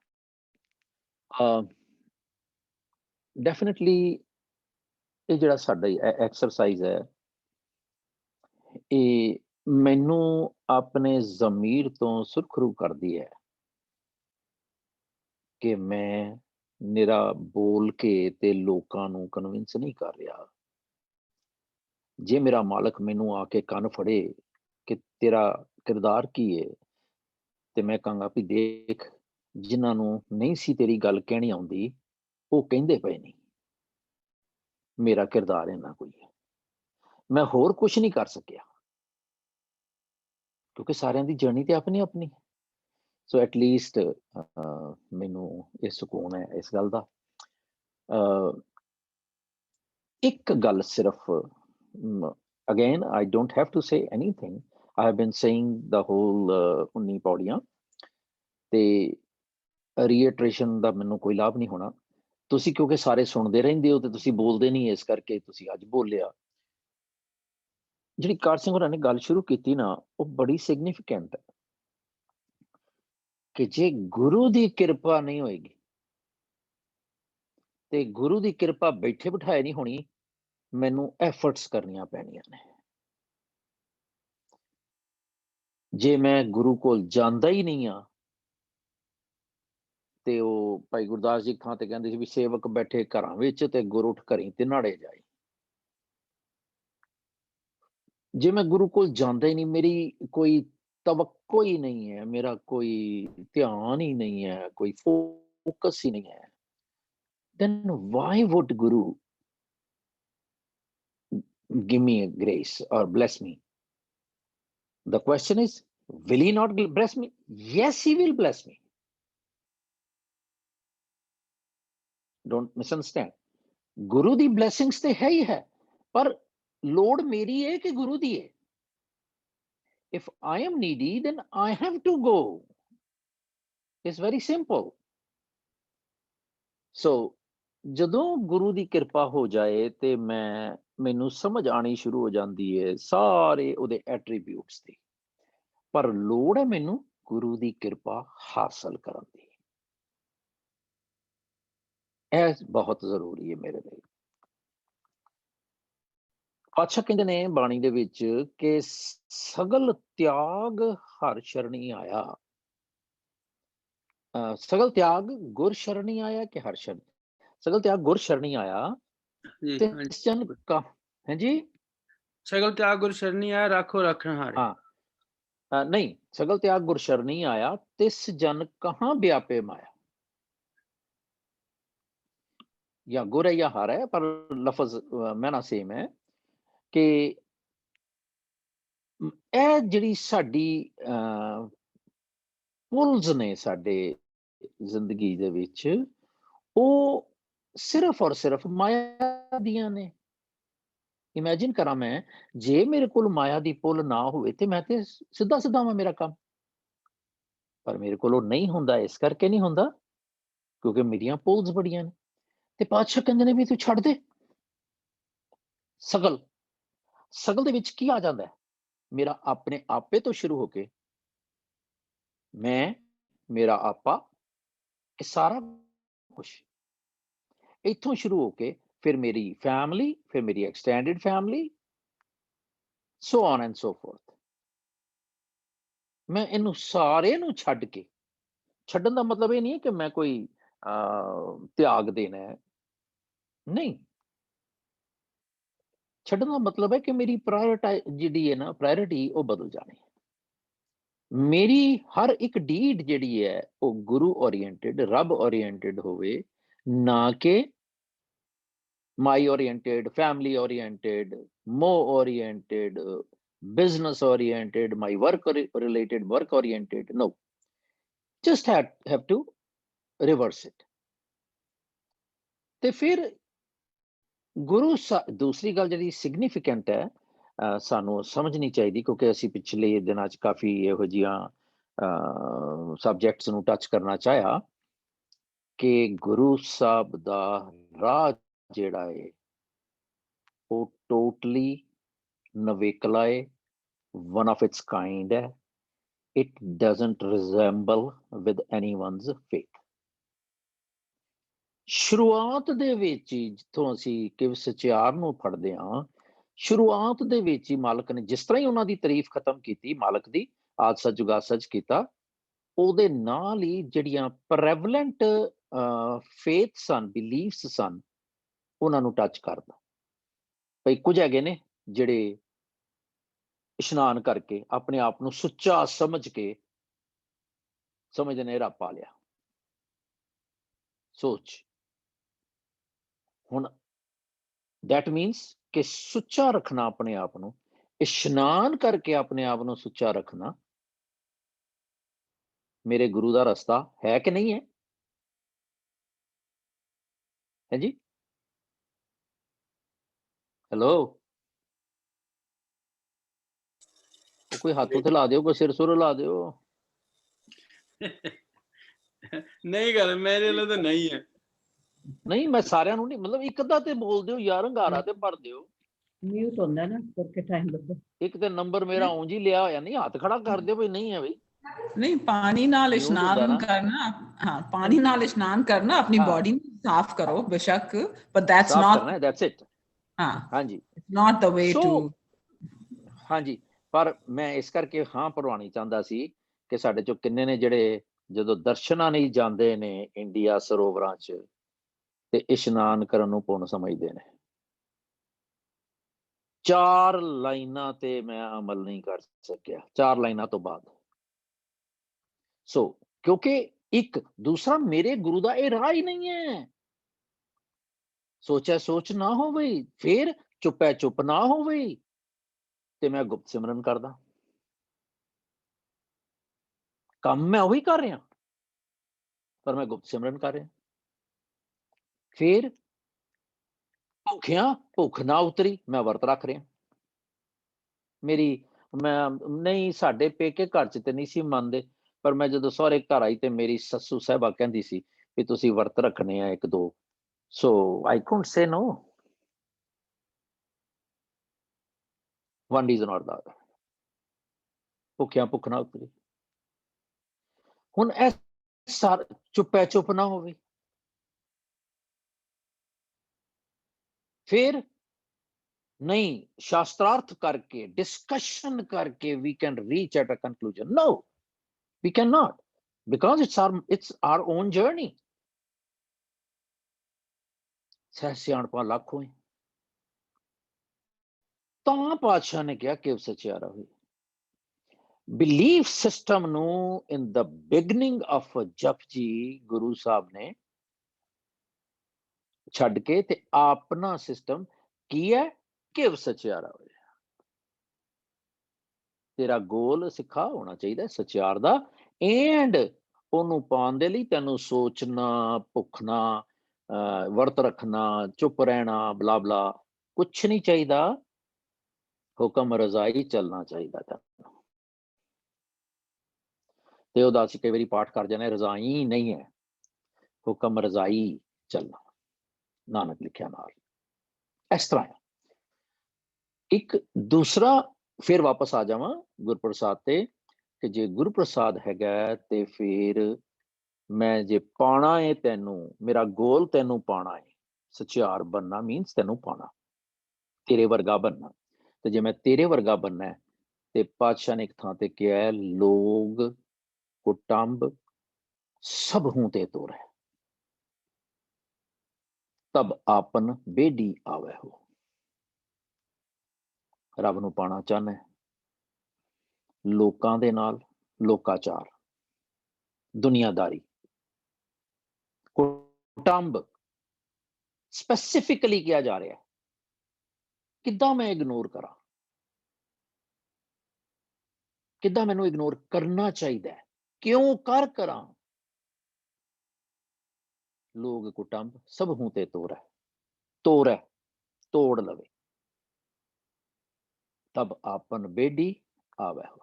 Definitely ਇਹ ਜਿਹੜਾ ਸਾਡਾ exercise ਹੈ ਇਹ ਮੈਨੂੰ ਆਪਣੇ ਜ਼ਮੀਰ ਤੋਂ ਸੁਰਖਰੂ ਕਰਦੀ ਹੈ ਕਿ ਮੈਂ ਨਿਰਾ ਬੋਲ ਕੇ ਤੇ ਲੋਕਾਂ ਨੂੰ ਕਨਵਿੰਸ ਨਹੀਂ ਕਰ ਰਿਹਾ. ਜੇ ਮੇਰਾ ਮਾਲਕ ਮੈਨੂੰ ਆ ਕੇ ਕੰਨ ਫੜੇ ਕਿ ਤੇਰਾ ਕਿਰਦਾਰ ਕੀ ਹੈ ਤੇ ਮੈਂ ਕਹਾਂਗਾ ਵੀ ਦੇਖ ਜਿਨ੍ਹਾਂ ਨੂੰ ਨਹੀਂ ਸੀ ਤੇਰੀ ਗੱਲ ਕਹਿਣੀ ਆਉਂਦੀ ਉਹ ਕਹਿੰਦੇ ਪਏ ਨਹੀਂ, ਮੇਰਾ ਕਿਰਦਾਰ ਇੰਨਾ ਕੋਈ ਹੈ, ਮੈਂ ਹੋਰ ਕੁਝ ਨਹੀਂ ਕਰ ਸਕਿਆ ਕਿਉਂਕਿ ਸਾਰਿਆਂ ਦੀ ਜਰਨੀ ਤੇ ਆਪਣੀ ਆਪਣੀ. ਸੋ ਐਟਲੀਸਟ ਮੈਨੂੰ ਇਹ ਸਕੂਨ ਹੈ ਇਸ ਗੱਲ ਦਾ. ਇੱਕ ਗੱਲ ਸਿਰਫ again I don't have to say anything. I have been saying the whole 19 ਪੌੜੀਆਂ ਤੇ ਰੀਇਟਰੇਸ਼ਨ ਦਾ ਮੈਨੂੰ ਕੋਈ ਲਾਭ ਨਹੀਂ ਹੋਣਾ. ਤੁਸੀਂ ਕਿਉਂਕਿ ਸਾਰੇ ਸੁਣਦੇ ਰਹਿੰਦੇ ਹੋ ਤੇ ਤੁਸੀਂ ਬੋਲਦੇ ਨਹੀਂ, ਇਸ ਕਰਕੇ ਤੁਸੀਂ ਅੱਜ ਬੋਲਿਆ. ਜਿਹੜੀ ਕਾਰ ਸਿੰਘ ਹੋਰਾਂ ਨੇ ਗੱਲ ਸ਼ੁਰੂ ਕੀਤੀ ਨਾ ਉਹ ਬੜੀ ਸਿਗਨੀਫੀਕੈਂਟ ਹੈ ਕਿ ਜੇ ਗੁਰੂ ਦੀ ਕਿਰਪਾ ਨਹੀਂ ਹੋਏਗੀ ਤੇ ਗੁਰੂ ਦੀ ਕਿਰਪਾ ਬੈਠੇ ਬਿਠਾਏ ਨਹੀਂ ਹੋਣੀ, ਮੈਨੂੰ ਐਫਰਟਸ ਕਰਨੀਆਂ ਪੈਣੀਆਂ ਨੇ. ਜੇ ਮੈਂ ਗੁਰੂ ਕੋਲ ਜਾਂਦਾ ਹੀ ਨਹੀਂ ਆ ਤੇ ਉਹ ਭਾਈ ਗੁਰਦਾਸ ਜੀ ਥਾਂ ਤੇ ਕਹਿੰਦੇ ਸੀ ਵੀ ਸੇਵਕ ਬੈਠੇ ਘਰਾਂ ਵਿੱਚ ਤੇ ਗੁਰੂ ਉੱਠ ਘਰੀਂ ਤੇ ਨਾੜੇ ਜਾਏ. ਜੇ ਮੈਂ ਗੁਰੂ ਕੋਲ ਜਾਂਦਾ ਹੀ ਨਹੀਂ, ਮੇਰੀ ਕੋਈ ਤਵੱਕੋ ਹੀ ਨਹੀਂ ਹੈ, ਮੇਰਾ ਕੋਈ ਧਿਆਨ ਹੀ ਨਹੀਂ ਹੈ, ਕੋਈ ਫੋਕਸ ਹੀ ਨਹੀਂ ਹੈ, then why would Guru give me a grace or bless me? The question is, will he not bless me? Yes, he will bless me. Don't misunderstand. Guru the blessings ਤੇ ਹੈ ਹੀ ਹੈ, ਪਰ ਲੋੜ ਮੇਰੀ ਹੈ ਕਿ ਗੁਰੂ ਦੀ ਹੈ. If I am needy, then I have to go. It's very simple. So ਜਦੋਂ ਗੁਰੂ ਦੀ ਕਿਰਪਾ ਹੋ ਜਾਏ ਤੇ ਮੈਨੂੰ ਸਮਝ ਆਣੀ ਸ਼ੁਰੂ ਹੋ ਜਾਂਦੀ ਹੈ ਸਾਰੇ ਉਹਦੇ ਐਟਰੀਬਿਊਟਸ ਦੀ, ਪਰ ਲੋੜ ਹੈ ਮੈਨੂੰ ਗੁਰੂ ਦੀ ਕਿਰਪਾ ਹਾਸਲ ਕਰਨ ਦੀ. ਇਹ ਬਹੁਤ ਜ਼ਰੂਰੀ ਹੈ ਮੇਰੇ ਲਈ. ਪਾਤਸ਼ਾਹ ਕਹਿੰਦੇ ਨੇ ਬਾਣੀ ਦੇ ਵਿੱਚ ਕਿ ਸਗਲ ਤਿਆਗ ਹਰ ਸ਼ਰਣੀ ਆਇਆ. ਸਗਲ ਤਿਆਗ ਗੁਰ ਸ਼ਰਣੀ ਆਇਆ ਕਿ ਹਰ ਸ਼ਰਨ? ਸਗਲ ਤਿਆਗ ਗੁਰ ਸ਼ਰਣੀ ਆਇਆ ਤੇ ਜਨ ਕਾ ਹਾਂਜੀ ਸਗਲ ਤਿਆਗ ਗੁਰ ਸ਼ਰਣੀ ਆਇਆ ਰਾਖੋ ਰੱਖਣ ਹਾਰੇ. ਹਾਂ ਨਹੀਂ, ਸਗਲ ਤਿਆਗ ਗੁਰ ਸ਼ਰਣੀ ਆਇਆ ਤਿਸ ਜਨ ਕਹਾਂ ਵਿਆਪੇ ਮਾਇਆ. ਜਾਂ ਗੁਰ ਹੈ ਜਾਂ ਹਰ ਹੈ, ਪਰ ਲਫ਼ਜ਼ ਮੈਨਾ ਸੇਮ ਹੈ ਕਿ ਇਹ ਜਿਹੜੀ ਸਾਡੀ ਪੁਲਸ ਨੇ ਸਾਡੇ ਜ਼ਿੰਦਗੀ ਦੇ ਵਿੱਚ ਉਹ ਸਿਰਫ ਔਰ ਸਿਰਫ ਮਾਇਆ ਦੀਆਂ ਨੇ. ਇਮੈਜਿਨ ਕਰਾਂ ਮੈਂ, ਜੇ ਮੇਰੇ ਕੋਲ ਮਾਇਆ ਦੀ ਪੁੱਲ ਨਾ ਹੋਵੇ ਤੇ ਮੈਂ ਤੇ ਸਿੱਧਾ ਸਿੱਧਾ ਵਾਂ ਮੇਰਾ ਕੰਮ, ਪਰ ਮੇਰੇ ਕੋਲ ਉਹ ਨਹੀਂ ਹੁੰਦਾ. ਇਸ ਕਰਕੇ ਨਹੀਂ ਹੁੰਦਾ ਕਿਉਂਕਿ ਮੇਰੀਆਂ ਪੁਲਸ ਬੜੀਆਂ ਨੇ. ਤੇ ਪਾਤਸ਼ਾਹ ਕਹਿੰਦੇ ਨੇ ਵੀ ਤੂੰ ਛੱਡ ਦੇ ਸਗਲ. ਸਗਲ ਦੇ ਵਿੱਚ ਕੀ ਆ ਜਾਂਦਾ? ਮੇਰਾ ਆਪਣੇ ਆਪੇ ਤੋਂ ਸ਼ੁਰੂ ਹੋ ਕੇ ਮੈਂ, ਮੇਰਾ ਆਪਾ, ਇਹ ਸਾਰਾ ਕੁਛ ਇੱਥੋਂ ਸ਼ੁਰੂ ਹੋ ਕੇ ਫਿਰ ਮੇਰੀ ਫੈਮਿਲੀ, ਫਿਰ ਮੇਰੀ extended family, so on and so forth. ਮੈਂ ਇਹਨੂੰ ਸਾਰੇ ਨੂੰ ਛੱਡ ਕੇ, ਛੱਡਣ ਦਾ ਮਤਲਬ ਇਹ ਨਹੀਂ ਹੈ ਕਿ ਮੈਂ ਕੋਈ ਤਿਆਗ ਦੇਣਾ ਹੈ, ਨਹੀਂ। ਛੱਡਣ ਦਾ ਮਤਲਬ ਹੈ ਕਿ ਮੇਰੀ ਜਿਹੜੀ ਹੈ ਨਾ ਪ੍ਰਾਇੋਰਟੀ ਉਹ ਬਦਲ ਜਾਣੀ। ਮੇਰੀ ਹਰ ਇੱਕ ਡੀਡ ਜਿਹੜੀ ਹੈ ਉਹ ਗੁਰੂ ਓਰੀਐਂਟਡ, ਰੱਬ ਓਰੀਐਂਟਡ ਹੋਵੇ, ਨਾ ਕਿ ਮਾਈ ਓਰੀਐਂਟਡ, ਫੈਮਿਲੀ ਓਰੀਐਂਟਡ, ਮੋ oriented, business oriented, my work related, work oriented. No, just have to reverse it. ਤੇ ਫਿਰ ਗੁਰੂ ਦੂਸਰੀ ਗੱਲ ਜਿਹੜੀ ਸਿਗਨੀਫੀਕੈਂਟ ਹੈ, ਸਾਨੂੰ ਸਮਝਣੀ ਚਾਹੀਦੀ, ਕਿਉਂਕਿ ਅਸੀਂ ਪਿਛਲੇ ਦਿਨਾਂ 'ਚ ਕਾਫੀ ਇਹੋ ਜਿਹੀਆਂ ਸਬਜੈਕਟਸ ਨੂੰ ਟੱਚ ਕਰਨਾ ਚਾਹਿਆ ਕਿ ਗੁਰੂ ਸਾਹਿਬ ਦਾ ਰਾਹ ਜਿਹੜਾ ਹੈ ਉਹ ਟੋਟਲੀ ਨਵੇਕਲਾ ਹੈ, one of its kind ਹੈ। It doesn't resemble with anyone's faith. ਸ਼ੁਰੂਆਤ ਦੇ ਵਿੱਚ ਹੀ ਜਿੱਥੋਂ ਅਸੀਂ ਕਿਵ ਸਚਿਆਰ ਨੂੰ ਫੜਦੇ ਹਾਂ, ਸ਼ੁਰੂਆਤ ਦੇ ਵਿੱਚ ਹੀ ਮਾਲਕ ਨੇ ਜਿਸ ਤਰ੍ਹਾਂ ਹੀ ਉਹਨਾਂ ਦੀ ਤਾਰੀਫ ਖਤਮ ਕੀਤੀ, ਮਾਲਕ ਦੀ ਆਦ ਸੱਚ ਜੁਗਾ ਸੱਚ ਕੀਤਾ, ਉਹਦੇ ਨਾਲ ਹੀ ਜਿਹੜੀਆਂ ਪ੍ਰੈਵਲੈਂਟ ਫੇਥ ਸਨ, ਬਿਲੀਫਸ ਸਨ, ਉਹਨਾਂ ਨੂੰ ਟੱਚ ਕਰਦਾ। ਭਈ ਕੁਝ ਹੈਗੇ ਨੇ ਜਿਹੜੇ ਇਸ਼ਨਾਨ ਕਰਕੇ ਆਪਣੇ ਆਪ ਨੂੰ ਸੁੱਚਾ ਸਮਝ ਕੇ ਸਮਝਦੇ ਨੇ ਰੱਬ ਪਾ ਲਿਆ। ਸੋਚ, ਹੁਣ that means ਕਿ ਸੁੱਚਾ ਰੱਖਣਾ ਆਪਣੇ ਆਪ ਨੂੰ, ਇਸ਼ਨਾਨ ਕਰਕੇ ਆਪਣੇ ਆਪ ਨੂੰ ਸੁੱਚਾ ਰੱਖਣਾ ਮੇਰੇ ਗੁਰੂ ਦਾ ਰਸਤਾ ਹੈ ਕਿ ਨਹੀਂ ਹੈ? ਹੈ ਜੀ? ਹੈਲੋ, ਕੋਈ ਹੱਥ ਉੱਤੇ ਲਾ ਦਿਓ, ਕੋਈ ਸਿਰ ਸੁਰ ਲਾ ਦਿਓ। ਨਹੀਂ ਗੱਲ ਮੇਰੇ ਲਈ ਤਾਂ ਨਹੀਂ ਹੈ। ਨਹੀਂ, ਮੈਂ ਸਾਰਿਆਂ ਨੂੰ ਨਹੀਂ, ਮਤਲਬ ਇੱਕ ਅੱਧਾ ਤੇ ਬੋਲ ਦਿਓ ਯਾਰ, ਹੰਗਾਰਾ ਤੇ ਭਰ ਦਿਓ। ਮਿਊਟ ਹੁੰਦਾ ਨਾ, ਕਰਕੇ ਟਾਈਮ ਲੱਗਦਾ। ਇੱਕ ਤੇ ਨੰਬਰ ਮੇਰਾ ਉਂਝ ਹੀ ਲਿਆ ਹੋਇਆ, ਨਹੀਂ ਹੱਥ ਖੜਾ ਕਰ ਦਿਓ ਵੀ ਨਹੀਂ ਹੈ ਬਈ। ਨਹੀਂ, ਪਾਣੀ ਨਾਲ ਇਸ਼ਨਾਨ ਕਰਨਾ, ਹਾਂ ਪਾਣੀ ਨਾਲ ਇਸ਼ਨਾਨ ਕਰਨਾ, ਆਪਣੀ ਬੋਡੀ ਨੂੰ ਸਾਫ਼ ਕਰੋ ਬੇਸ਼ੱਕ, ਪਰ ਦੈਟਸ ਨਾਟ, ਦੈਟਸ ਇਟ। ਹਾਂ ਹਾਂਜੀ, it's not the way to. ਹਾਂਜੀ, ਪਰ ਮੈਂ ਇਸ ਕਰਕੇ ਹਾਂ ਭਰਵਾਉਣੀ ਚਾਹੁੰਦਾ ਸੀ ਕਿ ਸਾਡੇ ਚੋਂ ਕਿੰਨੇ ਨੇ ਜਿਹੜੇ ਜਦੋਂ ਦਰਸ਼ਨਾਂ ਨਹੀਂ ਜਾਂਦੇ ਨੇ ਇੰਡੀਆ ਸਰੋਵਰਾਂ 'ਚ ਤੇ ਇਸ਼ਨਾਨ ਕਰਨ ਨੂੰ ਪੁੰਨ ਸਮਝਦੇ ਨੇ। 4 ਲਾਈਨਾਂ ਤੇ ਮੈਂ ਅਮਲ ਨਹੀਂ ਕਰ ਸਕਿਆ, 4 ਲਾਈਨਾਂ ਤੋਂ ਬਾਅਦ। ਸੋ ਕਿਉਂਕਿ ਇੱਕ ਦੂਸਰਾ ਮੇਰੇ ਗੁਰੂ ਦਾ ਇਹ ਰਾਹ ਹੀ ਨਹੀਂ ਹੈ। ਸੋਚਿਆ ਸੋਚ ਨਾ ਹੋਵੇ, ਫਿਰ ਚੁੱਪੈ ਚੁੱਪ ਨਾ ਹੋਵੇ, ਤੇ ਮੈਂ ਗੁਪਤ ਸਿਮਰਨ ਕਰਦਾ। ਕੰਮ ਮੈਂ ਉਹੀ ਕਰ ਰਿਹਾ, ਪਰ ਮੈਂ ਗੁਪਤ ਸਿਮਰਨ ਕਰ ਰਿਹਾ। ਫਿਰ ਭੁੱਖਿਆਂ ਭੁੱਖ ਨਾ ਉਤਰੀ, ਮੈਂ ਵਰਤ ਰੱਖ ਰਿਹਾ। ਮੈਂ ਨਹੀਂ, ਸਾਡੇ ਪੇਕੇ ਘਰ 'ਚ ਤੇ ਨਹੀਂ ਸੀ ਮੰਨਦੇ, ਪਰ ਮੈਂ ਜਦੋਂ ਸਹੁਰੇ ਘਰ ਆਈ ਤੇ ਮੇਰੀ ਸੱਸੂ ਸਾਹਿਬਾ ਕਹਿੰਦੀ ਸੀ ਵੀ ਤੁਸੀਂ ਵਰਤ ਰੱਖਣੇ ਆ 1-2, so I couldn't say no. One reason or the other, ਭੁੱਖਿਆਂ ਭੁੱਖ ਨਾ ਉਤਰੀ। ਹੁਣ ਇਹ ਚੁੱਪੈ ਚੁੱਪ ਨਾ ਹੋਵੇ, ਫਿਰ ਨਹੀਂ ਸ਼ਾਸਤਰਾਰਥ ਕਰਕੇ, ਡਿਸਕਸ਼ਨ ਕਰਕੇ we can reach at a conclusion. No, we cannot, because it's our own journey. ਸਹਿ ਸਿਆਣਪਾਂ ਲੱਖ ਹੋਏ, ਤਾਂ ਪਾਤਸ਼ਾਹ ਨੇ ਕਿਹਾ ਕਿ ਸਚਿਆਰਾ ਹੋਈ। ਬਿਲੀਫ ਸਿਸਟਮ ਨੂੰ ਇਨ ਦ ਬਿਗਨਿੰਗ ਆਫ ਜਪਜੀ ਗੁਰੂ ਸਾਹਿਬ ਨੇ ਛੱਡ ਕੇ ਤੇ ਆਪਣਾ ਸਿਸਟਮ ਕੀ ਹੈ ਕਿ ਸਚਿਆਰਾ ਹੋਏ। ਤੇਰਾ ਗੋਲ ਸਿੱਖਾ ਹੋਣਾ ਚਾਹੀਦਾ ਸਚਿਆਰ ਦਾ, ਐਂਡ ਉਹਨੂੰ ਪਾਉਣ ਦੇ ਲਈ ਤੈਨੂੰ ਸੋਚਣਾ, ਭੁੱਖਣਾ, ਵਰਤ ਰੱਖਣਾ, ਚੁੱਪ ਰਹਿਣਾ, ਬਲਾ ਬਲਾ ਕੁਛ ਨਹੀਂ ਚਾਹੀਦਾ। ਹੁਕਮ ਰਜ਼ਾਈ ਚੱਲਣਾ ਚਾਹੀਦਾ ਤੈਨੂੰ। ਤੇ ਉਹਦਾ ਅਸੀਂ ਕਈ ਵਾਰੀ ਪਾਠ ਕਰ ਜਾਂਦੇ, ਰਜ਼ਾਈ ਨਹੀਂ ਹੈ, ਹੁਕਮ ਰਜ਼ਾਈ ਚੱਲਣਾ, ਨਾਨਕ ਲਿਖਿਆ ਨਾਲ। ਇਸ ਤਰ੍ਹਾਂ ਇੱਕ ਦੂਸਰਾ, ਫਿਰ ਵਾਪਸ ਆ ਜਾਵਾਂ ਗੁਰਪ੍ਰਸਾਦ ਤੇ, ਕਿ ਜੇ ਗੁਰਪ੍ਰਸਾਦ ਹੈਗਾ ਤੇ ਫਿਰ ਮੈਂ ਜੇ ਪਾਉਣਾ ਹੈ ਤੈਨੂੰ, ਮੇਰਾ ਗੋਲ ਤੈਨੂੰ ਪਾਉਣਾ ਹੈ, ਸਚਿਆਰ ਬਣਨਾ ਮੀਨਸ ਤੈਨੂੰ ਪਾਉਣਾ, ਤੇਰੇ ਵਰਗਾ ਬਣਨਾ। ਤੇ ਜੇ ਮੈਂ ਤੇਰੇ ਵਰਗਾ बनना है ਤੇ ਪਾਤਸ਼ਾਹ ਨੇ ਇੱਕ ਥਾਂ ਤੇ ਕਿਹਾ ਹੈ, ਲੋਗ ਕੁਟੰਬ ਸਭ ਹੂੰ ਤੇ ਤੋਰ ਹੈ ਤਬ ਆਪਨ ਬੇਡੀ ਆਵੇ ਹੋ। ਰੱਬ ਨੂੰ ਪਾਣਾ ਚਾਹੁੰਦਾ ਹੈ, ਲੋਕਾਂ ਦੇ ਨਾਲ ਲੋਕਾਚਾਰ, ਦੁਨੀਆਦਾਰੀ, ਕੁਟੰਬ ਸਪੈਸੀਫਿਕਲੀ ਕਿਹਾ ਜਾ ਰਿਹਾ ਹੈ। ਕਿੱਦਾਂ ਮੈਂ ਇਗਨੋਰ ਕਰਾਂ, ਕਿੱਦਾਂ ਮੈਨੂੰ ਇਗਨੋਰ ਕਰਨਾ ਚਾਹੀਦਾ ਹੈ, ਕਿਉਂ ਕਰ ਕਰਾਂ। ਲੋਗ ਕੁਟੰਬ ਸਭ ਹੂੰ ਤੇ ਤੋਰ ਹੈ, ਤੋਰ ਹੈ, ਤੋੜ ਲਵੇ ਤਬ ਆਪਨ ਬੇਡੀ ਆਵੇ ਹੋ।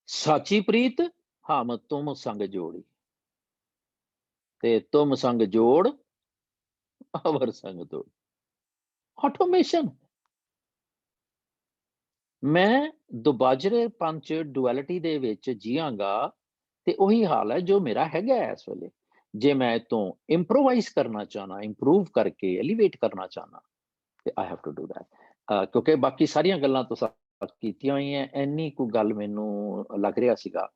ਸਾਚੀ ਪ੍ਰੀਤ ਹਮ ਤੁਮ ਸੰਗ ਜੋੜੀ ਤੇ ਤੁਮ ਸੰਗ ਜੋੜ ਅਵਰ ਸੰਗ ਤੋੜ। ਆਟੋਮੇਸ਼ਨ। ਮੈਂ ਦੁਬਾਜਰੇ ਪੰਚ ਡੁਐਲਿਟੀ ਦੇ ਵਿੱਚ ਜੀਵਾਂਗਾ ਤੇ ਉਹੀ ਹਾਲ ਹੈ ਜੋ ਮੇਰਾ ਹੈਗਾ ਇਸ ਵੇਲੇ। ਜੇ ਮੈਂ ਇਹ ਤੋਂ ਇੰਪਰੋਵਾਈਜ਼ ਕਰਨਾ ਚਾਹਨਾ, ਇੰਪਰੂਵ ਕਰਕੇ ਐਲੀਵੇਟ ਕਰਨਾ ਚਾਹਨਾ ਤੇ I have to do that. ਕਿਉਂਕਿ ਬਾਕੀ ਸਾਰੀਆਂ ਗੱਲਾਂ ਤੁਸੀਂ ਕੀਤੀਆਂ ਹੋਈਆਂ, ਇੰਨੀ ਕੁ ਗੱਲ ਮੈਨੂੰ ਲੱਗ ਰਿਹਾ ਸੀਗਾ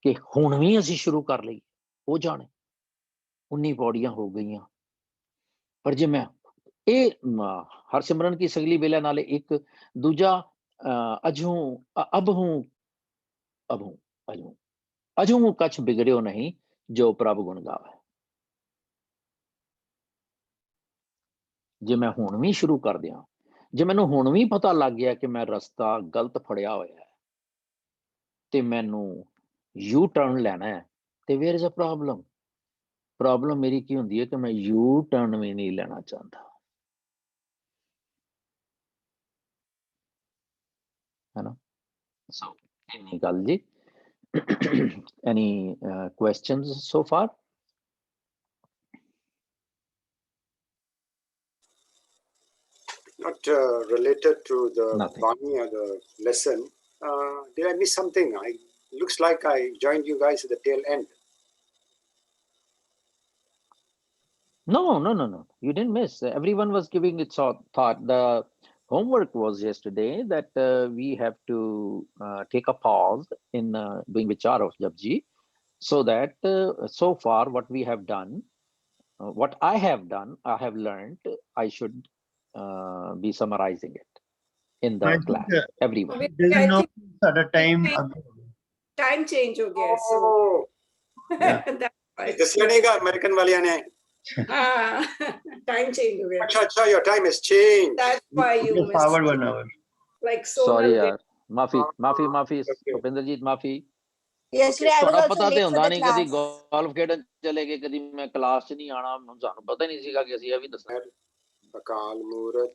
ਕਿ ਹੁਣ ਵੀ ਅਸੀਂ ਸ਼ੁਰੂ ਕਰ ਲਈ। ਹੋ ਜਾਣੇ 19 ਪੌੜੀਆਂ ਹੋ ਗਈਆਂ, ਪਰ ਜੇ ਮੈਂ ਇਹ ਹਰਸਿਮਰਨ ਕੀ ਸਗਲੀ ਵੇਲਾ ਨਾਲੇ ਇੱਕ ਦੂਜਾ ਅਜੂ ਅਬ ਹੂੰ ਅਜੂ ਕਛ ਬਿਗੜਿਓ ਨਹੀਂ ਜੋ ਪ੍ਰਭ ਗੁਣ ਗਾਵੇ। ਜੇ ਮੈਂ ਹੁਣ ਵੀ ਸ਼ੁਰੂ ਕਰ ਦਿਆਂ, ਜੇ ਮੈਨੂੰ ਹੁਣ ਵੀ ਪਤਾ ਲੱਗ ਗਿਆ ਕਿ ਮੈਂ ਰਸਤਾ ਗਲਤ ਫੜਿਆ ਹੋਇਆ ਹੈ ਤੇ ਮੈਨੂੰ ਯੂ ਟਰਨ ਲੈਣਾ ਹੈ, ਤੇ where is a problem. Problem ਮੇਰੀ ਕੀ ਹੁੰਦੀ ਹੈ ਕਿ ਮੈਂ ਯੂ ਟਰਨ ਵੀ ਨਹੀਂ ਲੈਣਾ ਚਾਹੁੰਦਾ, ਹੈ ਨਾ। ਸੋ ਇੰਨੀ ਗੱਲ ਜੀ। ਐਨੀ questions so far? Not related to the Nothing. Bani or the lesson. Did I miss something? Looks like I joined you guys at the tail end. No. You didn't miss. Everyone was giving its thought. The homework was yesterday that we have to take a pause in doing Vichar of Japji, so that so far what we have done, what I have done, I have learned, I should be summarizing it in the class. Everyone. Doesn't know at a time. Time change ho gaya, so Yeah. that's why. Dasyanega American waliyan ne. Time change ho gaya. Acha, your time has changed. That's why you Just missed. forward 1 hour. Like so. Sorry yaar, ਮਾਫੀ ਭੁਪਿੰਦਰਜੀਤ, ਮਾਫੀ। Yesterday I was ਤੁਹਾਨੂੰ also ਪਤਾ ਤੇ late for ਹੁੰਦਾ the ਨਹੀਂ, ਕਦੀ class. Golf ਖੇਡਣ ਚਲੇ ਗਏ, ਕਦੀ ਮੈਂ ਕਲਾਸ 'ਚ ਨਹੀਂ ਆਣਾ, ਸਾਨੂੰ ਪਤਾ ਹੀ ਨਹੀਂ ਸੀਗਾ ਕਿ ਅਸੀਂ ਇਹ ਵੀ ਦੱਸਣਾ। ਅਕਾਲ ਮੂਰਤ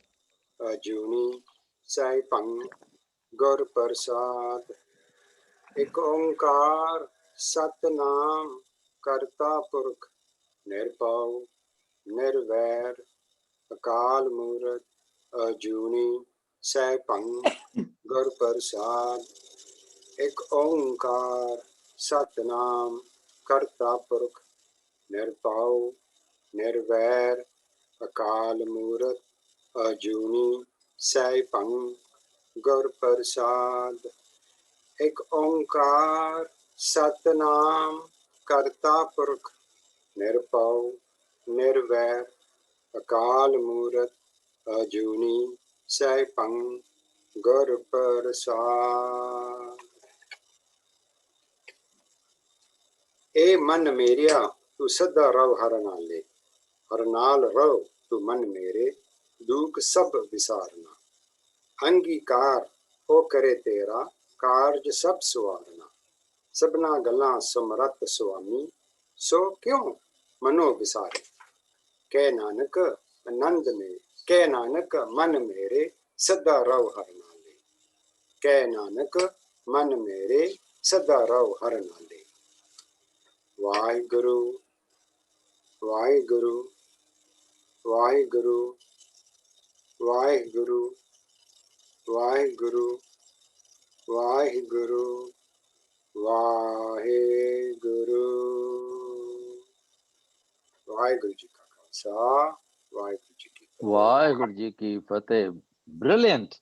ਅਜੂਨੀ ਸੈਭੰ ਗੁਰ ਪ੍ਰਸਾਦ, ਇੱਕ ਓੰਕਾਰ ਸਤਨਾਮ ਕਰਤਾ ਪੁਰਖ ਨਿਰਭਉ ਨਿਰਵੈਰ ਅਕਾਲ ਮੂਰਤ ਅਜੂਨੀ ਸੈਭੰ ਗੁਰ ਪ੍ਰਸਾਦ, ਇੱਕ ਓੰਕਾਰ ਸਤਨਾਮ ਕਰਤਾ ਪੁਰਖ ਨਿਰਭਉ ਨਿਰਵੈਰ ਅਕਾਲ ਮੂਰਤ ਅਜੂਨੀ ਸੈਭੰ ਗੁਰ ਪ੍ਰਸਾਦ, ਇੱਕ ਓੰਕਾਰ ਸਤਨਾਮ ਕਰਤਾ ਪੁਰਖ ਨਿਰਭਉ ਨਿਰਵੈਰ ਅਕਾਲ ਮੂਰਤ ਅਜੂਨੀ ਸੈਭੰ ਗੁਰ ਪ੍ਰਸਾਦ। ਏ ਮਨ ਮੇਰਿਆ ਤੂੰ ਸਦਾ ਰਹੁ ਹਰ ਨਾਲੇ, ਹਰ ਨਾਲ ਰਹੋ ਤੂੰ ਮਨ ਮੇਰੇ, ਦੁਖ ਸਭ ਵਿਸਾਰਨਾ। ਅੰਗੀਕਾਰ ਹੋ ਕਰੇ ਤੇਰਾ ਕਾਰਜ ਸਭ ਸਵਾਰਨਾ, ਸਭਨਾ ਗੱਲਾਂ ਸਮਰੱਥ ਸੁਆਮੀ, ਸੋ ਕਿਉਂ ਮਨੋ ਵਿਸਾਰੇ। ਕਹਿ ਨਾਨਕ ਆਨੰਦ ਮੇ, ਕਹਿ ਨਾਨਕ ਮਨ ਮੇਰੇ ਸਦਾ ਰਹੋ ਹਰ ਨਾਲੇ, ਕਹਿ ਨਾਨਕ ਮਨ ਮੇਰੇ ਸਦਾ ਰਹੋ ਹਰ ਨਾਲੇ। ਵਾਹਿਗੁਰੂ ਵਾਹਿਗੁਰੂ ਵਾਹਿਗੁਰੂ ਵਾਹਿਗੁਰੂ ਵਾਹਿਗੁਰੂ ਵਾਹਿਗੁਰੂ ਵਾਹਿਗੁਰੂ। ਵਾਹਿਗੁਰੂ ਜੀ ਕਾ ਖਾਲਸਾ, ਵਾਹਿਗੁਰੂ ਜੀ ਕੀ ਫਤਿਹ। ਵਾਹਿਗੁਰੂ ਜੀ ਕੀ ਫਤਿਹ। Brilliant.